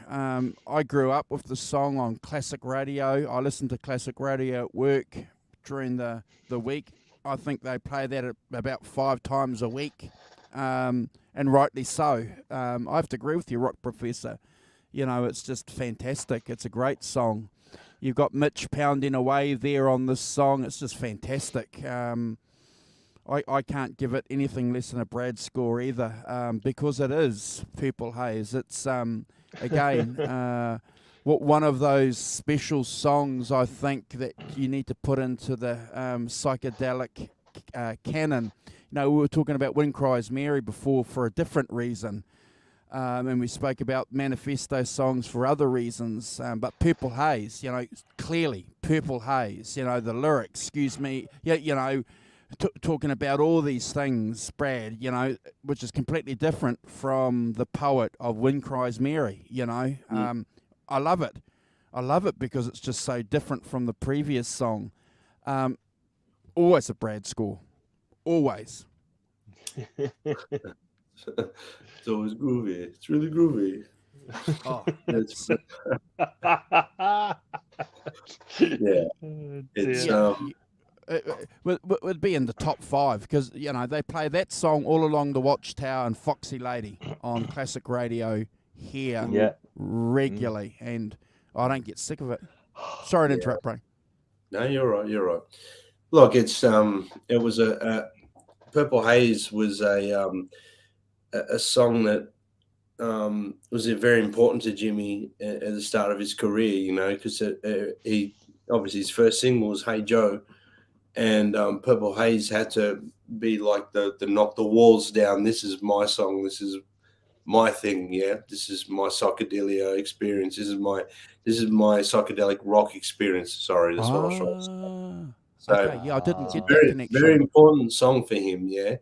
I grew up with the song on classic radio. I listened to classic radio at work during the week. I think they play that about 5 times a week, and rightly so. I have to agree with you, Rock Professor. It's just fantastic. It's a great song. You've got Mitch pounding away there on this song. It's just fantastic. I can't give it anything less than a Brad score either, because it is Purple Haze. It's, again, one of those special songs, I think, that you need to put into the psychedelic canon. We were talking about Cries Mary before for a different reason. And we spoke about manifesto songs for other reasons, but Purple Haze, clearly Purple Haze, the lyrics, talking about all these things, Brad, which is completely different from the poet of When Cries Mary, I love it. I love it because it's just so different from the previous song. Always a Brad score. Always. It's always groovy. It's really groovy. Oh, yeah. It's it would be in the top 5 because they play that song all along the Watchtower and Foxy Lady on classic radio here regularly, and I don't get sick of it. Sorry to interrupt, bro. No, you're right. Look, it's it was a Purple Haze was a song that was very important to Jimmy at the start of his career, because he obviously his first single was Hey Joe, and Purple Haze had to be like the knock the walls down. This is my song. This is my thing. Yeah, this is my psychedelia experience. This is my psychedelic rock experience. Sorry, that's what I was trying to say. So okay, I didn't get very, that connection. very important song for him. Yeah.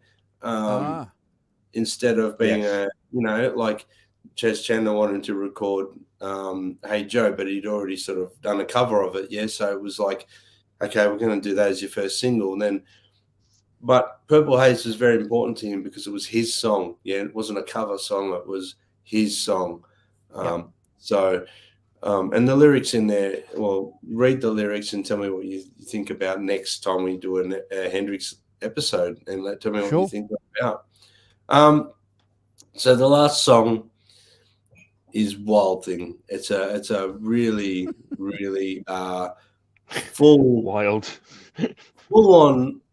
Instead of being like Ches Chandler wanted to record Hey Joe, but he'd already sort of done a cover of it. Yeah. So it was like, okay, we're going to do that as your first single. And then, but Purple Haze was very important to him because it was his song. Yeah. It wasn't a cover song. It was his song. And the lyrics in there, well, read the lyrics and tell me what you think about next time we do a Hendrix episode, and tell me what you think about. So the last song is Wild Thing. It's a really, really full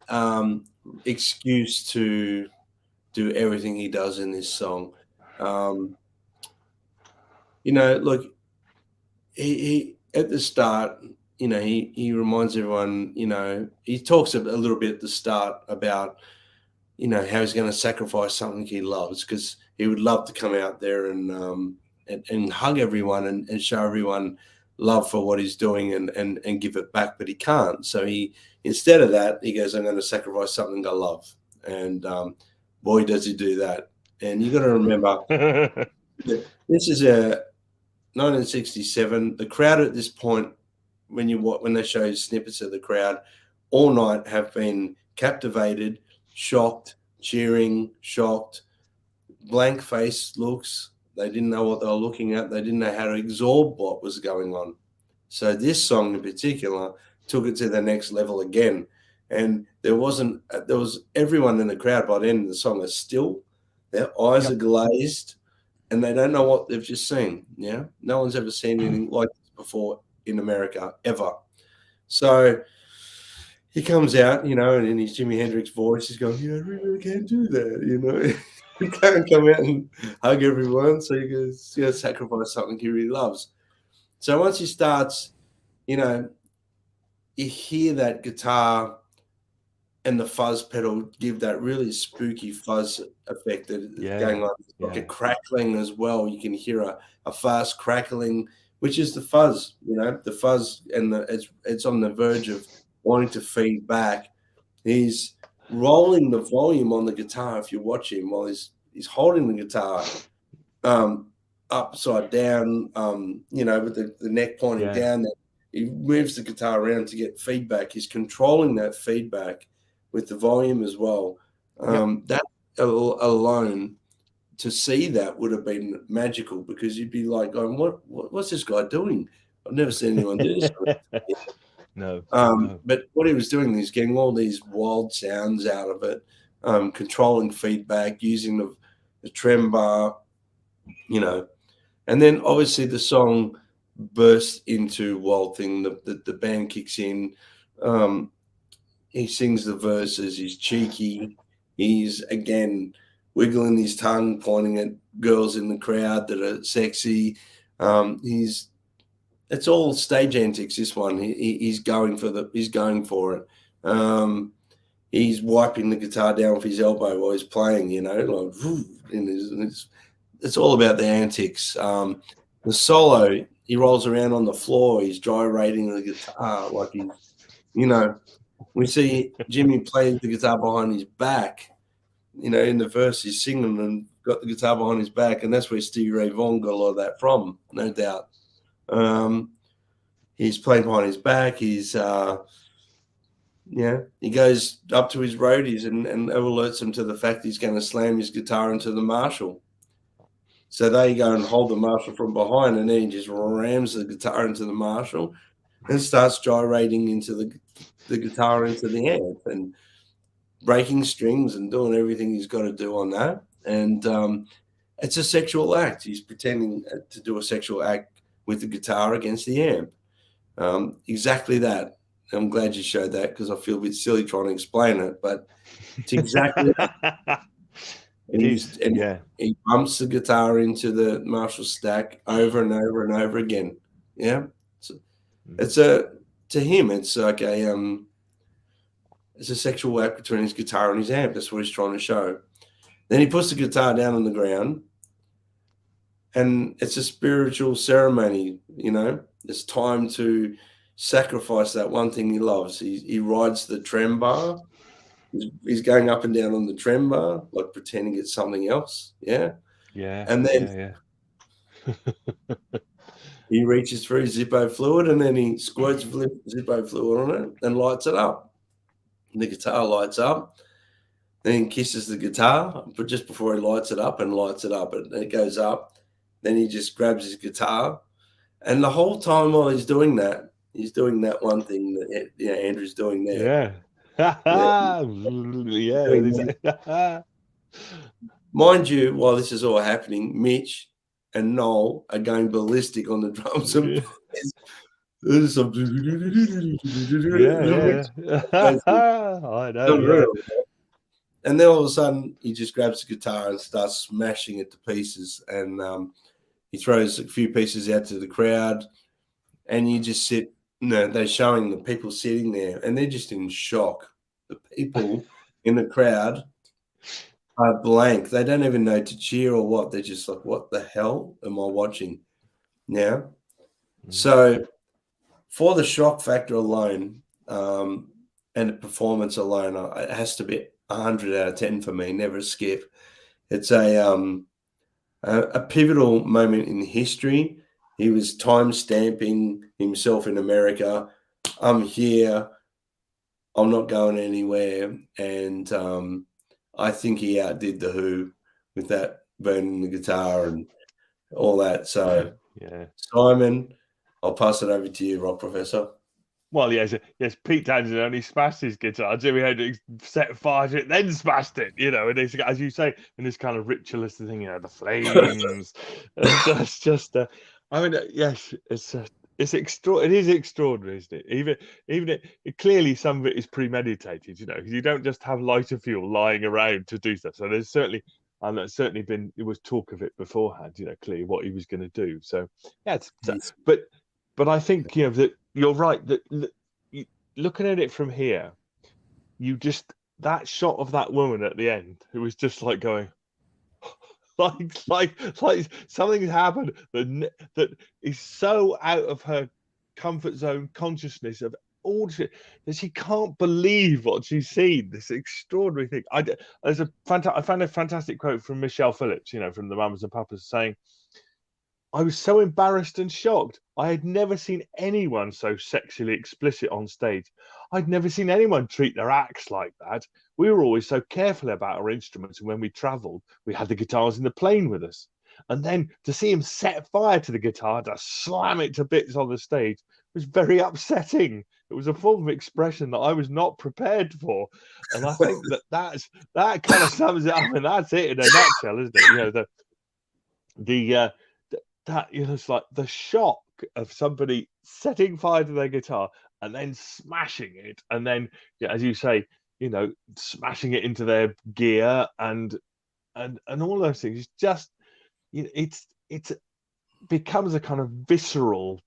on excuse to do everything he does in this song. Look, he at the start, you know, he reminds everyone, you know, he talks a little bit at the start about, you know, how he's going to sacrifice something he loves, because he would love to come out there and hug everyone and show everyone love for what he's doing and give it back, but he can't. So instead of that, he goes, I'm going to sacrifice something I love. And boy, does he do that. And you got to remember, this is a 1967. The crowd at this point, when they show snippets of the crowd, all night have been captivated, shocked, cheering, shocked, blank face looks. They didn't know what they were looking at. They didn't know how to absorb what was going on. So this song in particular took it to the next level again. And there was everyone in the crowd by the end of the song is still, their eyes are glazed, and they don't know what they've just seen. Yeah, no one's ever seen anything like this before in America, ever. So he comes out, you know, and in his Jimi Hendrix voice, he's going, I really can't do that, you know. He can't come out and hug everyone, so he goes, he's going to sacrifice something he really loves. So once he starts, you know, you hear that guitar and the fuzz pedal give that really spooky fuzz effect that is going on. It's like a crackling as well. You can hear a fast crackling, which is the fuzz, you know, the fuzz, and it's on the verge of wanting to feed back. He's rolling the volume on the guitar, if you watch him, while he's holding the guitar upside down, you know, with the neck pointing down. He moves the guitar around to get feedback. He's controlling that feedback with the volume as well. That alone, to see that would have been magical, because you'd be like, what's this guy doing? I've never seen anyone do this. No. But what he was doing is getting all these wild sounds out of it, controlling feedback, using the trem bar, you know. And then obviously the song bursts into Wild Thing. The band kicks in. He sings the verses. He's cheeky. He's, again, wiggling his tongue, pointing at girls in the crowd that are sexy. It's all stage antics, this one. He's going for it. He's wiping the guitar down with his elbow while he's playing, you know, like, it's all about the antics. The solo, he rolls around on the floor. He's gyrating the guitar like he's, you know, we see Jimmy play the guitar behind his back. You know, in the verse, he's singing and got the guitar behind his back, and that's where Stevie Ray Vaughan got a lot of that from, no doubt. He's playing behind his back. He's, he goes up to his roadies and alerts them to the fact he's going to slam his guitar into the Marshall. So they go and hold the Marshall from behind, and then he just rams the guitar into the Marshall and starts gyrating into the guitar into the amp and breaking strings and doing everything he's got to do on that. And it's a sexual act. He's pretending to do a sexual act with the guitar against the amp. Exactly that. I'm glad you showed that, because I feel a bit silly trying to explain it, but it's exactly that. He bumps the guitar into the Marshall stack over and over and over again. Yeah. To him, it's like it's a sexual act between his guitar and his amp. That's what he's trying to show. Then he puts the guitar down on the ground, and it's a spiritual ceremony, you know. It's time to sacrifice that one thing he loves. He rides the trem bar. He's going up and down on the trem bar, like pretending it's something else. Yeah. Yeah. And then he reaches for his Zippo fluid, and then he squirts Zippo fluid on it and lights it up. And the guitar lights up. Then he kisses the guitar, but just before he lights it up, and it goes up. Then he just grabs his guitar, and the whole time while he's doing that one thing that Andrew's doing there. Mind you, while this is all happening, Mitch and Noel are going ballistic on the drums and there's some I know. And then all of a sudden he just grabs the guitar and starts smashing it to pieces, and he throws a few pieces out to the crowd, and you just sit No, they're showing the people sitting there, and they're just in shock. The people in the crowd are blank. They don't even know to cheer or what. They're just like, what the hell am I watching now? So for the shock factor alone, and the performance alone, it has to be 100 out of 10 for me. Never a skip. It's a pivotal moment in history. He was time stamping himself in America. I'm here. I'm not going anywhere. And I think he outdid the Who with that burning the guitar and all that. So, yeah, Simon, I'll pass it over to you, Rock Professor. Well, yes. Pete Townsend only smashed his guitar. Jimi Hendrix set fire to it, then smashed it. And it's, as you say, in this kind of ritualistic thing, the flames. That's just. Yes, it's extraordinary. It is extraordinary, isn't it? Even clearly some of it is premeditated. Because you don't just have lighter fuel lying around to do stuff. So there's certainly. And that's certainly been. It was talk of it beforehand. Clearly what he was going to do. So yeah, but I think that. You're right that looking at it from here, that shot of that woman at the end who was just like going, like something's happened that is so out of her comfort zone consciousness of all shit that she can't believe what she's seen. This extraordinary thing. I found a fantastic quote from Michelle Phillips, from the Mamas and Papas, saying, I was so embarrassed and shocked. I had never seen anyone so sexually explicit on stage. I'd never seen anyone treat their acts like that. We were always so careful about our instruments, and when we travelled, we had the guitars in the plane with us. And then to see him set fire to the guitar, to slam it to bits on the stage, was very upsetting. It was a form of expression that I was not prepared for. And I think that kind of sums it up, and that's it in a nutshell, isn't it? It's like the shock of somebody setting fire to their guitar and then smashing it, and then, as you say, smashing it into their gear and all those things. It's just, it becomes a kind of visceral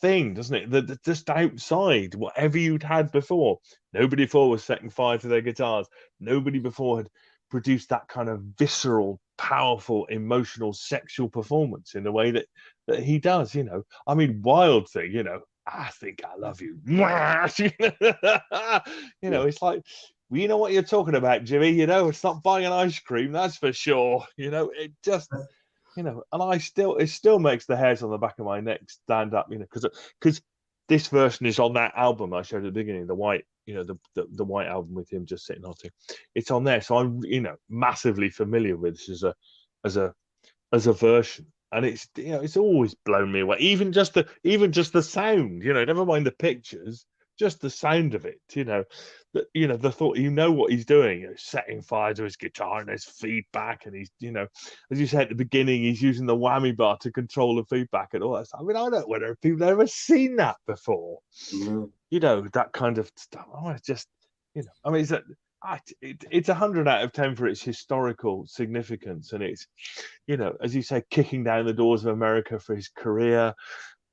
thing, doesn't it? That just outside whatever you'd had before. Nobody before was setting fire to their guitars. Nobody before had produced that kind of visceral, powerful, emotional, sexual performance in the way that he does. Wild Thing. I think I love you. It's like, well, you know what you're talking about, Jimmy. It's not buying an ice cream, that's for sure. It just. And it still makes the hairs on the back of my neck stand up, because this version is on that album I showed at the beginning, the white, the white album with him just sitting on it. It's on there, so I'm, massively familiar with this as a version, and it's, it's always blown me away. Even just the sound, never mind the pictures, just the sound of it, the thought, what he's doing, setting fire to his guitar, and there's feedback, and he's, as you said at the beginning, he's using the whammy bar to control the feedback and all that stuff. I don't know whether people have ever seen that before. That kind of stuff. It's just, it's 100 out of 10 for its historical significance, and it's, as you say, kicking down the doors of America for his career,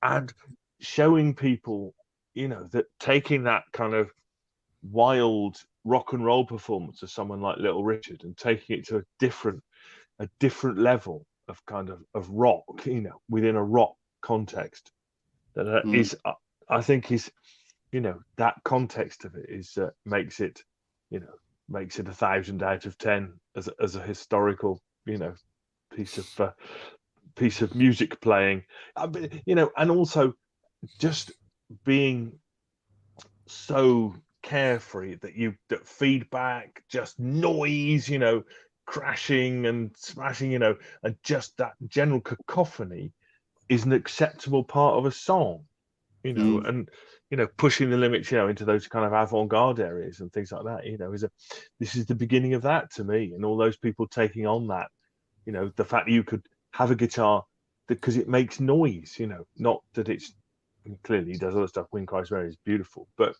and showing people, that taking that kind of wild rock and roll performance of someone like Little Richard and taking it to a different level of kind of rock, within a rock context, that is, I think, is, that context of it is makes it 1,000 out of 10 as a historical, piece of music playing, and also just being so carefree that feedback, just noise, crashing and smashing, and just that general cacophony is an acceptable part of a song, and pushing the limits, into those kind of avant-garde areas and things like that, this is the beginning of that to me, and all those people taking on that, the fact that you could have a guitar because it makes noise, not that it's, clearly he does other stuff. Cries Mary is beautiful, but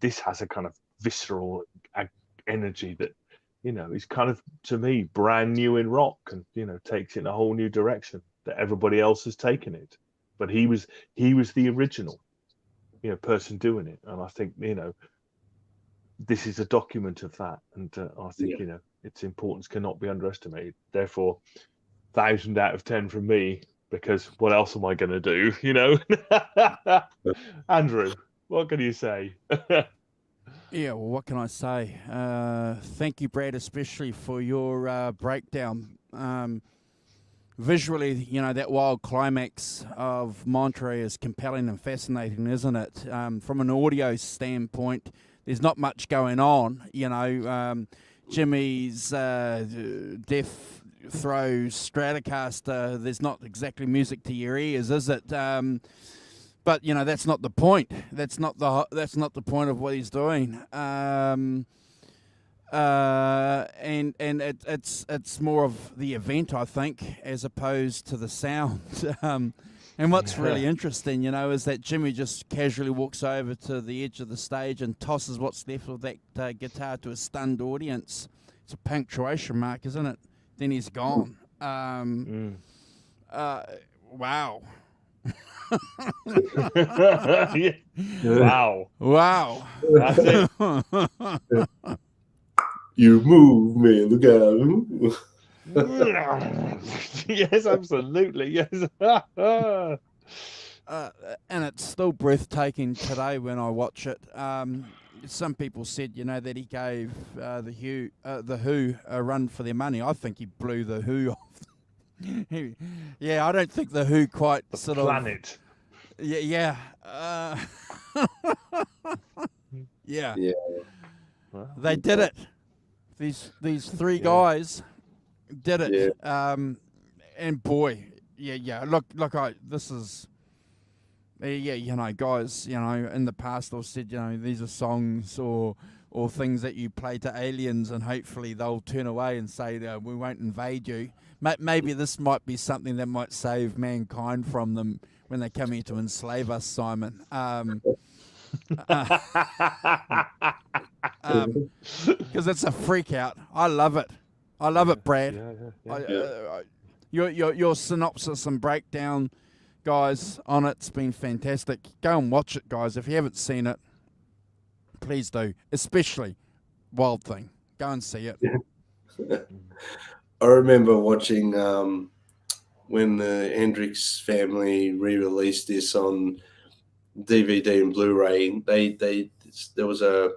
this has a kind of visceral energy that is kind of, to me, brand new in rock, and takes it in a whole new direction that everybody else has taken it. But he was the original, person doing it. And I think this is a document of that, and I think its importance cannot be underestimated. Therefore, 1,000 out of 10 from me, because what else am I going to do? Andrew, what can you say? Yeah, well, what can I say? Thank you, Brad, especially for your breakdown. Visually, that wild climax of Monterey is compelling and fascinating, isn't it? From an audio standpoint, there's not much going on. Jimmy's Death Throw Stratocaster, there's not exactly music to your ears, is it? But that's not the point. That's not the point of what he's doing. And it's more of the event, I think, as opposed to the sound. And what's really interesting, is that Jimmy just casually walks over to the edge of the stage and tosses what's left of that guitar to a stunned audience. It's a punctuation mark, isn't it? Then he's gone. Wow. Wow. Wow. That's it. You move me, look out. Yes, absolutely. Yes. And it's still breathtaking today when I watch it. Some people said, that he gave the Who a run for their money. I think he blew the Who off. I don't think the Who quite the sort planet. of. Yeah. Yeah. Well, they did it. These three guys did it. Yeah. And boy, Look, this is. Guys, in the past I've said, these are songs or things that you play to aliens, and hopefully they'll turn away and say, we won't invade you. Maybe this might be something that might save mankind from them when they come here to enslave us, Simon. Because it's a freak out. I love it. I love it, Brad. Your synopsis and breakdown, guys, on it's been fantastic. Go and watch it, guys. If you haven't seen it, please do. Especially Wild Thing. Go and see it. I remember watching when the Hendrix family re-released this on DVD and Blu-ray. There was a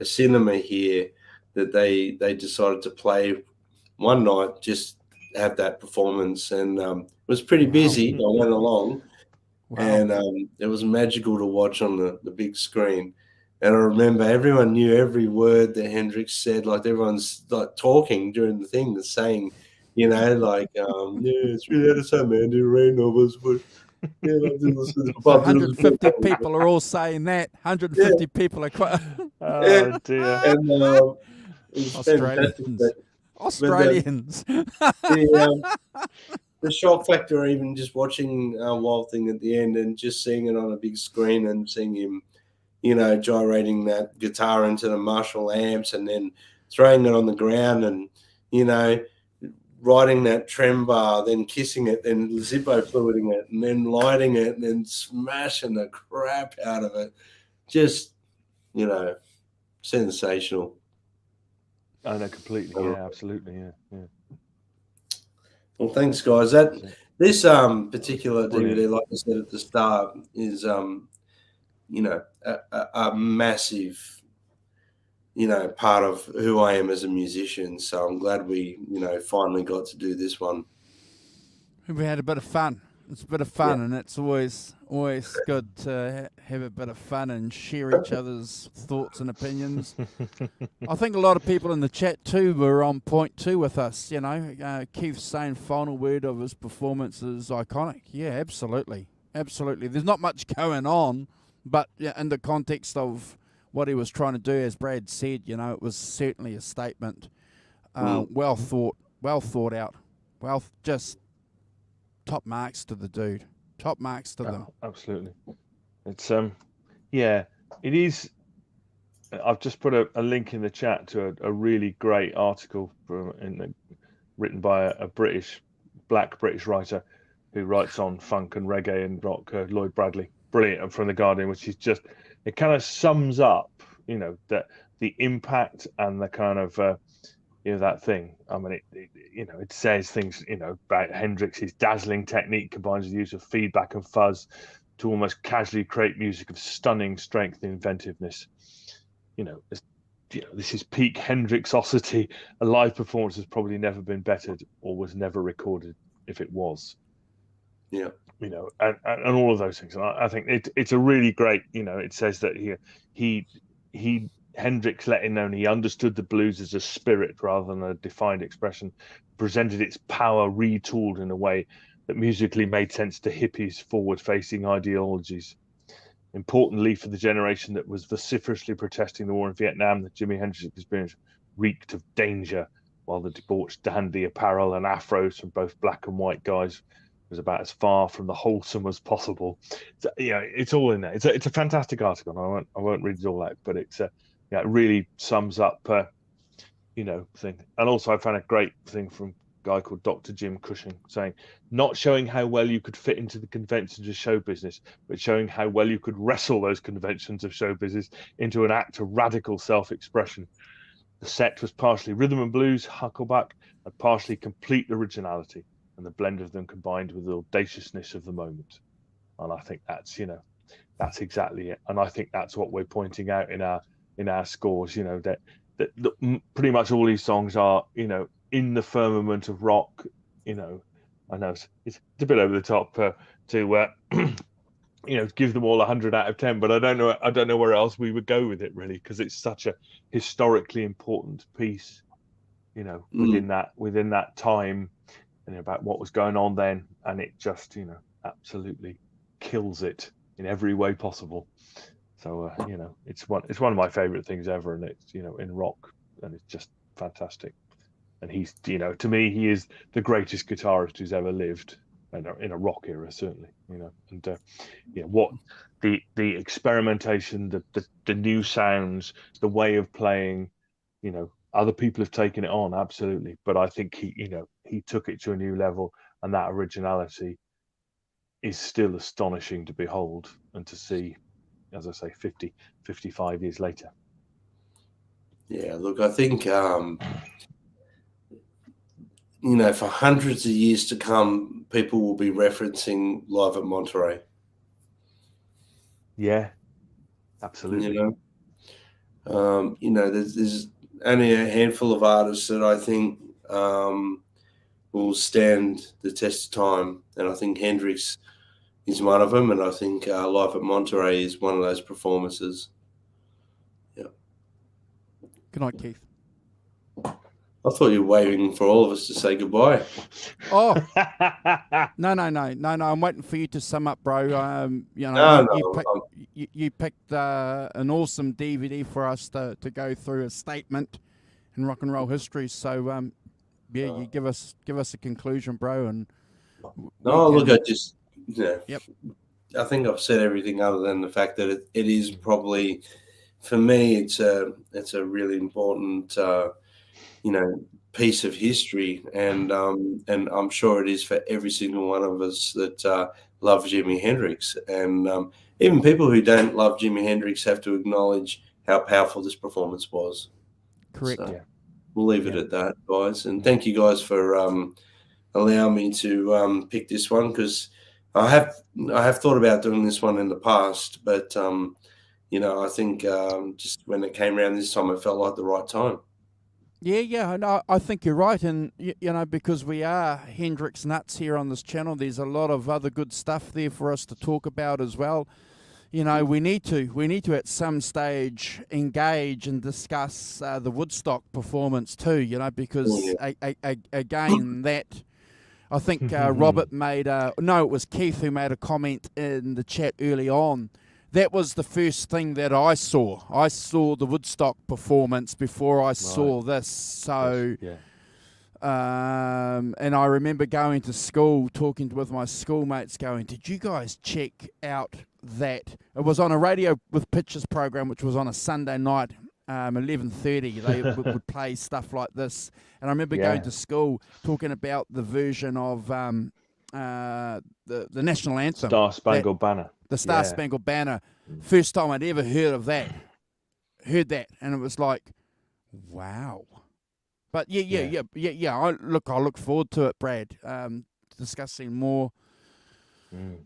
cinema here that they decided to play one night, just have that performance, and it was pretty busy. I went along, and it was magical to watch on the big screen. And I remember everyone knew every word that Hendrix said. Like everyone's like talking during the thing, saying, it's really out of time, man. The rain overs, but 150 people are all saying that. 150 people are quite. Oh dear. And Australians. The shock factor, even just watching Wild Thing at the end and just seeing it on a big screen and seeing him, gyrating that guitar into the Marshall amps and then throwing it on the ground and, riding that trem bar, then kissing it, then Zippo fluiding it, and then lighting it, and then smashing the crap out of it. Just, sensational. I know completely. Yeah, absolutely. Yeah. Well, thanks, guys. This particular DVD, like I said at the start, is a massive, part of who I am as a musician. So I'm glad we, finally got to do this one. We had a bit of fun. It's a bit of fun, and it's always good to have a bit of fun and share each other's thoughts and opinions. I think a lot of people in the chat too were on point too with us. Keith's saying final word of his performance is iconic. Yeah, absolutely. There's not much going on, but in the context of what he was trying to do, as Brad said, it was certainly a statement. Well thought out. Just top marks to the dude. Top marks to them. Absolutely. It's it is. I've just put a link in the chat to a really great article written by a black British writer who writes on funk and reggae and rock, Lloyd Bradley. brilliant, and from the Guardian, which is just, it kind of sums up, you know, that the impact and the kind of you know, that thing. I mean, you know, it says things, you know, about Hendrix's dazzling technique combines the use of feedback and fuzz to almost casually create music of stunning strength and inventiveness. You know, this is peak Hendrixosity. A live performance has probably never been bettered or was never recorded if it was. Yeah. You know, and all of those things. And I think it's a really great, you know, it says that he Hendrix let him know he understood the blues as a spirit rather than a defined expression, presented its power retooled in a way that musically made sense to hippies' forward-facing ideologies. Importantly, for the generation that was vociferously protesting the war in Vietnam, the Jimi Hendrix experience reeked of danger, while the debauched dandy apparel and afros from both black and white guys was about as far from the wholesome as possible. So, you know, it's all in there. It's a fantastic article. I won't read it all out, but it's yeah, it really sums up, you know, thing. And also, I found a great thing from a guy called Dr. Jim Cushing saying, not showing how well you could fit into the conventions of show business, but showing how well you could wrestle those conventions of show business into an act of radical self-expression. The set was partially rhythm and blues, Huckleback, and partially complete originality, and the blend of them combined with the audaciousness of the moment. And I think that's, you know, that's exactly it. And I think that's what we're pointing out in our scores, you know, that pretty much all these songs are, you know, in the firmament of rock. You know, I know it's a bit over the top to you know, give them all 100 out of 10, but I don't know where else we would go with it, really, because it's such a historically important piece, you know, within that time, and about what was going on then, and it just, you know, absolutely kills it in every way possible. So you know, it's one of my favorite things ever, and it's, you know, in rock, and it's just fantastic. And he's, you know, to me, he is the greatest guitarist who's ever lived, in a rock era, certainly, you know. And you know, what the experimentation, the new sounds, the way of playing, you know, other people have taken it on, absolutely, but I think he took it to a new level, and that originality is still astonishing to behold and to see, as I say, 55 years later. Yeah, look, I think you know, for hundreds of years to come, people will be referencing Live at Monterey. Yeah, absolutely. You know, there's only a handful of artists that I think will stand the test of time, and I think Hendrix is one of them, and I think Live at Monterey is one of those performances. Yeah. Good night, Keith. I thought you were waiting for all of us to say goodbye. Oh, no. I'm waiting for you to sum up, bro. You know, you picked an awesome DVD for us to go through a statement in rock and roll history. So, yeah, you give us a conclusion, bro. And look, I just, yeah. Yep. I think I've said everything other than the fact that it is probably, for me, it's a really important, you know, piece of history, and I'm sure it is for every single one of us that love Jimi Hendrix, and even people who don't love Jimi Hendrix have to acknowledge how powerful this performance was. Correct. So we'll leave it at that, guys, and thank you guys for allowing me to pick this one, because I have thought about doing this one in the past, but you know, I think just when it came around this time, it felt like the right time. Yeah, and I think you're right, and you know, because we are Hendrix nuts here on this channel, there's a lot of other good stuff there for us to talk about as well. You know, we need to at some stage engage and discuss the Woodstock performance too. You know, because again, that I think Robert made it was Keith who made a comment in the chat early on. That was the first thing that I saw. I saw the Woodstock performance before I saw this. So, and I remember going to school, talking with my schoolmates, going, "Did you guys check out that?" It was on a Radio with Pictures program, which was on a Sunday night, 11:30. They would play stuff like this, and I remember going to school talking about the version of the national anthem, Star Spangled Banner. the Star Spangled Banner. First time I'd ever heard that, and it was like, wow. But yeah. I look forward to it, Brad. Discussing more. Who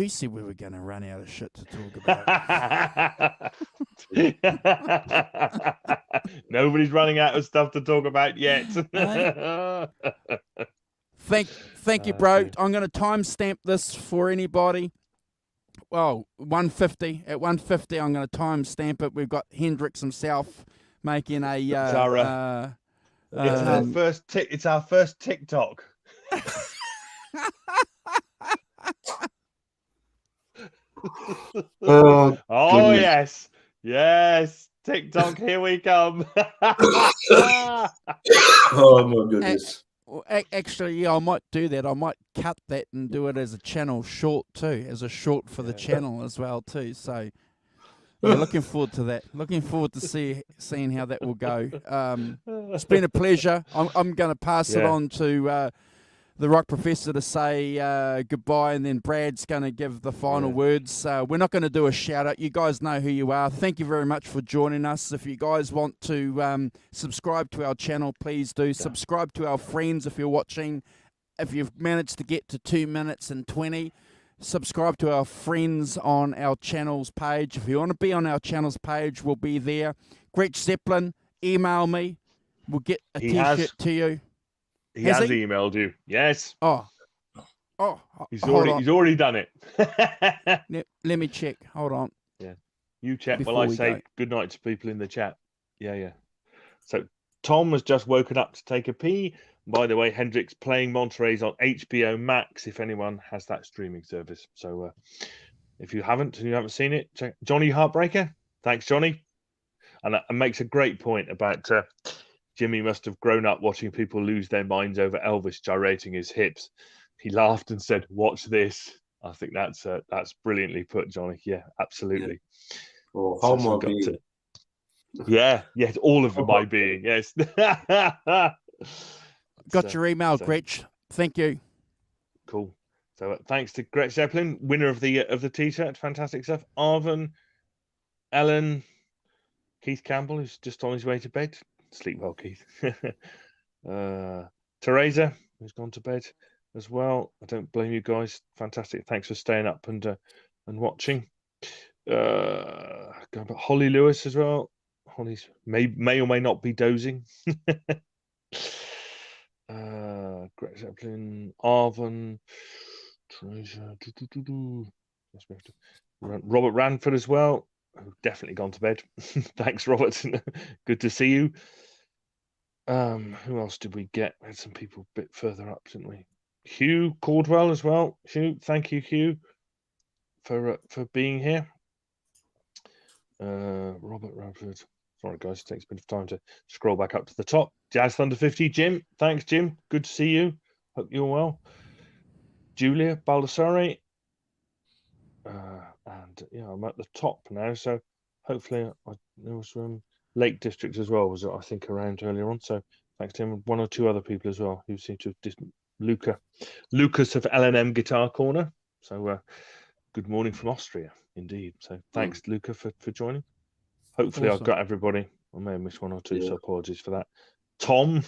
said we were going to run out of shit to talk about? Nobody's running out of stuff to talk about yet. Thank you, bro. I'm going to timestamp this for anybody. Well, 150. At 150, I'm going to timestamp it. We've got Hendrix himself making a. It's our first TikTok. Oh yes, TikTok, here we come. Oh my goodness. Actually, I might do that. I might cut that and do it as a channel short too, as a short for the channel as well too. So yeah, looking forward to that. Looking forward to seeing how that will go. It's been a pleasure. I'm going to pass it on to the Rock Professor to say goodbye, and then Brad's going to give the final words. We're not going to do a shout out. You guys know who you are. Thank you very much for joining us. If you guys want to subscribe to our channel, please do. Subscribe to our friends if you're watching. If you've managed to get to 2 minutes and 20, subscribe to our friends on our channel's page. If you want to be on our channel's page, we'll be there. Gretch Zeppelin, email me. We'll get a T-shirt to you. He has emailed you. Yes. Oh. He's already done it. Let me check. Hold on. Yeah. You check while I say good night to people in the chat. Yeah. So Tom has just woken up to take a pee. By the way, Hendrix playing Monterey's on HBO Max if anyone has that streaming service. So if you haven't and you haven't seen it, check Johnny Heartbreaker. Thanks, Johnny. And that makes a great point about Jimmy must have grown up watching people lose their minds over Elvis gyrating his hips. He laughed and said, "Watch this." I think that's brilliantly put, Johnny. Yeah, absolutely. Well, hold my beer. Yes, all of my being. Yes. Got your email, Gretch. Thank you. Cool. So thanks to Gretch Zeppelin, winner of the T-shirt. Fantastic stuff. Arvin, Ellen, Keith Campbell, who's just on his way to bed. Sleep well, Keith. Teresa, who's gone to bed as well. I don't blame you guys. Fantastic. Thanks for staying up and watching. Holly Lewis as well. Holly's may or may not be dozing. Greg Zeppelin, Arvin, Teresa, Robert Ranford as well. Definitely gone to bed. Thanks, Robert. Good to see you. Who else did we get? We had some people a bit further up, didn't we? Hugh Caldwell as well. Hugh, thank you, Hugh, for being here. Robert Ranford. Sorry, guys, it takes a bit of time to scroll back up to the top. Jazz Thunder 50, Jim. Thanks, Jim. Good to see you. Hope you're well. Julia Baldassare. And yeah, I'm at the top now, so hopefully there was Lake District as well, was I think around earlier on. So thanks to him, one or two other people as well who seem to have Lucas of LNM Guitar Corner. So good morning from Austria, indeed. So thanks, Luca, for joining. Hopefully I've got everybody. I may have missed one or two, so apologies for that. Tom,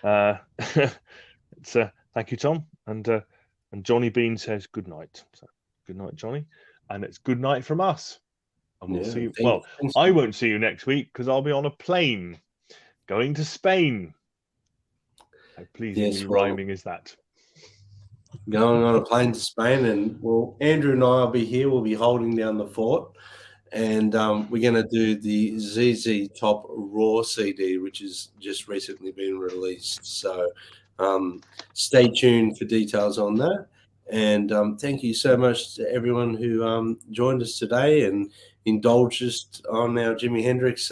thank you, Tom, and Johnny Bean says good night. So good night, Johnny, and it's good night from us. And we'll see you. Well, I won't see you next week because I'll be on a plane going to Spain. How pleasingly rhyming is that? Going on a plane to Spain, and well, Andrew and I will be here. We'll be holding down the fort, and we're going to do the ZZ Top Raw CD, which has just recently been released. So stay tuned for details on that. And thank you so much to everyone who joined us today and indulged us on our Jimi Hendrix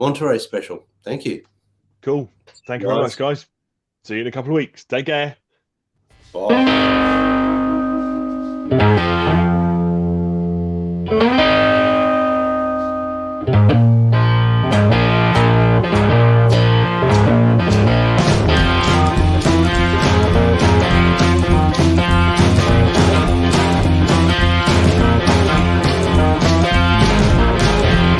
Monterey special. Thank you. Cool. Thank you very much, guys. See you in a couple of weeks. Take care. Bye.